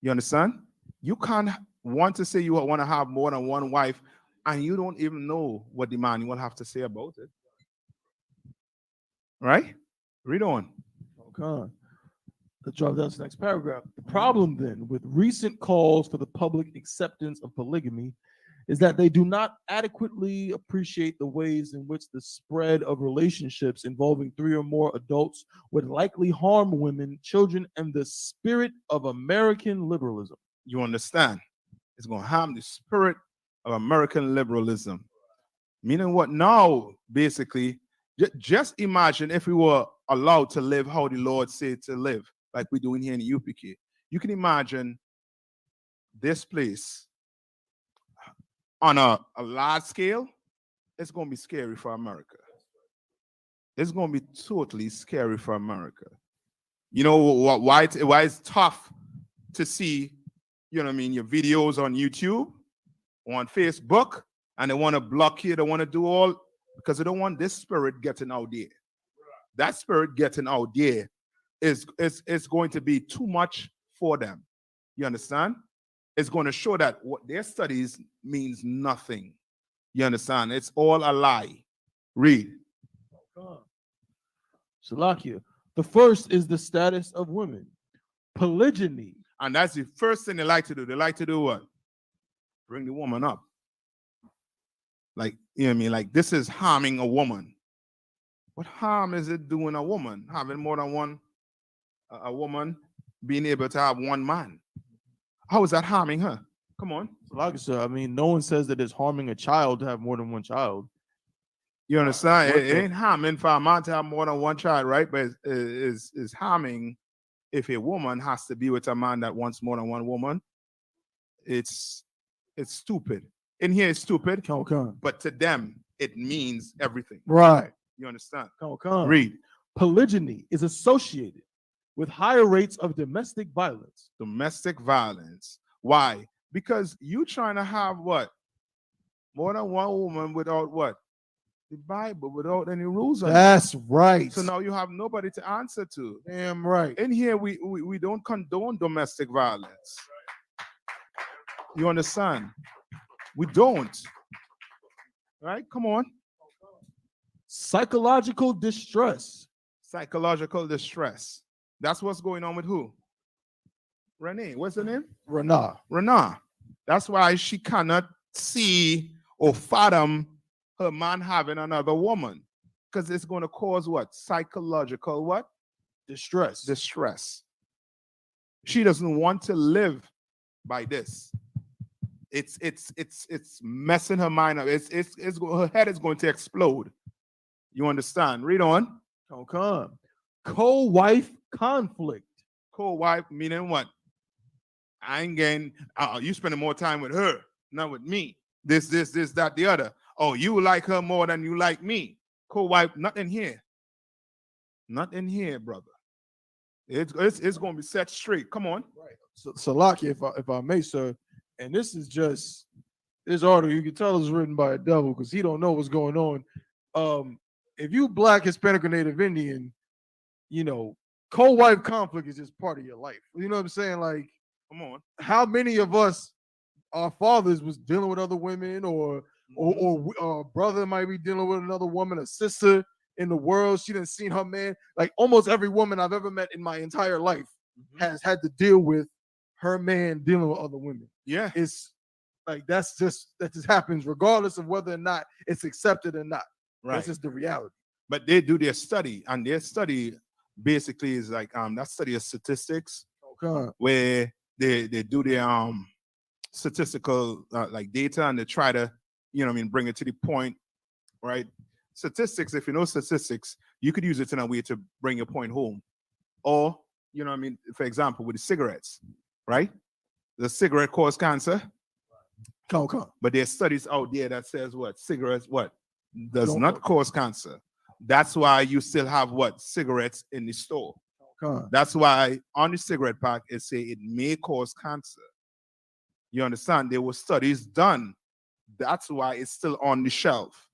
Speaker 4: You understand? You can't want to say you want to have more than one wife and you don't even know what the man will have to say about it. Right? Read on.
Speaker 1: Okay. Let's drop down to the next paragraph. The problem then with recent calls for the public acceptance of polygamy is that they do not adequately appreciate the ways in which the spread of relationships involving 3 or more adults would likely harm women, children, and the spirit of American liberalism.
Speaker 4: You understand? It's going to harm the spirit of American liberalism. Meaning what now, basically, just imagine if we were allowed to live how the Lord said to live, like we're doing here in the UPK. You can imagine this place on a large scale. It's going to be scary for America. It's going to be totally scary for America. You know why it's tough to see, you know what I mean, your videos on YouTube, on Facebook, and they want to block you, they want to do all, because they don't want this spirit getting out there. That spirit getting out there is going to be too much for them. You understand? It's going to show that what their studies means nothing. You understand? It's all a lie. Read.
Speaker 1: Salakia. The first is the status of women. Polygyny.
Speaker 4: And that's the first thing they like to do. They like to do what? Bring the woman up. Like, you know what I mean? Like, this is harming a woman. What harm is it doing a woman? Having more than one, a woman being able to have one man. How is that harming her? Come on.
Speaker 1: Salakia, sir. I mean, no one says that it's harming a child to have more than one child.
Speaker 4: You understand? It ain't harming for a man to have more than one child, right? But it's harming if a woman has to be with a man that wants more than one woman. It's stupid. In here, it's stupid.
Speaker 1: Come.
Speaker 4: But to them, it means everything.
Speaker 1: Right.
Speaker 4: You understand?
Speaker 1: Come.
Speaker 4: Read.
Speaker 1: Polygyny is associated with higher rates of domestic violence.
Speaker 4: Domestic violence. Why? Because you trying to have what? More than one woman without what? The Bible, without any rules on it.
Speaker 1: That's right.
Speaker 4: So now you have nobody to answer to.
Speaker 1: Damn right.
Speaker 4: In here, we don't condone domestic violence. You understand? We don't. Right? Come on.
Speaker 1: Psychological distress.
Speaker 4: Psychological distress. That's what's going on with who? Renee. What's her name?
Speaker 1: Renah.
Speaker 4: That's why she cannot see or fathom her man having another woman. Because it's going to cause what? Psychological what?
Speaker 1: Distress.
Speaker 4: Distress. She doesn't want to live by this. It's messing her mind up. Her head is going to explode. You understand? Read on.
Speaker 1: Come. Co-wife conflict.
Speaker 4: Co-wife meaning what? I ain't getting. You spending more time with her, not with me. This, that, the other. Oh, you like her more than you like me. Co-wife, not in here. Not in here, brother. It's going to be set straight. Come on.
Speaker 1: Right. So Salakia, if I may, sir, and this is just this article, you can tell it's written by a devil because he don't know what's going on. If you Black, Hispanic, or Native Indian, you know, co-wife conflict is just part of your life. You know what I'm saying? Like,
Speaker 4: Come on.
Speaker 1: how many of us, our fathers was dealing with other women, or a brother might be dealing with another woman, a sister in the world, she done seen her man. Like almost every woman I've ever met in my entire life has had to deal with her man dealing with other women.
Speaker 4: Yeah.
Speaker 1: It's like that just happens regardless of whether or not it's accepted or not.
Speaker 4: Right.
Speaker 1: That's just the reality.
Speaker 4: But they do their study, and their study basically is like that study of statistics,
Speaker 1: Okay.
Speaker 4: where they do their statistical like data, and they try to, you know what I mean, bring it to the point, right? Statistics, if you know statistics, you could use it in a way to bring your point home. Or, you know what I mean, for example, with the cigarettes, right? The cigarette cause cancer.
Speaker 1: Come.
Speaker 4: But there's studies out there that says what? Cigarettes what? Does
Speaker 1: Don't
Speaker 4: not
Speaker 1: work.
Speaker 4: cause cancer. That's why you still have what? Cigarettes in the store.
Speaker 1: Come.
Speaker 4: That's why on the cigarette pack it say it may cause cancer. You understand? There were studies done. That's why it's still on the shelf.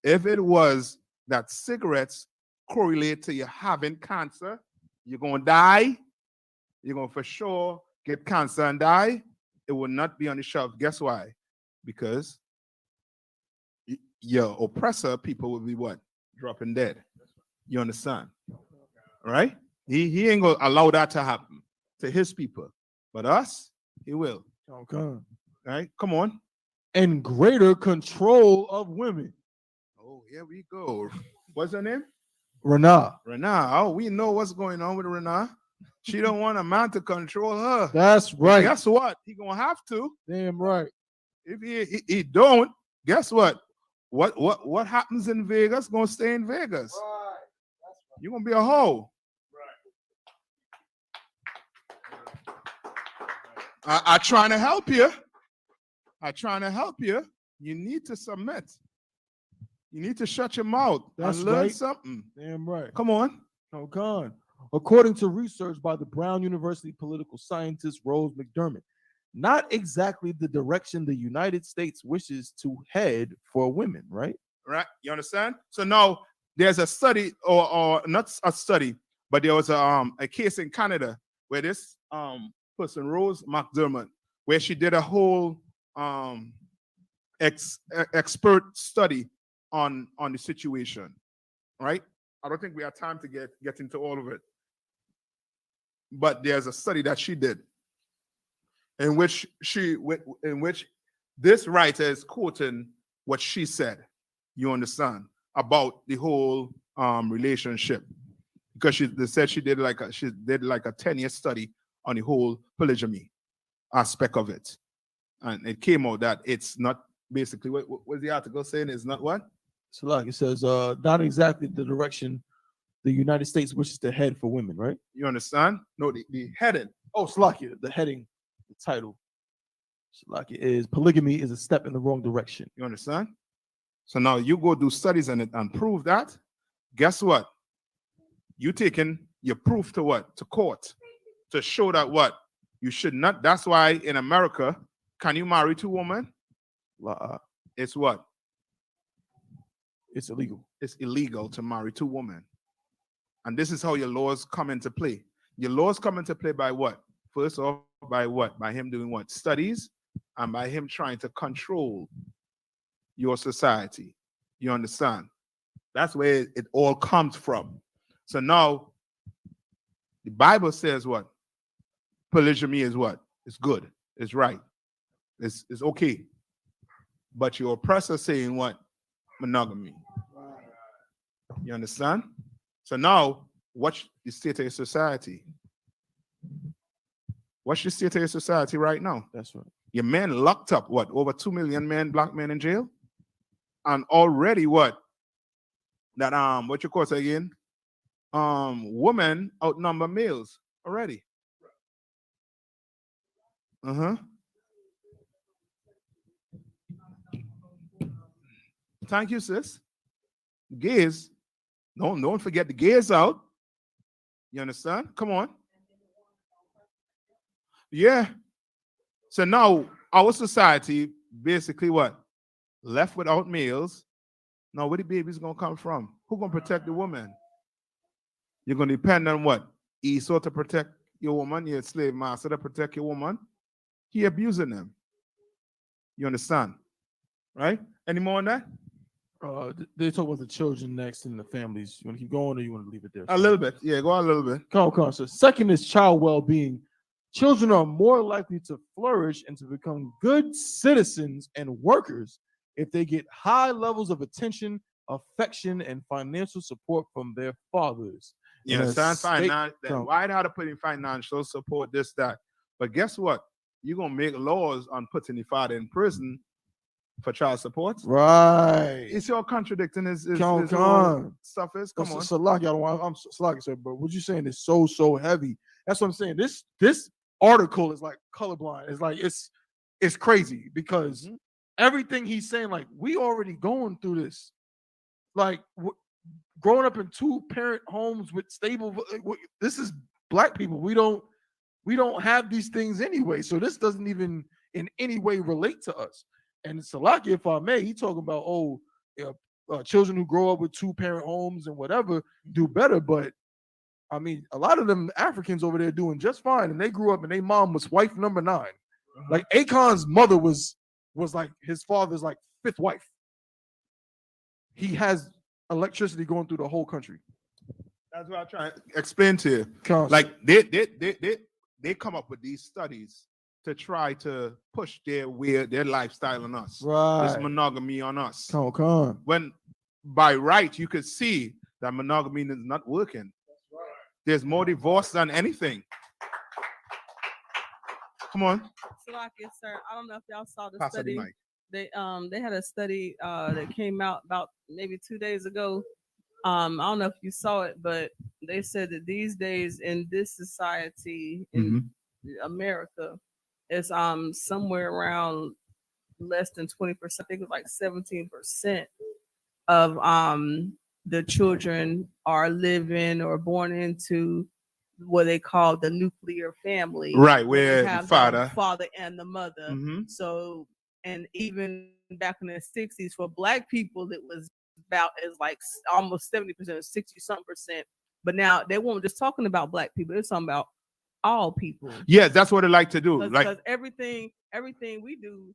Speaker 4: If it was that cigarettes correlate to you having cancer, you're gonna die. You're gonna for sure get cancer and die. It will not be on the shelf. Guess why? Because your oppressor people will be what? Dropping dead. You understand? Right? He ain't gonna allow that to happen to his people. But us, he will.
Speaker 1: Okay.
Speaker 4: Right? Come on.
Speaker 1: And greater control of women.
Speaker 4: Oh, here we go. What's her name?
Speaker 1: Renah.
Speaker 4: Renah. Oh, we know what's going on with Renah. She don't want a man to control her.
Speaker 1: That's
Speaker 4: But
Speaker 1: right.
Speaker 4: guess what? He gonna have to.
Speaker 1: Damn right.
Speaker 4: If he don't, guess what? What happens in Vegas gonna stay in Vegas. You're gonna be a hoe. I trying to help you. You need to submit. You need to shut your mouth
Speaker 1: That's
Speaker 4: and learn
Speaker 1: right.
Speaker 4: something.
Speaker 1: Damn right.
Speaker 4: Come on.
Speaker 1: No con. According to research by the Brown University political scientist Rose McDermott, not exactly the direction the United States wishes to head for women, right?
Speaker 4: Right? You understand? So now there's a study, or not a study, but there was a case in Canada where this person, Rose McDermott, where she did a whole expert study on the situation. Right? I don't think we have time to get into all of it. But there's a study that she did in which this writer is quoting what she said. You understand, about the whole relationship, because they said she did like a 10-year study on the whole polygamy aspect of it, and it came out that it's not basically what was the article saying? It's not what?
Speaker 1: So like it says, not exactly the direction the United States wishes to head for women, right?
Speaker 4: You understand? No, the heading.
Speaker 1: Oh, Slovakia, the heading, the title. Slovakia is polygamy is a step in the wrong direction.
Speaker 4: You understand? So now you go do studies on it and prove that. Guess what? You taking your proof to what? To court to show that what? You should not. That's why in America, can you marry two women? It's what?
Speaker 1: It's illegal.
Speaker 4: It's illegal to marry two women. And this is how your laws come into play. Your laws come into play by what? First off, by what? By him doing what? Studies, and by him trying to control your society. You understand? That's where it all comes from. So now, the Bible says what? Polygamy is what? It's good. It's right. It's okay. But your oppressor saying what? Monogamy. You understand? So now, what's the state of your society? What's the state of your society right now?
Speaker 1: That's right.
Speaker 4: Your men locked up, what? Over 2 million men, black men in jail? And already what? That what you call it again? Women outnumber males already. Thank you, sis. Gays. Don't forget the gays out. You understand? Come on. Yeah. So now our society basically what? Left without males. Now where the baby's gonna come from? Who gonna protect the woman? You're gonna depend on what? Esau to protect your woman, your slave master to protect your woman. He abusing them. You understand? Right? Any more on that?
Speaker 1: They talk about the children next and the families. You want to keep going, or you want to leave it there?
Speaker 4: A little bit. Yeah, go on a little bit.
Speaker 1: Come on. So second is child well-being. Children are more likely to flourish and to become good citizens and workers if they get high levels of attention, affection, and financial support from their fathers.
Speaker 4: You understand? Why not to put in financial support, this, that? But guess what? You're going to make laws on putting the father in prison for child support.
Speaker 1: Right.
Speaker 4: It's all contradicting his
Speaker 1: Come
Speaker 4: stuff is. Come on.
Speaker 1: Salaki, I'm Salaki, sir, but what you're saying is so heavy. That's what I'm saying. This article is like colorblind. It's like it's crazy because everything he's saying, like, we already going through this. Like growing up in 2-parent homes with stable, this is black people. We don't have these things anyway. So this doesn't even in any way relate to us. And Salaki, if I may, he talking about children who grow up with 2-parent homes and whatever do better. But I mean, a lot of them Africans over there doing just fine, and they grew up and their mom was wife number 9. Like Akon's mother was like his father's like 5th wife. He has electricity going through the whole country.
Speaker 4: That's what I'm trying to explain to you.
Speaker 1: Counsel.
Speaker 4: Like they come up with these studies to try to push their lifestyle on us. This
Speaker 1: right.
Speaker 4: monogamy on us.
Speaker 1: Come on.
Speaker 4: When by right you could see that monogamy is not working. There's more divorce than anything. Come on,
Speaker 7: Salakia, sir. I don't know if y'all saw the
Speaker 4: pass her the
Speaker 7: study.
Speaker 4: mic.
Speaker 7: They had a study that came out about maybe 2 days ago. I don't know if you saw it, but they said that these days in this society in America, it's somewhere around less than 20%. I think it's like 17% of the children are living or born into what they call the nuclear family.
Speaker 4: Right,
Speaker 7: where
Speaker 4: where
Speaker 7: they
Speaker 4: the
Speaker 7: have
Speaker 4: father
Speaker 7: and the mother.
Speaker 4: Mhm.
Speaker 7: So, and even back in the 60s, for Black people, it was about as like almost 70%, 60 something percent. But now they won't just talking about Black people; they're talking about all people.
Speaker 4: Yes, that's what they like to do.
Speaker 7: Because
Speaker 4: Like
Speaker 7: everything we do,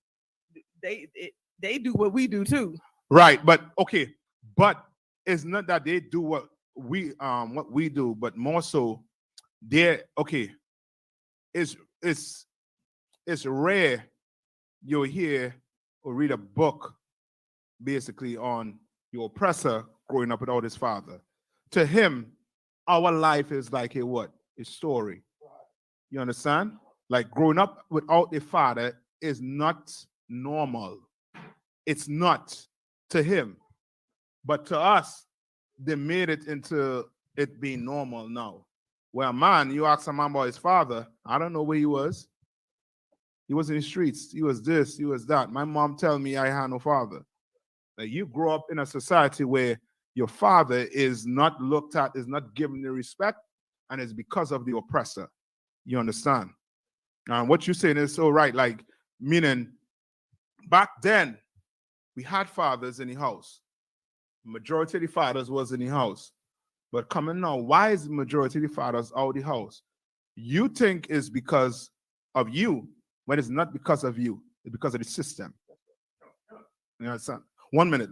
Speaker 7: they do what we do too.
Speaker 4: right, but okay, but it's not that they do what we do, but more so they're okay. It's rare you'll hear or read a book basically on your oppressor growing up without his father. To him, our life is like a what? A story. You understand? Like growing up without a father is not normal. It's not to him. But to us, they made it into it being normal now. Where a man, you ask a man about his father, I don't know where he was. He was in the streets. He was this, he was that. My mom tell me I had no father. Like you grow up in a society where your father is not looked at, is not given the respect, and it's because of the oppressor. You understand? And what you're saying is so right. Like, meaning back then, we had fathers in the house. Majority of the fathers was in the house. But coming now, why is the majority of the fathers out of the house? You think it's because of you, when it's not because of you. It's because of the system. You understand? 1 minute.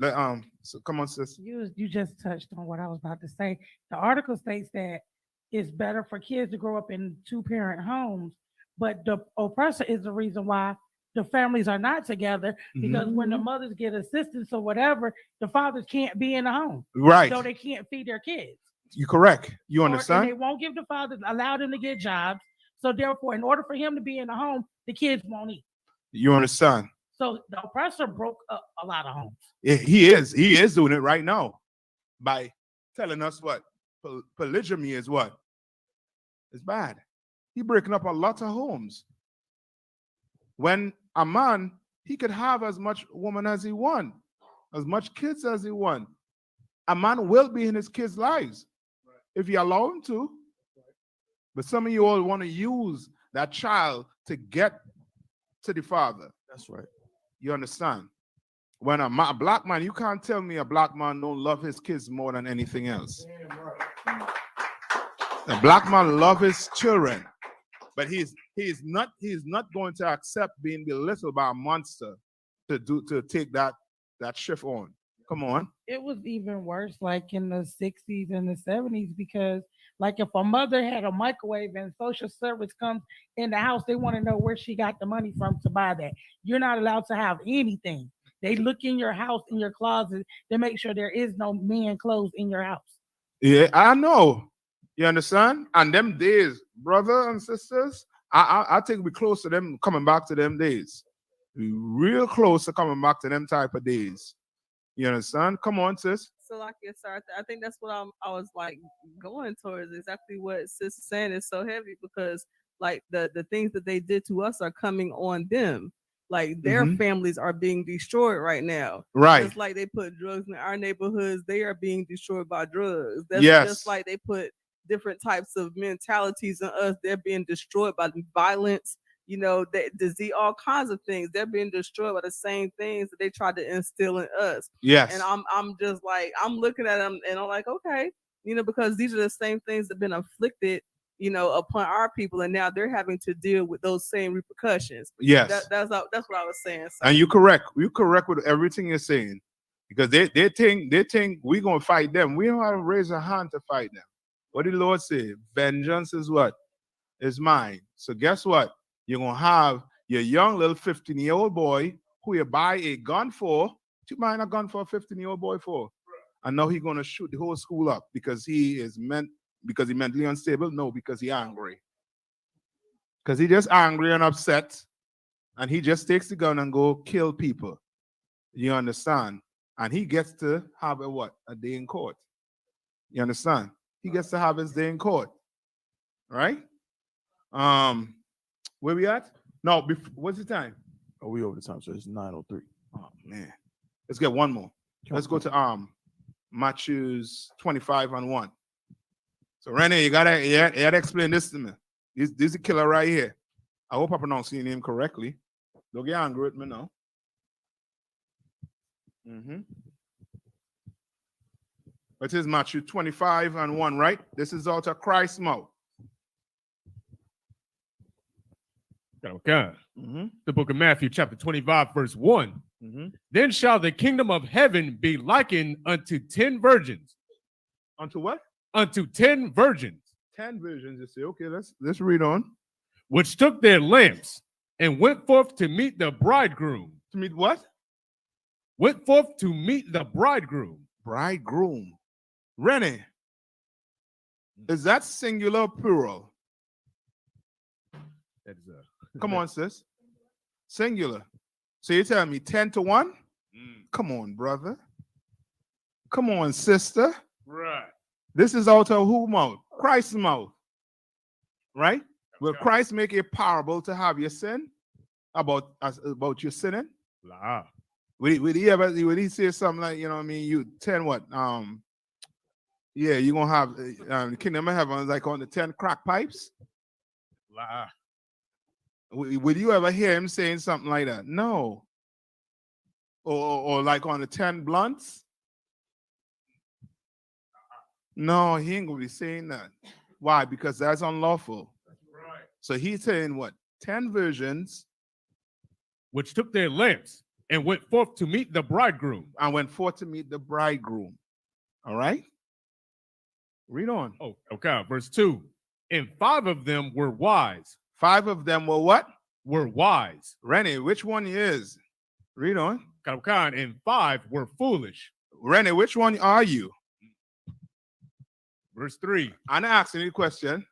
Speaker 4: So come on, sis.
Speaker 8: You just touched on what I was about to say. The article states that it's better for kids to grow up in 2-parent homes, but the oppressor is the reason why the families are not together, because when the mothers get assistance or whatever, the fathers can't be in the home.
Speaker 4: Right.
Speaker 8: So they can't feed their kids.
Speaker 4: You're correct. You
Speaker 8: And
Speaker 4: understand?
Speaker 8: they won't give the fathers, allow them to get jobs. So therefore, in order for him to be in the home, the kids won't eat.
Speaker 4: You understand?
Speaker 8: So the oppressor broke up a lot of homes.
Speaker 4: Yeah, he is doing it right now by telling us what polygamy is. What it's bad. He breaking up a lot of homes. When a man, he could have as much woman as he want, as much kids as he want. A man will be in his kids' lives if you allow him to. But some of you all want to use that child to get to the father.
Speaker 1: That's right.
Speaker 4: You understand? When a Black man, you can't tell me a Black man don't love his kids more than anything else. A Black man loves his children, but he's not going to accept being belittled by a monster to take that shift on. Come on.
Speaker 8: It was even worse like in the 60s and the 70s, because like if a mother had a microwave and social service comes in the house, they want to know where she got the money from to buy that. You're not allowed to have anything. They look in your house, in your closet, to make sure there is no men clothes in your house.
Speaker 4: Yeah, I know. You understand? And them days, brother and sisters, I think we're close to them coming back to them days. We're real close to coming back to them type of days. You understand? Come on, sis.
Speaker 7: So like yes, sir. I think that's what I was like going towards. Exactly what sis is saying is so heavy, because like the things that they did to us are coming on them. Like their families are being destroyed right now.
Speaker 4: Right.
Speaker 7: Just like they put drugs in our neighborhoods, they are being destroyed by drugs. That's
Speaker 4: Yes.
Speaker 7: just like they put different types of mentalities in us. They're being destroyed by violence. You know, disease, all kinds of things. They're being destroyed by the same things that they tried to instill in us.
Speaker 4: Yes.
Speaker 7: And I'm just like, I'm looking at them and I'm like, okay, you know, because these are the same things that have been inflicted, you know, upon our people, and now they're having to deal with those same repercussions.
Speaker 4: Yes.
Speaker 7: That's what I was saying. So.
Speaker 4: And you're correct. You're correct with everything you're saying, because they think we're gonna fight them. We don't have to raise a hand to fight them. What did the Lord say? Vengeance is what? Is mine. So guess what? You're going to have your young little 15-year-old boy who you buy a gun for. What you buying a gun for a 15-year-old boy for? And now he's going to shoot the whole school up because because he mentally unstable? No, because he angry. Because he just angry and upset. And he just takes the gun and go kill people. You understand? And he gets to have a what? A day in court. You understand? He gets to have his day in court. Right? Where we at? No, what's the time?
Speaker 1: Oh, we over the time, so it's 9:03.
Speaker 4: Oh man. Let's get one more. Let's go to Matthew 25:1. So Renee, you gotta explain this to me. This is a killer right here. I hope I pronounce your name correctly. Don't get angry with me now. It is Matthew 25:1, right? This is out of Christ's mouth.
Speaker 3: Okay. The book of Matthew, chapter 25, verse 1. Then shall the kingdom of heaven be likened unto 10 virgins.
Speaker 4: Unto what?
Speaker 3: Unto 10 virgins.
Speaker 4: 10 virgins. You say, okay, let's read on.
Speaker 3: Which took their lamps and went forth to meet the bridegroom.
Speaker 4: To meet what?
Speaker 3: Went forth to meet the bridegroom.
Speaker 4: Bridegroom. Rennie, is that singular or plural?
Speaker 3: That is
Speaker 4: Come on, sis. Singular. So you tell me 10-1? Come on, brother. Come on, sister.
Speaker 3: right.
Speaker 4: This is out of whose mouth? Christ's mouth. Right? Will Christ make a parable to have you sin? About your sinning?
Speaker 3: La.
Speaker 4: Would he say something like, you know what I mean? You 10 what? Yeah, you're gonna have the kingdom of heaven is like on the 10 crack pipes.
Speaker 3: La.
Speaker 4: Would you ever hear him saying something like that? No. Or like on the 10 blunts? No, he ain't gonna be saying that. Why? Because that's unlawful.
Speaker 3: Right.
Speaker 4: So he's saying what? 10 virgins.
Speaker 3: Which took their lamps and went forth to meet the bridegroom.
Speaker 4: And went forth to meet the bridegroom. All right? Read on.
Speaker 3: Oh, okay. Verse 2. And 5 of them were wise.
Speaker 4: 5 of them were what?
Speaker 3: Were wise.
Speaker 4: Rennie, which one is? Read on.
Speaker 3: And 5 were foolish.
Speaker 4: Rennie, which one are you?
Speaker 3: Verse 3.
Speaker 4: I'm not asking you the question.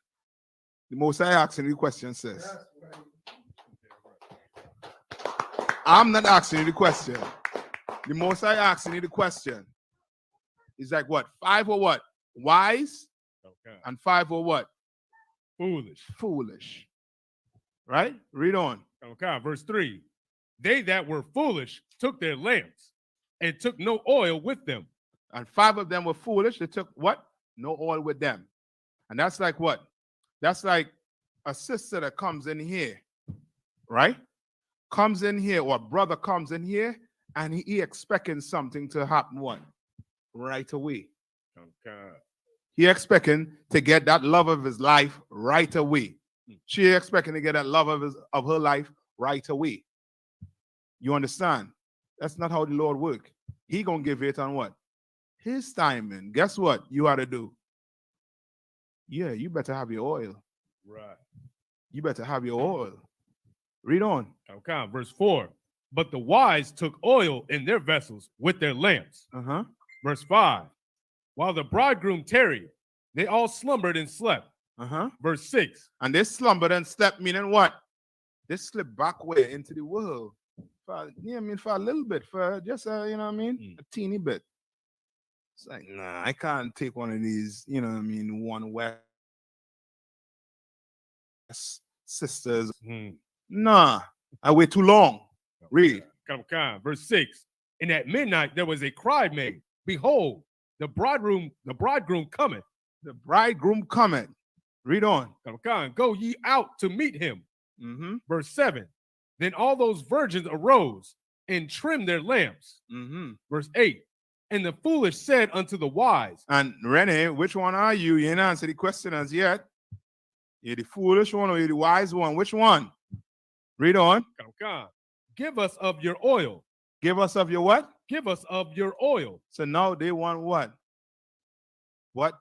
Speaker 4: The most I asking you the question says. I'm not asking you the question. The most I asking you the question is like what? 5 or what? Wise.
Speaker 3: Okay.
Speaker 4: And 5 or what?
Speaker 3: Foolish.
Speaker 4: Foolish. Right? Read on.
Speaker 3: Okay. Verse 3. They that were foolish took their lamps and took no oil with them.
Speaker 4: And 5 of them were foolish. They took what? No oil with them. And that's like what? That's like a sister that comes in here, right? Comes in here, or a brother comes in here, and he expecting something to happen what? Right away.
Speaker 3: Okay.
Speaker 4: He expecting to get that love of his life right away. She expecting to get that love of her life right away. You understand? That's not how the Lord work. He gonna give it on what? His timing. Guess what you ought to do? Yeah, you better have your oil.
Speaker 3: Right.
Speaker 4: You better have your oil. Read on.
Speaker 3: Okay. Verse 4. But the wise took oil in their vessels with their lamps. Verse 5. While the bridegroom tarried, they all slumbered and slept. Verse 6.
Speaker 4: And they slumbered and slept, meaning what? They slipped back way into the world. For a little bit, for just you know what I mean? A teeny bit. It's like, nah, I can't take one of these, you know what I mean, one West sisters. Nah, I wait too long. Read.
Speaker 3: Verse 6. And at midnight there was a cry made, behold, the bridegroom cometh.
Speaker 4: The bridegroom cometh. Read on.
Speaker 3: Go ye out to meet him. Verse 7. Then all those virgins arose and trimmed their lamps. Verse 8. And the foolish said unto the wise.
Speaker 4: And Renee, which one are you? You didn't answer the question as yet. You're the foolish one or you're the wise one? Which one? Read on.
Speaker 3: Give us of your oil.
Speaker 4: Give us of your what?
Speaker 3: Give us of your oil.
Speaker 4: So now they want what? What?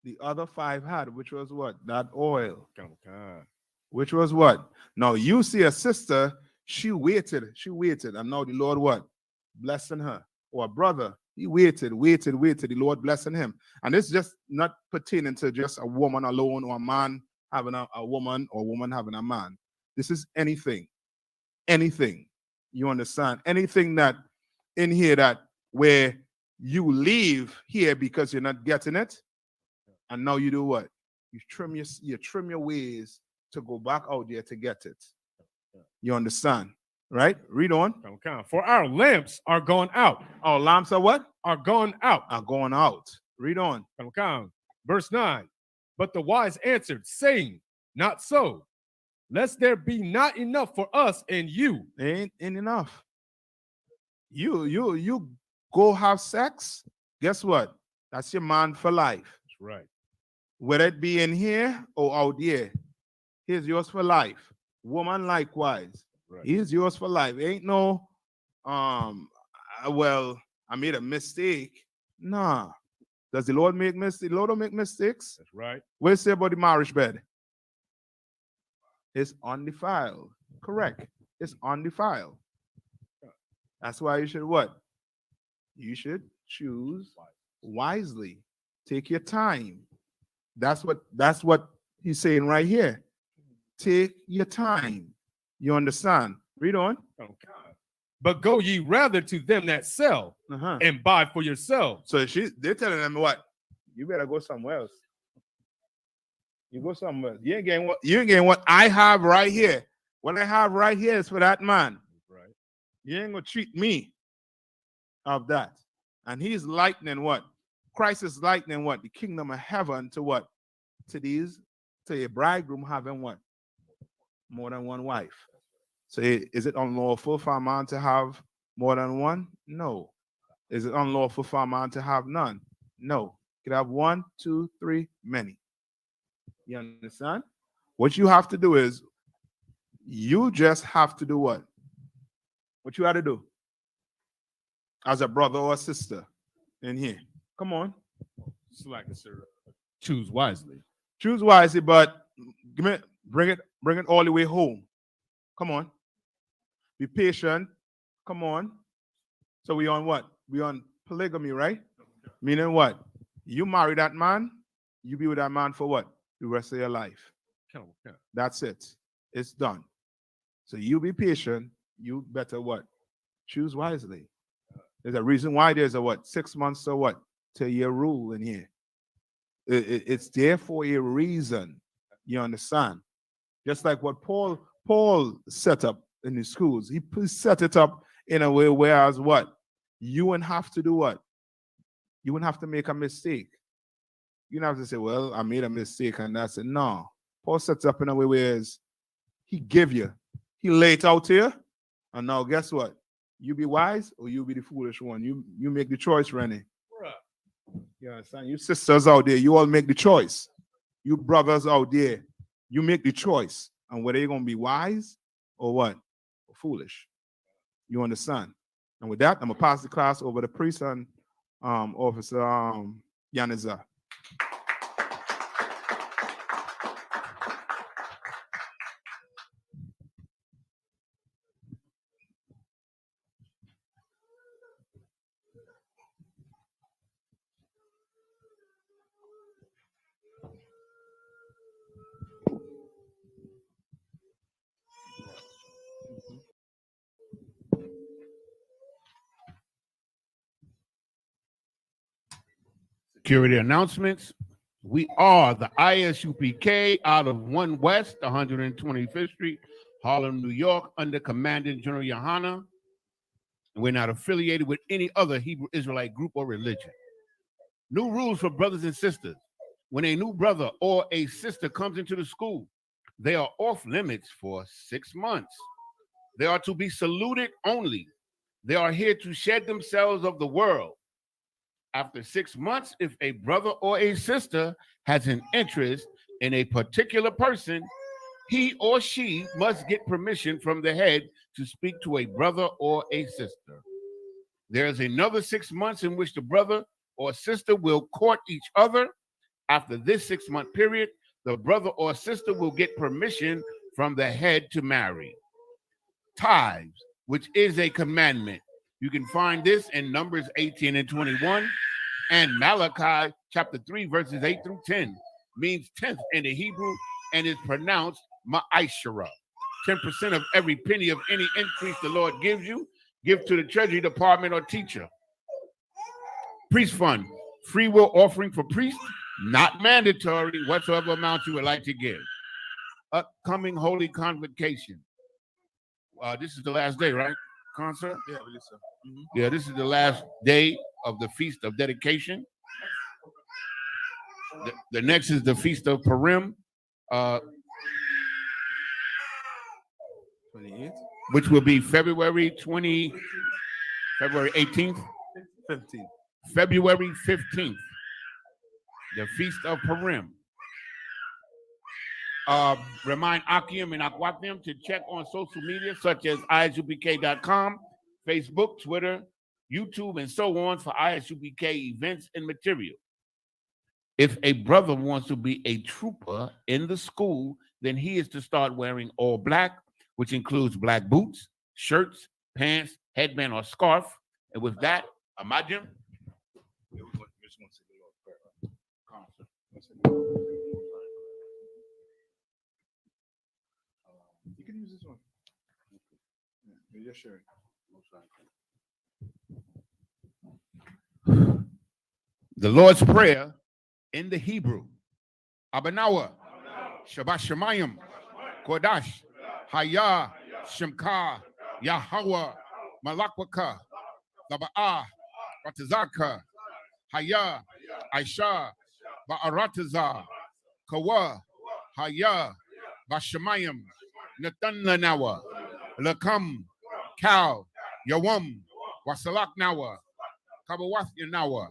Speaker 4: the other 5 had, which was what? That oil.
Speaker 3: Come on.
Speaker 4: Which was what? Now you see a sister, she waited, and now the Lord what? Blessing her. Or a brother, he waited, the Lord blessing him. And it's just not pertaining to just a woman alone or a man having a woman or a woman having a man. This is anything. Anything. You understand? Anything that in here that where you leave here because you're not getting it, and now you do what? You trim your ways to go back out there to get it. You understand? Right? Read on.
Speaker 3: Come on. For our lamps are gone out.
Speaker 4: Our lamps are what?
Speaker 3: Are gone out.
Speaker 4: Are going out. Read on.
Speaker 3: Come on. Verse 9. But the wise answered, saying, not so, lest there be not enough for us and you.
Speaker 4: Ain't enough. You go have sex. Guess what? That's your man for life.
Speaker 3: That's right.
Speaker 4: Whether it be in here or out there, he's yours for life. Woman likewise.
Speaker 3: Right.
Speaker 4: He's yours for life. Ain't no well, I made a mistake. Nah. Does the Lord make mistakes? The Lord don't make mistakes.
Speaker 3: That's right.
Speaker 4: What do you say about the marriage bed? It's undefiled. Correct. It's undefiled. That's why you should what? You should choose wisely. Take your time. That's what he's saying right here. Take your time. You understand? Read on.
Speaker 3: But go ye rather to them that sell and buy for yourselves.
Speaker 4: So they're telling them what? You better go somewhere else. You go somewhere else. You ain't getting what I have right here. What I have right here is for that man.
Speaker 3: Right.
Speaker 4: You ain't gonna treat me of that. And he's likening what? Christ is likening what? The kingdom of heaven to what? To a bridegroom having what? More than one wife. So is it unlawful for a man to have more than one? No. Is it unlawful for a man to have none? No. You can have 1, 2, 3, many. You understand? What you have to do is you just have to do what? What you have to do as a brother or a sister in here. Come on.
Speaker 3: Select it, sir. Choose wisely.
Speaker 4: Choose wisely, but bring it all the way home. Come on. Be patient. Come on. So we on what? We on polygamy, right? Meaning what? You marry that man, you be with that man for what? The rest of your life. That's it. It's done. So you be patient. You better what? Choose wisely. There's a reason why there's a what? 6 months or what? To a year rule in here. It's there for a reason. You understand? Just like what Paul set up in the schools. He set it up in a way whereas what? You wouldn't have to do what? You wouldn't have to make a mistake. You don't have to say, well, I made a mistake and that's it. No. Paul sets up in a way where he give you. He lay it out here. And now guess what? You be wise or you be the foolish one. You make the choice, Rennie. You understand? You sisters out there, you all make the choice. You brothers out there, you make the choice. And whether you're going to be wise or what? Or foolish. You understand? And with that, I'm going to pass the class over to priest and Officer Yaniza.
Speaker 2: Security announcements. We are the ISUPK out of 1 West, 125th Street, Harlem, New York, under Commandant General Yohana. We're not affiliated with any other Hebrew Israelite group or religion. New rules for brothers and sisters. When a new brother or a sister comes into the school, they are off limits for 6 months. They are to be saluted only. They are here to shed themselves of the world. After 6 months, if a brother or a sister has an interest in a particular person, he or she must get permission from the head to speak to a brother or a sister. There is another 6 months in which the brother or sister will court each other After this 6-month period, the brother or sister will get permission from the head to marry. Tithes, which is a commandment. You can find this in Numbers 18 and 21 and Malachi chapter 3, verses 8 through 10. Means 10th in the Hebrew and is pronounced ma'ashara. 10% of every penny of any increase the Lord gives you, give to the treasury department or teacher. Priest fund, free will offering for priests, not mandatory, whatsoever amount you would like to give. Upcoming holy convocation. This is the last day, right, Concert?
Speaker 4: Yeah, I believe so.
Speaker 2: Yeah, this is the last day of the Feast of Dedication. The next is the Feast of Purim,
Speaker 4: 28,
Speaker 2: which will be February 18th, February 15th, the Feast of Purim. Remind Akim and Akwathem to check on social media such as isupk.com, Facebook, Twitter, YouTube, and so on for ISUPK events and material. If a brother wants to be a trooper in the school, then he is to start wearing all black, which includes black boots, shirts, pants, headband, or scarf. And with that, Amajim.
Speaker 4: You can use this one. Yeah, sure.
Speaker 2: The Lord's Prayer in the Hebrew. Abanawa, Shabbat Shemayim, Kodash, Haya, Shemka, Yahweh, Malakwaka, Laba'ah, Ratazaka, Haya, Aisha, Ba'arataza, Kawa, Haya, Bashemayim, Natananawa, Lakam, Kal, Yawam, Wasalak Nawa, Kabawath Yanawa,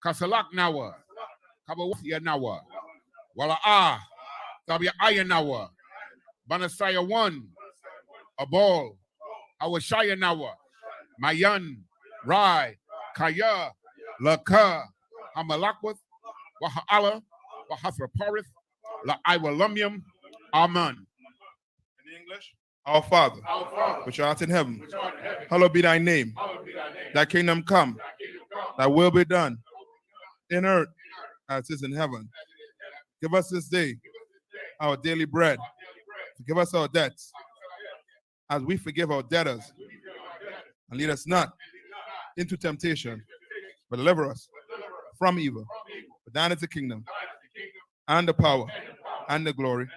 Speaker 2: Kasalak Nawa, Kabawath Yanawa, Wala'ah, Tabia Ayanawa, Banasaya 1, Abol, Awashaya Nawa, Mayan, Rai, Kaya, Laka, Hamalakwath, Waha'ala, Wahathraparith, La Iwalumium, Amen.
Speaker 4: In English, our Father, which art in heaven, hallowed be thy name. Thy kingdom come, thy will be done, in earth as it is in heaven. Give us this day our daily bread. Forgive us our debts, as we forgive our debtors. And lead us not into temptation, but deliver us from evil. For thine is the kingdom, and the power, and the glory,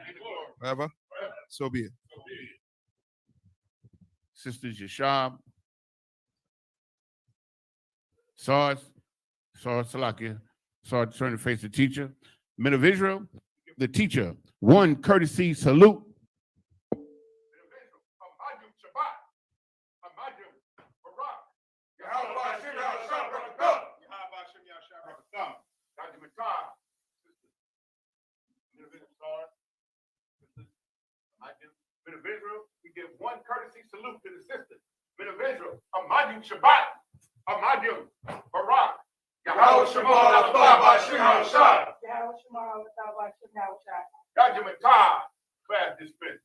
Speaker 4: forever. So be it.
Speaker 2: Sisters Yashab, Sarge Salakia, Sarge turn to face the teacher. Men of Israel, the teacher, 1 courtesy salute. Men of Israel, we give 1 courtesy salute to the sisters. Men of Israel, Amadim Shabbat, Amadim Barak, Yahweh Shema Latah Bashim Hashad, Yajimatah, class dismissed.